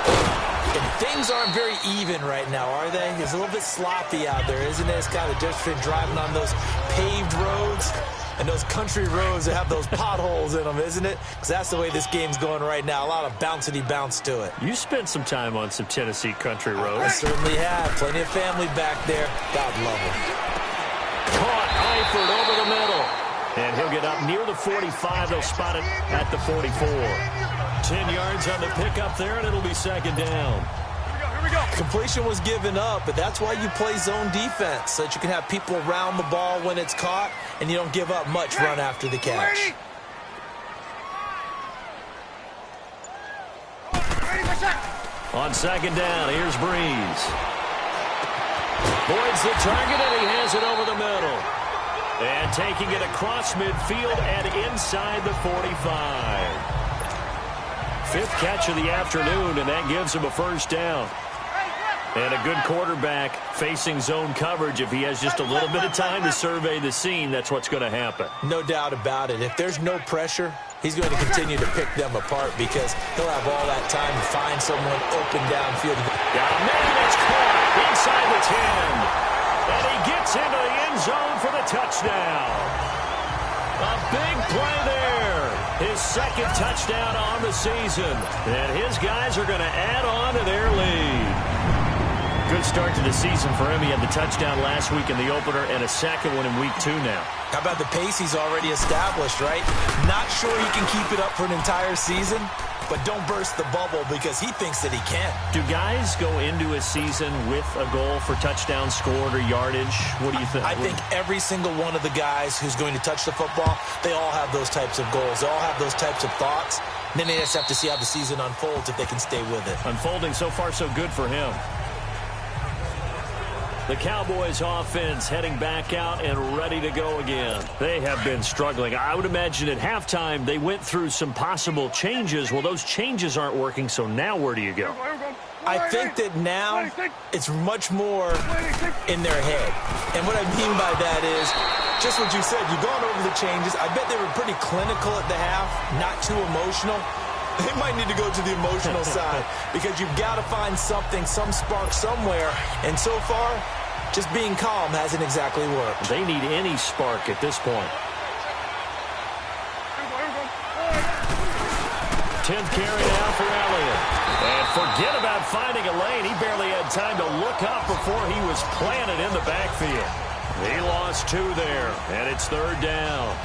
B: And things aren't very even right now, are they? It's a little bit sloppy out there, isn't it? It's kind of different driving on those paved roads and those country roads that have those potholes in them, isn't it? Because that's the way this game's going right now. A lot of bouncy bounce to it.
A: You spent some time on some Tennessee country roads.
B: I certainly have. Plenty of family back there. God love them.
A: Caught Eifert over the middle. And he'll get up near the 45. They'll spot it at the 44. 10 yards on the pickup there, and it'll be 2nd down.
C: Here we go.
B: Completion was given up, but that's why you play zone defense, so that you can have people around the ball when it's caught, and you don't give up much run after the catch.
A: On 2nd down, here's Breeze. Boyd's the target, and he has it over the middle. And taking it across midfield and inside the 45. 5th catch of the afternoon, and that gives him a 1st down. And a good quarterback facing zone coverage. If he has just a little bit of time to survey the scene, that's what's going to happen.
B: No doubt about it. If there's no pressure, he's going to continue to pick them apart because he'll have all that time to find someone open downfield.
A: Got a man that's caught inside the 10. And he gets into the end zone for the touchdown. A big play there. His 2nd touchdown on the season. And his guys are going to add on to their lead. Good start to the season for him. He had the touchdown last week in the opener and a 2nd one in week 2 now.
B: How about the pace he's already established, right? Not sure he can keep it up for an entire season, but don't burst the bubble because he thinks that he can.
A: Do guys go into a season with a goal for touchdowns scored or yardage? What do you think?
B: I think every single one of the guys who's going to touch the football, they all have those types of goals. They all have those types of thoughts. And then they just have to see how the season unfolds if they can stay with it.
A: Unfolding so far so good for him. The Cowboys offense heading back out and ready to go again. They have been struggling. I would imagine at halftime they went through some possible changes. Well, those changes aren't working, so now where do you go?
B: I think that now it's much more in their head. And what I mean by that is just what you said. You've gone over the changes. I bet they were pretty clinical at the half, not too emotional. They might need to go to the emotional side because you've got to find something, some spark somewhere. And so far, just being calm hasn't exactly worked.
A: They need any spark at this point. 10th carry now for Elliott. And forget about finding a lane. He barely had time to look up before he was planted in the backfield. He lost 2 there, and it's 3rd down.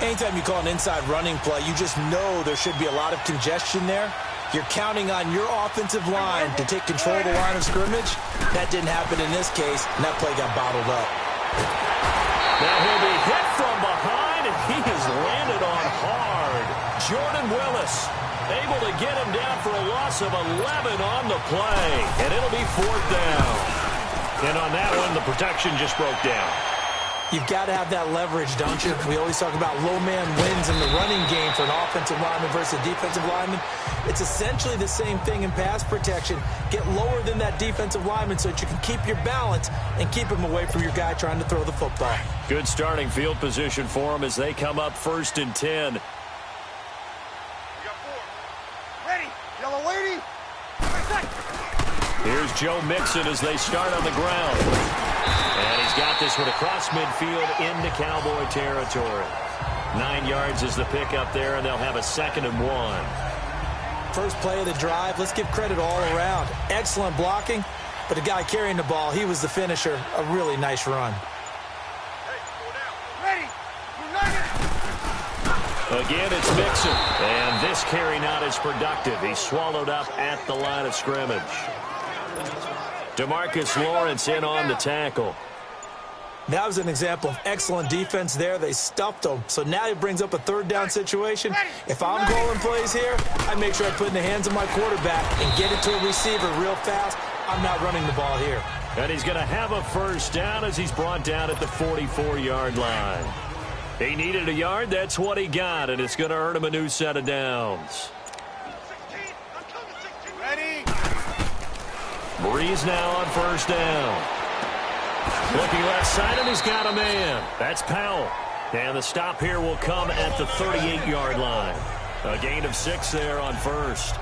B: Anytime you call an inside running play, you just know there should be a lot of congestion there. You're counting on your offensive line to take control of the line of scrimmage. That didn't happen in this case, and that play got bottled up.
A: Now he'll be hit from behind, and he has landed on hard. Jordan Willis able to get him down for a loss of 11 on the play, and it'll be 4th down. And on that one, the protection just broke down.
B: You've got to have that leverage, don't you? We always talk about low man wins in the running game for an offensive lineman versus a defensive lineman. It's essentially the same thing in pass protection. Get lower than that defensive lineman so that you can keep your balance and keep him away from your guy trying to throw the football.
A: Good starting field position for them as they come up 1st and 10.
C: Ready, yellow lady.
A: Here's Joe Mixon as they start on the ground. And he's got this one across midfield into Cowboy territory. 9 yards is the pickup there, and they'll have a 2nd and 1.
B: First play of the drive, let's give credit all around. Excellent blocking, but the guy carrying the ball, he was the finisher. A really nice run.
C: Ready,
A: Again, it's Mixon. And this carry not as productive. He's swallowed up at the line of scrimmage. DeMarcus Lawrence in on the tackle.
B: That was an example of excellent defense there. They stuffed him. So now it brings up a 3rd down situation. If I'm calling plays here, I make sure I put it in the hands of my quarterback and get it to a receiver real fast. I'm not running the ball here.
A: And he's going to have a 1st down as he's brought down at the 44-yard line. He needed a yard. That's what he got, and it's going to earn him a new set of downs.
C: ready.
A: Breeze now on 1st down. Looking left side, and he's got a man. That's Powell. And the stop here will come at the 38-yard line. A gain of 6 there on 1st.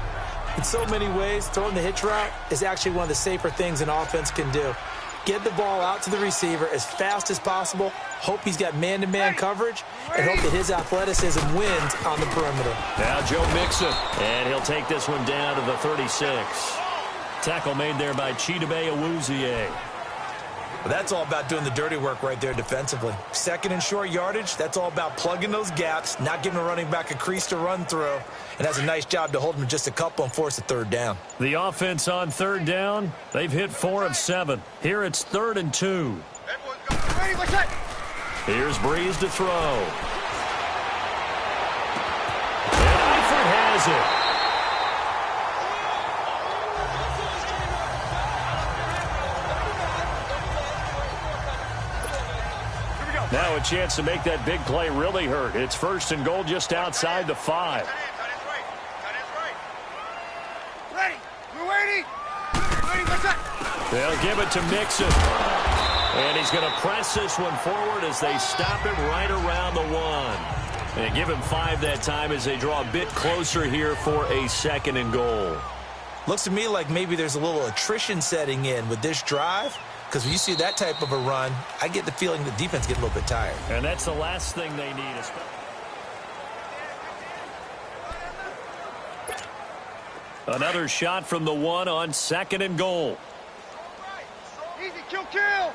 B: In so many ways, throwing the hitch route is actually one of the safer things an offense can do. Get the ball out to the receiver as fast as possible, hope he's got man-to-man coverage, and hope that his athleticism wins on the perimeter.
A: Now Joe Mixon, and he'll take this one down to the 36. Tackle made there by Chidobe Awuzie.
B: But that's all about doing the dirty work right there defensively. 2nd and short yardage, that's all about plugging those gaps, not giving a running back a crease to run through, and has a nice job to hold him just a couple and force a 3rd down.
A: The offense on 3rd down, they've hit 4 of 7. Here it's 3rd and 2.
C: Ready, what's that?
A: Here's Breeze to throw. And Eifert has it. Now a chance to make that big play really hurt. It's 1st and goal just outside the 5.
C: Ready, we're waiting. Ready, what's that?
A: They'll give it to Mixon. And he's going to press this one forward as they stop him right around the 1. And give him 5 that time as they draw a bit closer here for a 2nd and goal.
B: Looks to me like maybe there's a little attrition setting in with this drive. Because when you see that type of a run, I get the feeling the defense gets a little bit tired.
A: And that's the last thing they need. Another shot from the 1 on 2nd and goal.
C: Easy, kill, kill.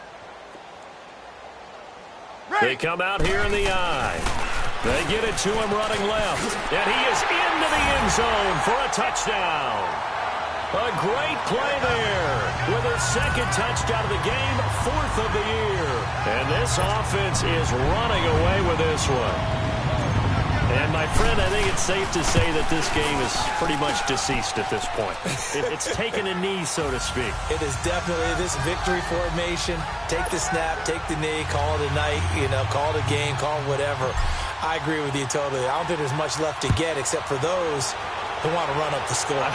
A: They come out here in the eye. They get it to him running left. And he is into the end zone for a touchdown. A great play there with her 2nd touchdown of the game, 4th of the year. And this offense is running away with this one. And my friend, I think it's safe to say that this game is pretty much deceased at this point. It's taken a knee, so to speak.
B: It is definitely this victory formation. Take the snap, take the knee, call it a night, call it a game, call it whatever. I agree with you totally. I don't think there's much left to get except for those who want to run up the score.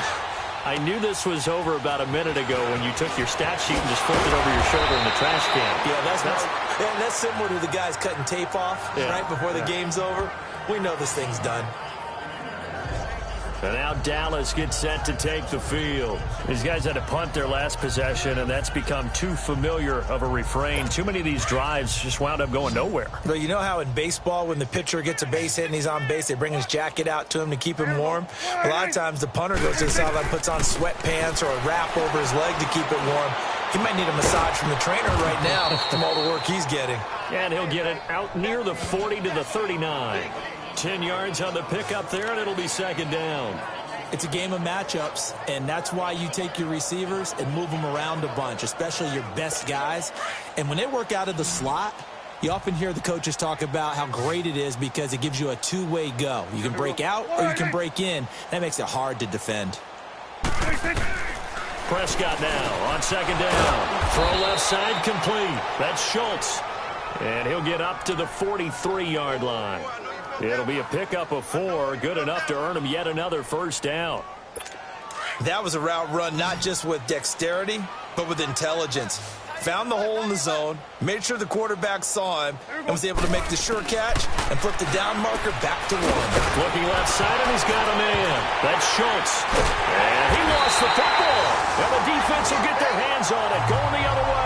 A: I knew this was over about a minute ago when you took your stat sheet and just flipped it over your shoulder in the trash can.
B: Yeah, that's similar to the guys cutting tape off right before the game's over. We know this thing's done.
A: And now Dallas gets set to take the field. These guys had to punt their last possession, and that's become too familiar of a refrain. Too many of these drives just wound up going nowhere.
B: But you know how in baseball, when the pitcher gets a base hit and he's on base, they bring his jacket out to him to keep him warm? A lot of times the punter goes to the sideline, puts on sweatpants or a wrap over his leg to keep it warm. He might need a massage from the trainer right now from all the work he's getting.
A: And he'll get it out near the 40 to the 39. 10 yards on the pickup there, and it'll be second down.
G: It's a game of matchups, and that's why you take your receivers and move them around a bunch, especially your best guys. And when they work out of the slot, you often hear the coaches talk about how great it is because it gives you a two-way go. You can break out or you can break in. That makes it hard to defend.
A: Prescott now on second down. Throw left side complete. That's Schultz. And he'll get up to the 43-yard line. It'll be a pickup of 4, good enough to earn him yet another first down.
B: That was a route run not just with dexterity, but with intelligence. Found the hole in the zone, made sure the quarterback saw him, and was able to make the sure catch and flip the down marker back to 1.
A: Looking left side, and he's got a man. That's Schultz. And he lost the football. And the defense will get their hands on it, going the other way.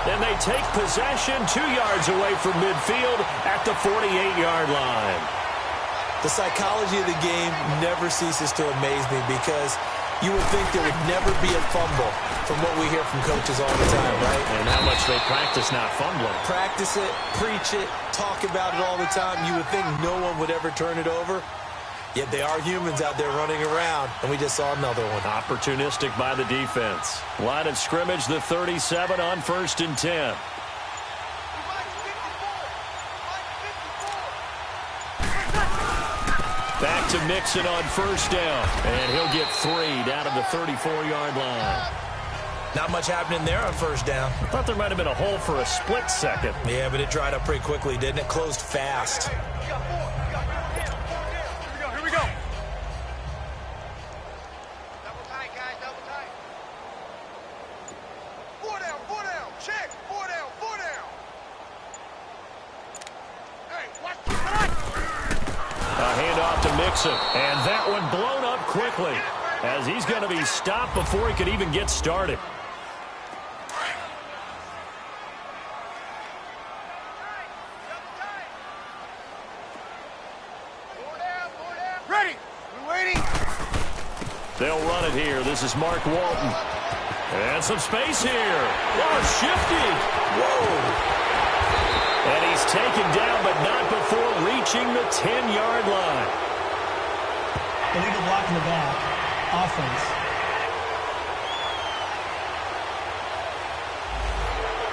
A: Then they take possession 2 yards away from midfield at the 48-yard line.
B: The psychology of the game never ceases to amaze me because you would think there would never be a fumble from what we hear from coaches all the time, right?
A: And how much they practice not fumbling.
B: Practice it, preach it, talk about it all the time. You would think no one would ever turn it over. Yet they are humans out there running around, and we just saw another one.
A: Opportunistic by the defense. Line of scrimmage, the 37 on 1st and 10. Back to Mixon on first down, and he'll get 3 down to the 34-yard line.
B: Not much happening there on first down.
A: I thought there might have been a hole for a split second.
B: Yeah, but it dried up pretty quickly, didn't it? Closed fast.
C: Here we go.
D: Double tight, guys, double tight. 4 down, check, 4 down. Hey, watch the line.
A: A handoff to Mixon, and that one blown up quickly as he's going to be stopped before he could even get started.
D: Ready, we're waiting.
A: They'll run it here. This is Mark Walton. And some space here. Oh, shifted. Whoa. And he's taken down, but not before reaching the 10-yard line.
F: Illegal block in the back. Offense.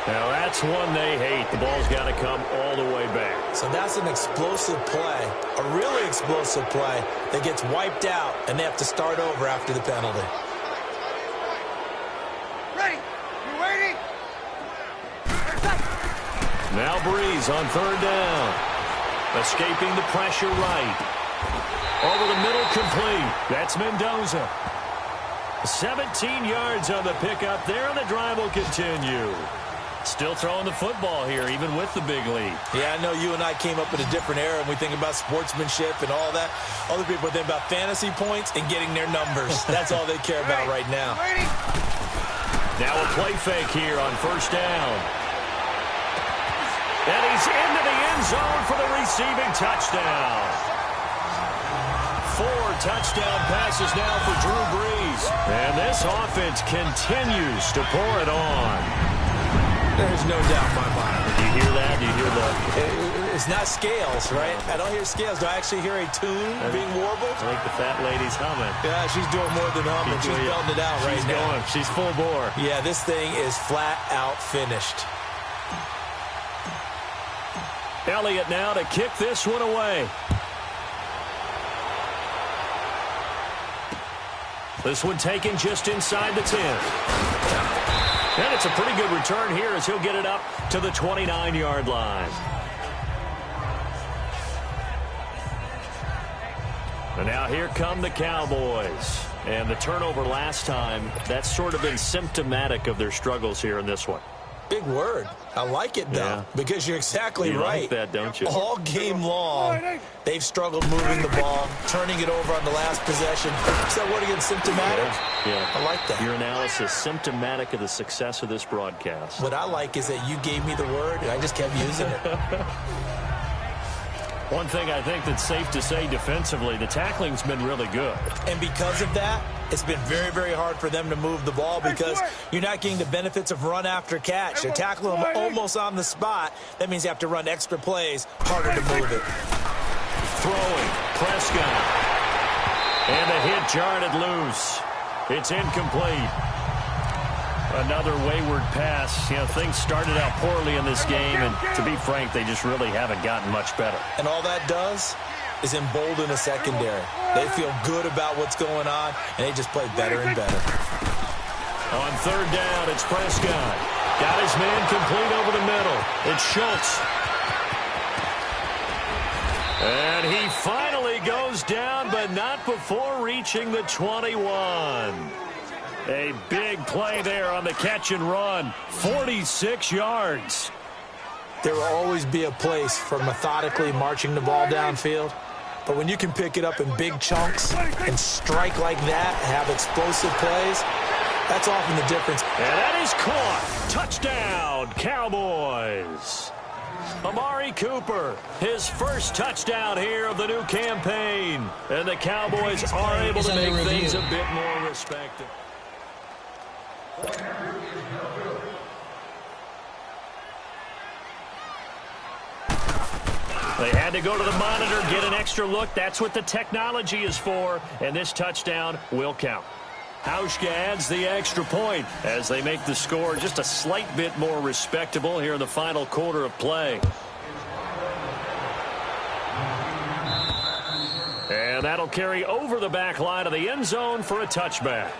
A: Now, that's one they hate. The ball's got to come all the way back.
B: So that's an explosive play, a really explosive play that gets wiped out, and they have to start over after the penalty.
D: Ready, we're waiting.
A: Now Breeze on third down. Escaping the pressure right. Over the middle complete. That's Mendoza. 17 yards on the pickup there, and the drive will continue. Still throwing the football here, even with the big lead.
B: Yeah, I know you and I came up in a different era, and we think about sportsmanship and all that. Other people think about fantasy points and getting their numbers. That's all they care about right now.
A: Now a play fake here on first down. And he's into the end zone for the receiving touchdown. 4 touchdown passes now for Drew Brees. And this offense continues to pour it on.
B: There's no doubt in my mind.
A: Do you hear that? Do you hear the...
B: It's not scales, right? I don't hear scales. Do I actually hear a tune being warbled?
A: I think the fat lady's humming.
B: Yeah, she's doing more than humming. She's belting it out right now.
A: Going. She's full bore.
B: Yeah, this thing is flat out finished.
A: Elliott now to kick this one away. This one taken just inside the 10. And it's a pretty good return here as he'll get it up to the 29-yard line. And now here come the Cowboys. And the turnover last time, that's sort of been symptomatic of their struggles here in this one.
B: Big word. I like it, though, because you're exactly right.
A: You like that, don't you?
B: All game long, they've struggled moving the ball, turning it over on the last possession. Is that word again, symptomatic?
A: Yeah.
B: I like that.
A: Your analysis, symptomatic of the success of this broadcast.
B: What I like is that you gave me the word, and I just kept using it.
A: One thing I think that's safe to say defensively, the tackling's been really good.
B: And because of that, it's been very, very hard for them to move the ball because you're not getting the benefits of run after catch. You're tackling them almost on the spot. That means you have to run extra plays, harder to move it.
A: Throwing, Prescott. And the hit jarred it loose. It's incomplete. Another wayward pass. You know, things started out poorly in this game, and to be frank, they just really haven't gotten much better.
B: And all that does is embolden the secondary. They feel good about what's going on, and they just play better and better.
A: On third down, it's Prescott. Got his man complete over the middle. It's Schultz. And he finally goes down, but not before reaching the 21. A big play there on the catch and run. 46 yards.
B: There will always be a place for methodically marching the ball downfield. But when you can pick it up in big chunks and strike like that, have explosive plays, that's often the difference.
A: And that is caught. Touchdown, Cowboys. Amari Cooper, his first touchdown here of the new campaign. And the Cowboys are able to make things a bit more respectable. They had to go to the monitor, get an extra look. That's what the technology is for, and this touchdown will count. Hauschka adds the extra point as they make the score just a slight bit more respectable here in the final quarter of play. And that'll carry over the back line of the end zone for a touchback.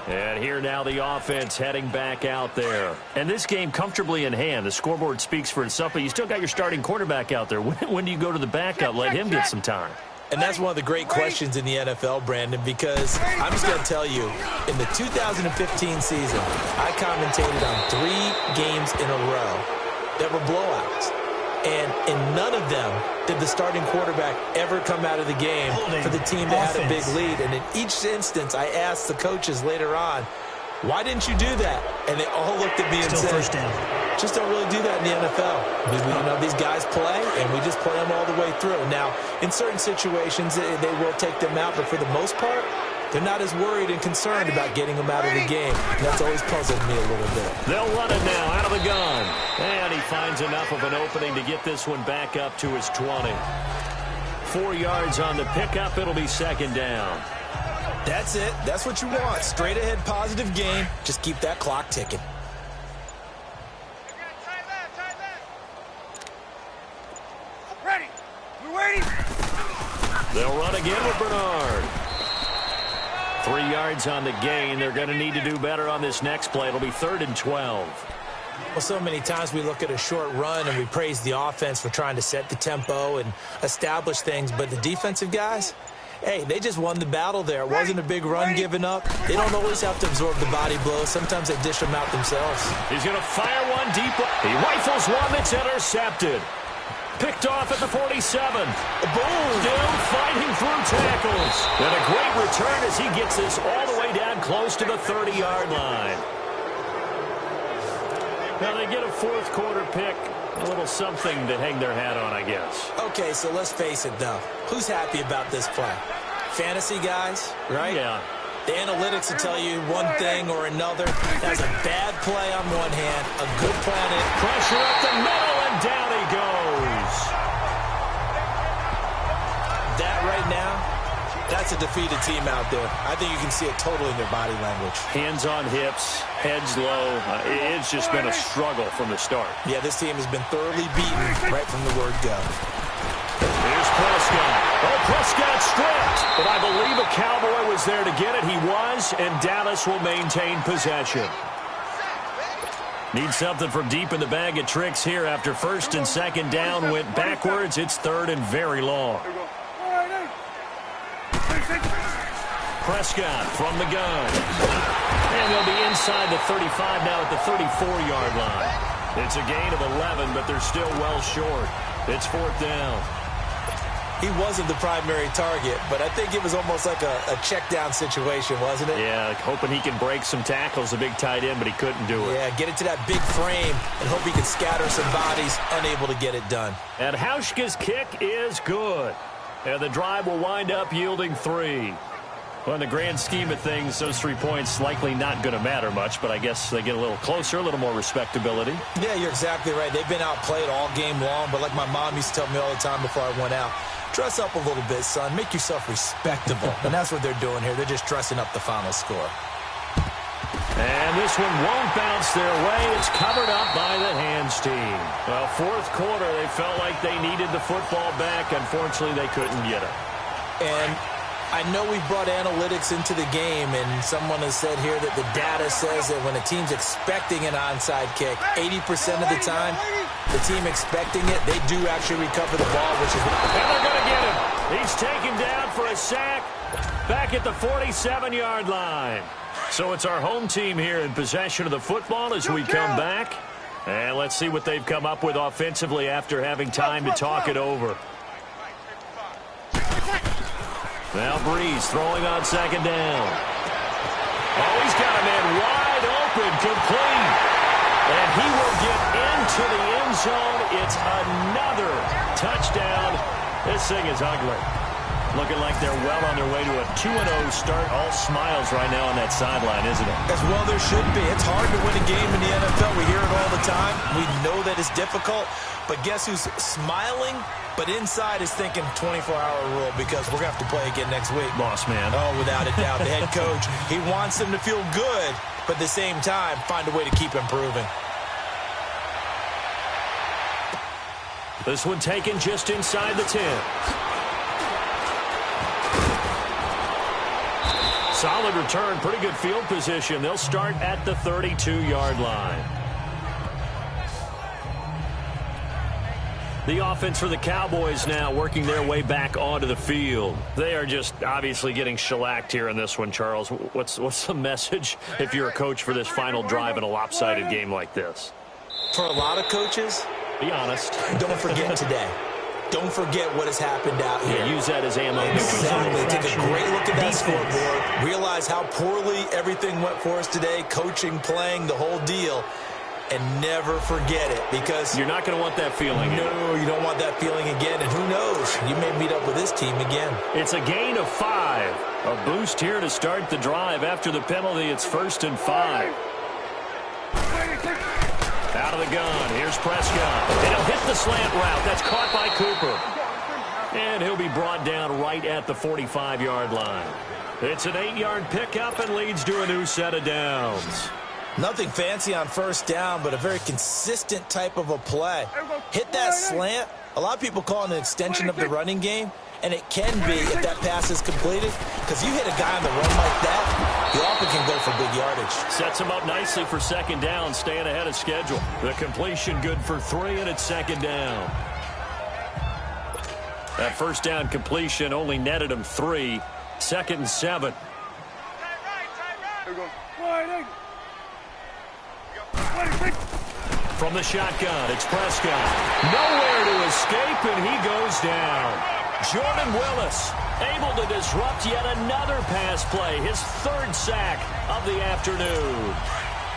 A: And here now the offense heading back out there. And this game comfortably in hand. The scoreboard speaks for itself, but you still got your starting quarterback out there. When do you go to the backup? Let him get some time.
B: And that's one of the great questions in the NFL, Brandon, because I'm just going to tell you, in the 2015 season, I commentated on 3 games in a row that were blowouts. And in none of them did the starting quarterback ever come out of the game for the team that had a big lead. And in each instance, I asked the coaches later on, why didn't you do that? And they all looked at me and said, just don't really do that in the NFL. You know, these guys play, and we just play them all the way through. Now, in certain situations, they will take them out, but for the most part, they're not as worried and concerned about getting them out of the game. And that's always puzzled me a little bit.
A: They'll run it now out of the gun. And he finds enough of an opening to get this one back up to his 20. 4 yards on the pickup. It'll be second down.
B: That's it. That's what you want. Straight ahead positive game. Just keep that clock ticking.
C: Ready. We're waiting.
A: They'll run again with Bernard. 3 yards on the gain. They're going to need to do better on this next play. It'll be 3rd and 12.
B: Well, so many times we look at a short run and we praise the offense for trying to set the tempo and establish things. But the defensive guys, hey, they just won the battle there. It wasn't a big run given up. They don't always have to absorb the body blows. Sometimes they dish them out themselves.
A: He's going to fire one deep. He rifles one that's intercepted. Picked off at the 47. Boom! Still fighting through tackles. And a great return as he gets this all the way down close to the 30-yard line. Now they get a fourth quarter pick. A little something to hang their hat on, I guess.
B: Okay, so let's face it, though. Who's happy about this play? Fantasy guys, right?
A: Yeah.
B: The analytics will tell you one thing or another. That's a bad play on one hand, a good play on it.
A: Pressure up the middle, and down he goes.
B: That right now, that's a defeated team out there. I think you can see it totally in their body language.
A: Hands on hips, heads low. It's just been a struggle from the start.
B: Yeah, this team has been thoroughly beaten right from the word go.
A: Here's Prescott. Oh, Prescott stripped, but I believe a Cowboy was there to get it. He was, and Dallas will maintain possession. Need something from deep in the bag of tricks here after first and second down went backwards. It's third and very long. Prescott from the gun. And they'll be inside the 35 now at the 34-yard line. It's a gain of 11, but they're still well short. It's fourth down.
B: He wasn't the primary target, but I think it was almost like a check-down situation, wasn't it?
A: Yeah, hoping he can break some tackles, a big tight end, but he couldn't do it.
B: Yeah, get it to that big frame and hope he can scatter some bodies, unable to get it done.
A: And Hauschka's kick is good. And the drive will wind up yielding 3. Well, in the grand scheme of things, those 3 points likely not going to matter much, but I guess they get a little closer, a little more respectability.
B: Yeah, you're exactly right. They've been outplayed all game long, but like my mom used to tell me all the time before I went out, dress up a little bit, son. Make yourself respectable. And that's what they're doing here. They're just dressing up the final score.
A: And this one won't bounce their way. It's covered up by the hands team. Well, fourth quarter, they felt like they needed the football back. Unfortunately, they couldn't get it.
B: And I know we brought analytics into the game, and someone has said here that the data says that when a team's expecting an onside kick, 80% of the time, the team expecting it, they do actually recover the ball, which is...
A: And they're going to get him. He's taken down for a sack back at the 47-yard line. So it's our home team here in possession of the football as we come back. And let's see what they've come up with offensively after having time to talk it over. Now Breeze throwing on second down. Oh, he's got a man wide open, complete. And he will get into the end zone. It's another touchdown. This thing is ugly. Looking like they're well on their way to a 2-0 start. All smiles right now on that sideline, isn't it?
B: As well there should be. It's hard to win a game in the NFL. We hear it all the time. We know that it's difficult. But guess who's smiling? But inside is thinking 24-hour rule because we're going to have to play again next week.
A: Boss man.
B: Oh, without a doubt. The head coach, he wants them to feel good, but at the same time, find a way to keep improving.
A: This one taken just inside the 10. Solid return, pretty good field position. They'll start at the 32-yard line. The offense for the Cowboys now working their way back onto the field. They are just obviously getting shellacked here in this one, Charles. What's the message if you're a coach for this final drive in a lopsided game like this?
B: For a lot of coaches,
A: be honest.
B: Don't forget today. Don't forget what has happened out here.
A: Yeah, use that as ammo.
B: Exactly. Take a great look at that scoreboard. Realize how poorly everything went for us today. Coaching, playing, the whole deal. And never forget it because...
A: You're not going to want that feeling.
B: No, you don't want that feeling again. And who knows? You may meet up with this team again.
A: It's a gain of 5. A boost here to start the drive. After the penalty, it's 1st and 5. Out of the gun. Here's Prescott. And he'll hit the slant route. That's caught by Cooper. And he'll be brought down right at the 45-yard line. It's an 8-yard pickup and leads to a new set of downs.
B: Nothing fancy on first down, but a very consistent type of a play. Hit that slant. A lot of people call it an extension of the running game, and it can be if that pass is completed, because you hit a guy on the run like that, he often can go for big yardage.
A: Sets him up nicely for second down, staying ahead of schedule. The completion good for 3, and it's second down. That first down completion only netted him 3. 2nd and 7. From the shotgun, it's Prescott. Nowhere to escape, and he goes down. Jordan Willis able to disrupt yet another pass play. His 3rd sack of the afternoon.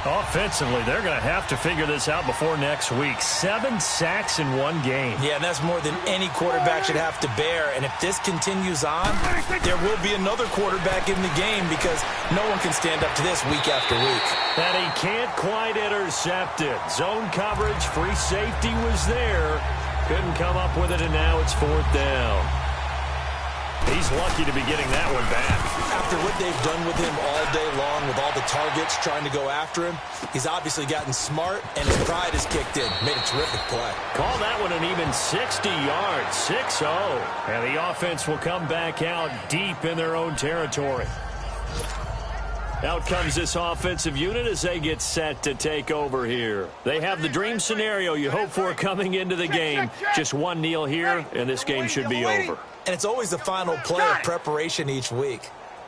A: Offensively, they're going to have to figure this out before next week. 7 sacks in one game.
B: Yeah, and that's more than any quarterback should have to bear. And if this continues on, there will be another quarterback in the game because no one can stand up to this week after week.
A: And he can't quite intercept it. Zone coverage, free safety was there. Couldn't come up with it, and now it's 4th down. He's was lucky to be getting that one back.
B: After what they've done with him all day long, with all the targets trying to go after him, he's obviously gotten smart, and his pride has kicked in. Made a terrific play.
A: Call that one an even 60 yards, 6-0. And the offense will come back out deep in their own territory. Out comes this offensive unit as they get set to take over here. They have the dream scenario you hope for coming into the game. Just one kneel here, and this game should be over.
B: And it's always the final play of preparation each week.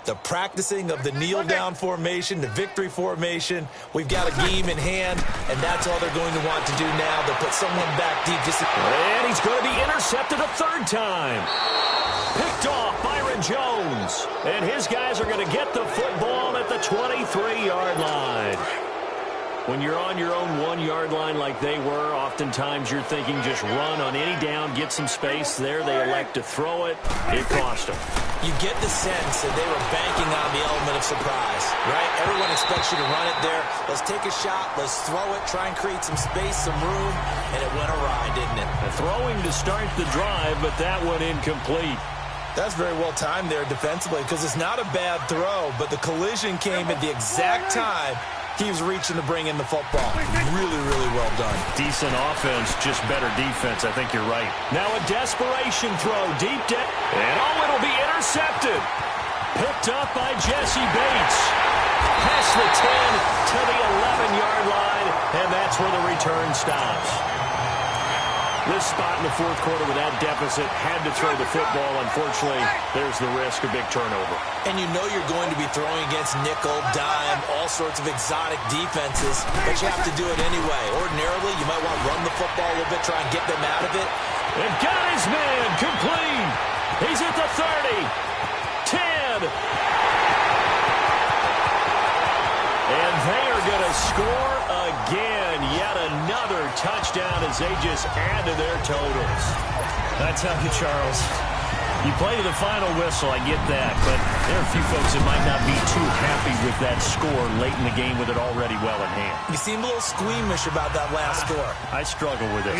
B: The practicing of the kneel-down formation, the victory formation. We've got a game in hand, and that's all they're going to want to do now. They'll put someone back deep.
A: And he's going to be intercepted a third time. Picked off Byron Jones. And his guys are going to get the football at the 23-yard line. When you're on your own 1-yard line like they were, oftentimes you're thinking just run on any down, get some space. There they elect to throw it. It cost them.
B: You get the sense that they were banking on the element of surprise, right? Everyone expects you to run it there. Let's take a shot. Let's throw it. Try and create some space, some room. And it went awry, didn't it?
A: Throwing to start the drive, but that one incomplete.
B: That's very well timed there defensively because it's not a bad throw, but the collision came at the exact time he was reaching to bring in the football. Really, really well done.
A: Decent offense, just better defense. I think you're right. Now a desperation throw deep down. And it'll be intercepted. Picked up by Jesse Bates. Past the 10 to the 11-yard line, and that's where the return stops. This spot in the fourth quarter with that deficit had to throw the football. Unfortunately, there's the risk of big turnover.
B: And you know you're going to be throwing against nickel, dime, all sorts of exotic defenses, but you have to do it anyway. Ordinarily, you might want to run the football a little bit, try and get them out of it.
A: And got his man complete. He's at the 30, 10. And they are going to score again. Yet another touchdown as they just add to their totals.
F: I tell you, Charles,
A: you play to the final whistle, I get that, but there are a few folks that might not be too happy with that score late in the game with it already well in hand.
B: You seem a little squeamish about that last score.
A: I struggle with it.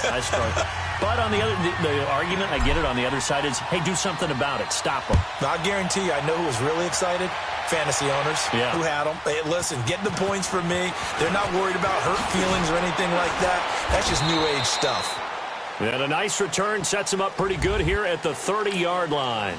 A: I struggle. But on the other, the argument, I get it, on the other side is, hey, do something about it. Stop them.
B: I guarantee you, I know who was really excited. Fantasy owners who had them. Hey, listen, get the points for me. They're not worried about hurt feelings or anything like that. That's just new age stuff.
A: And a nice return sets them up pretty good here at the 30-yard line.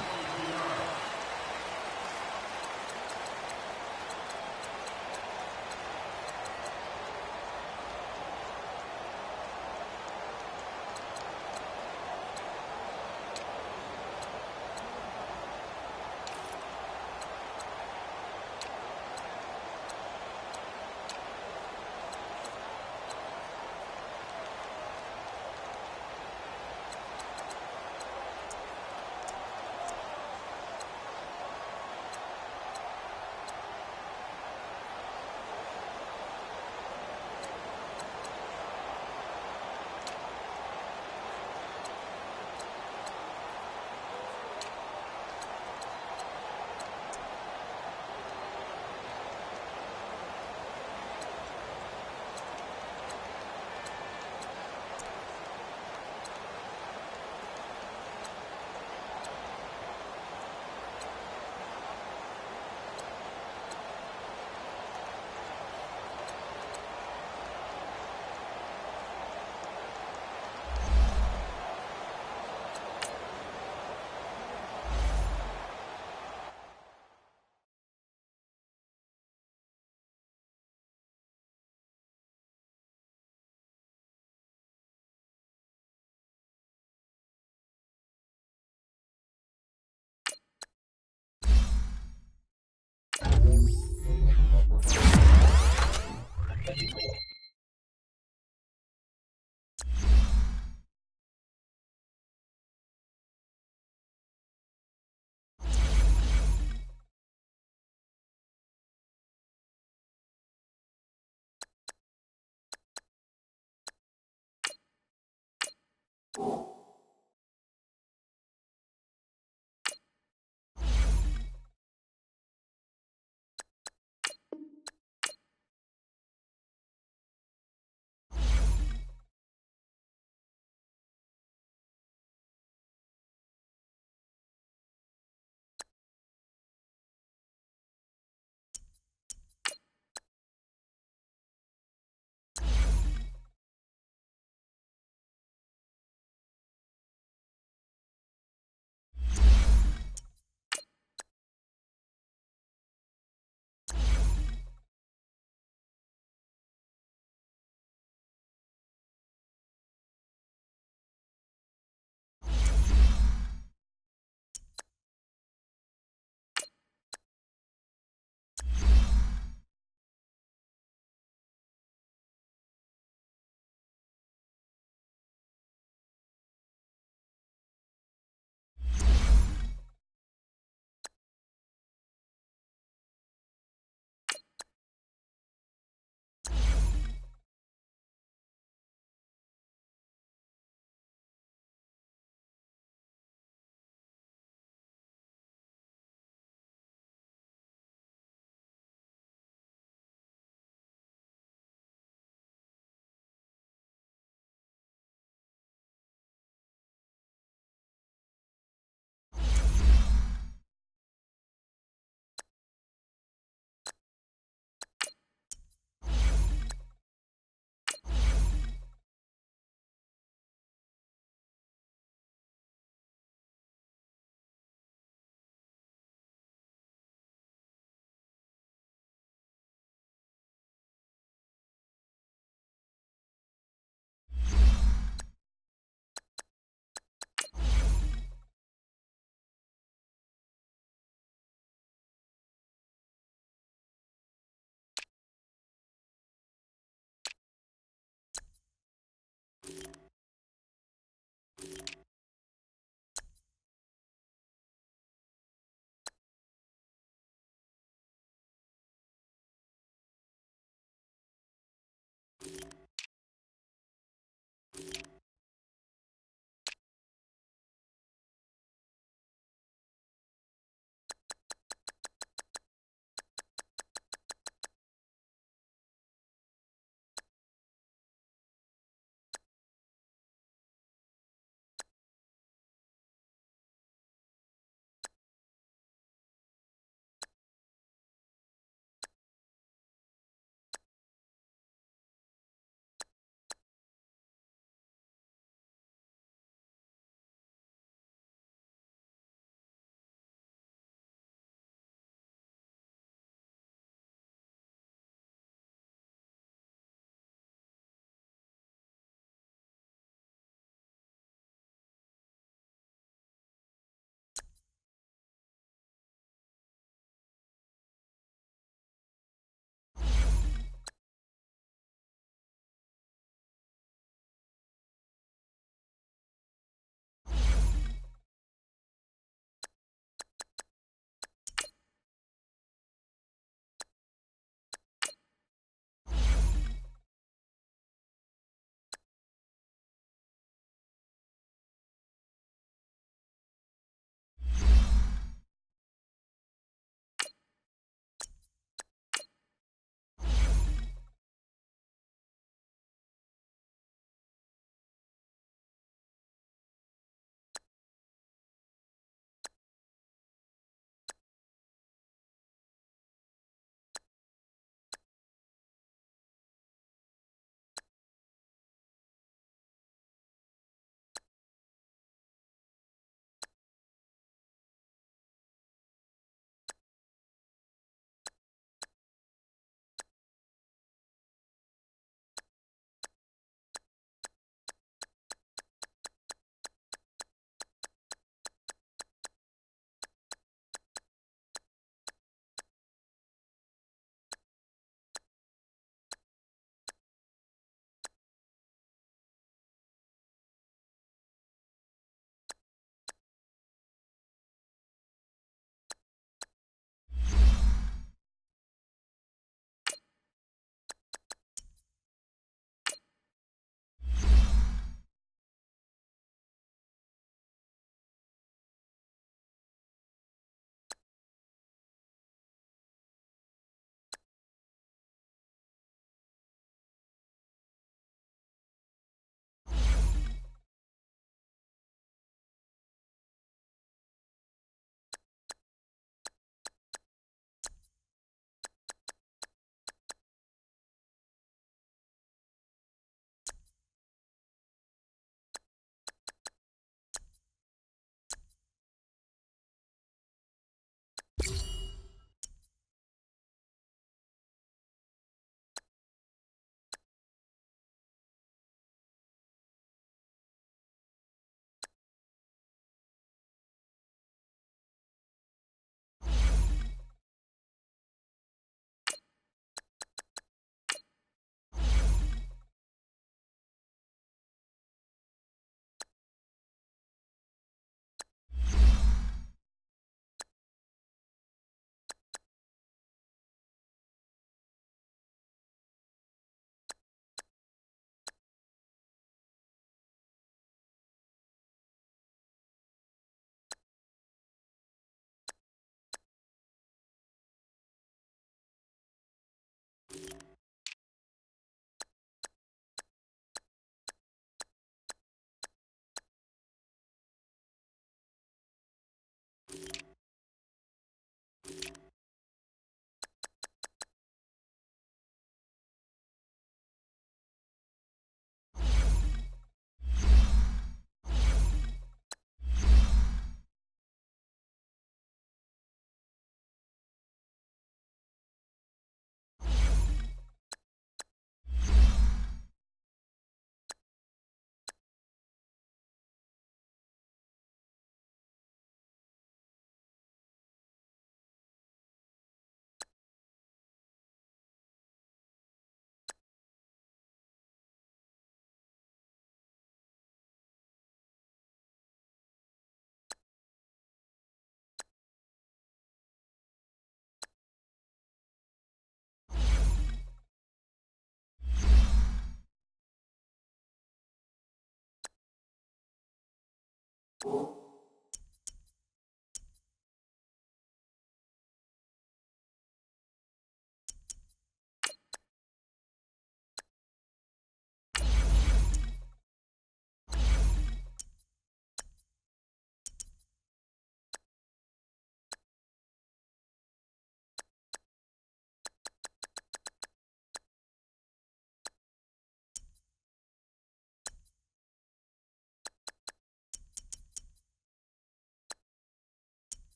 E: you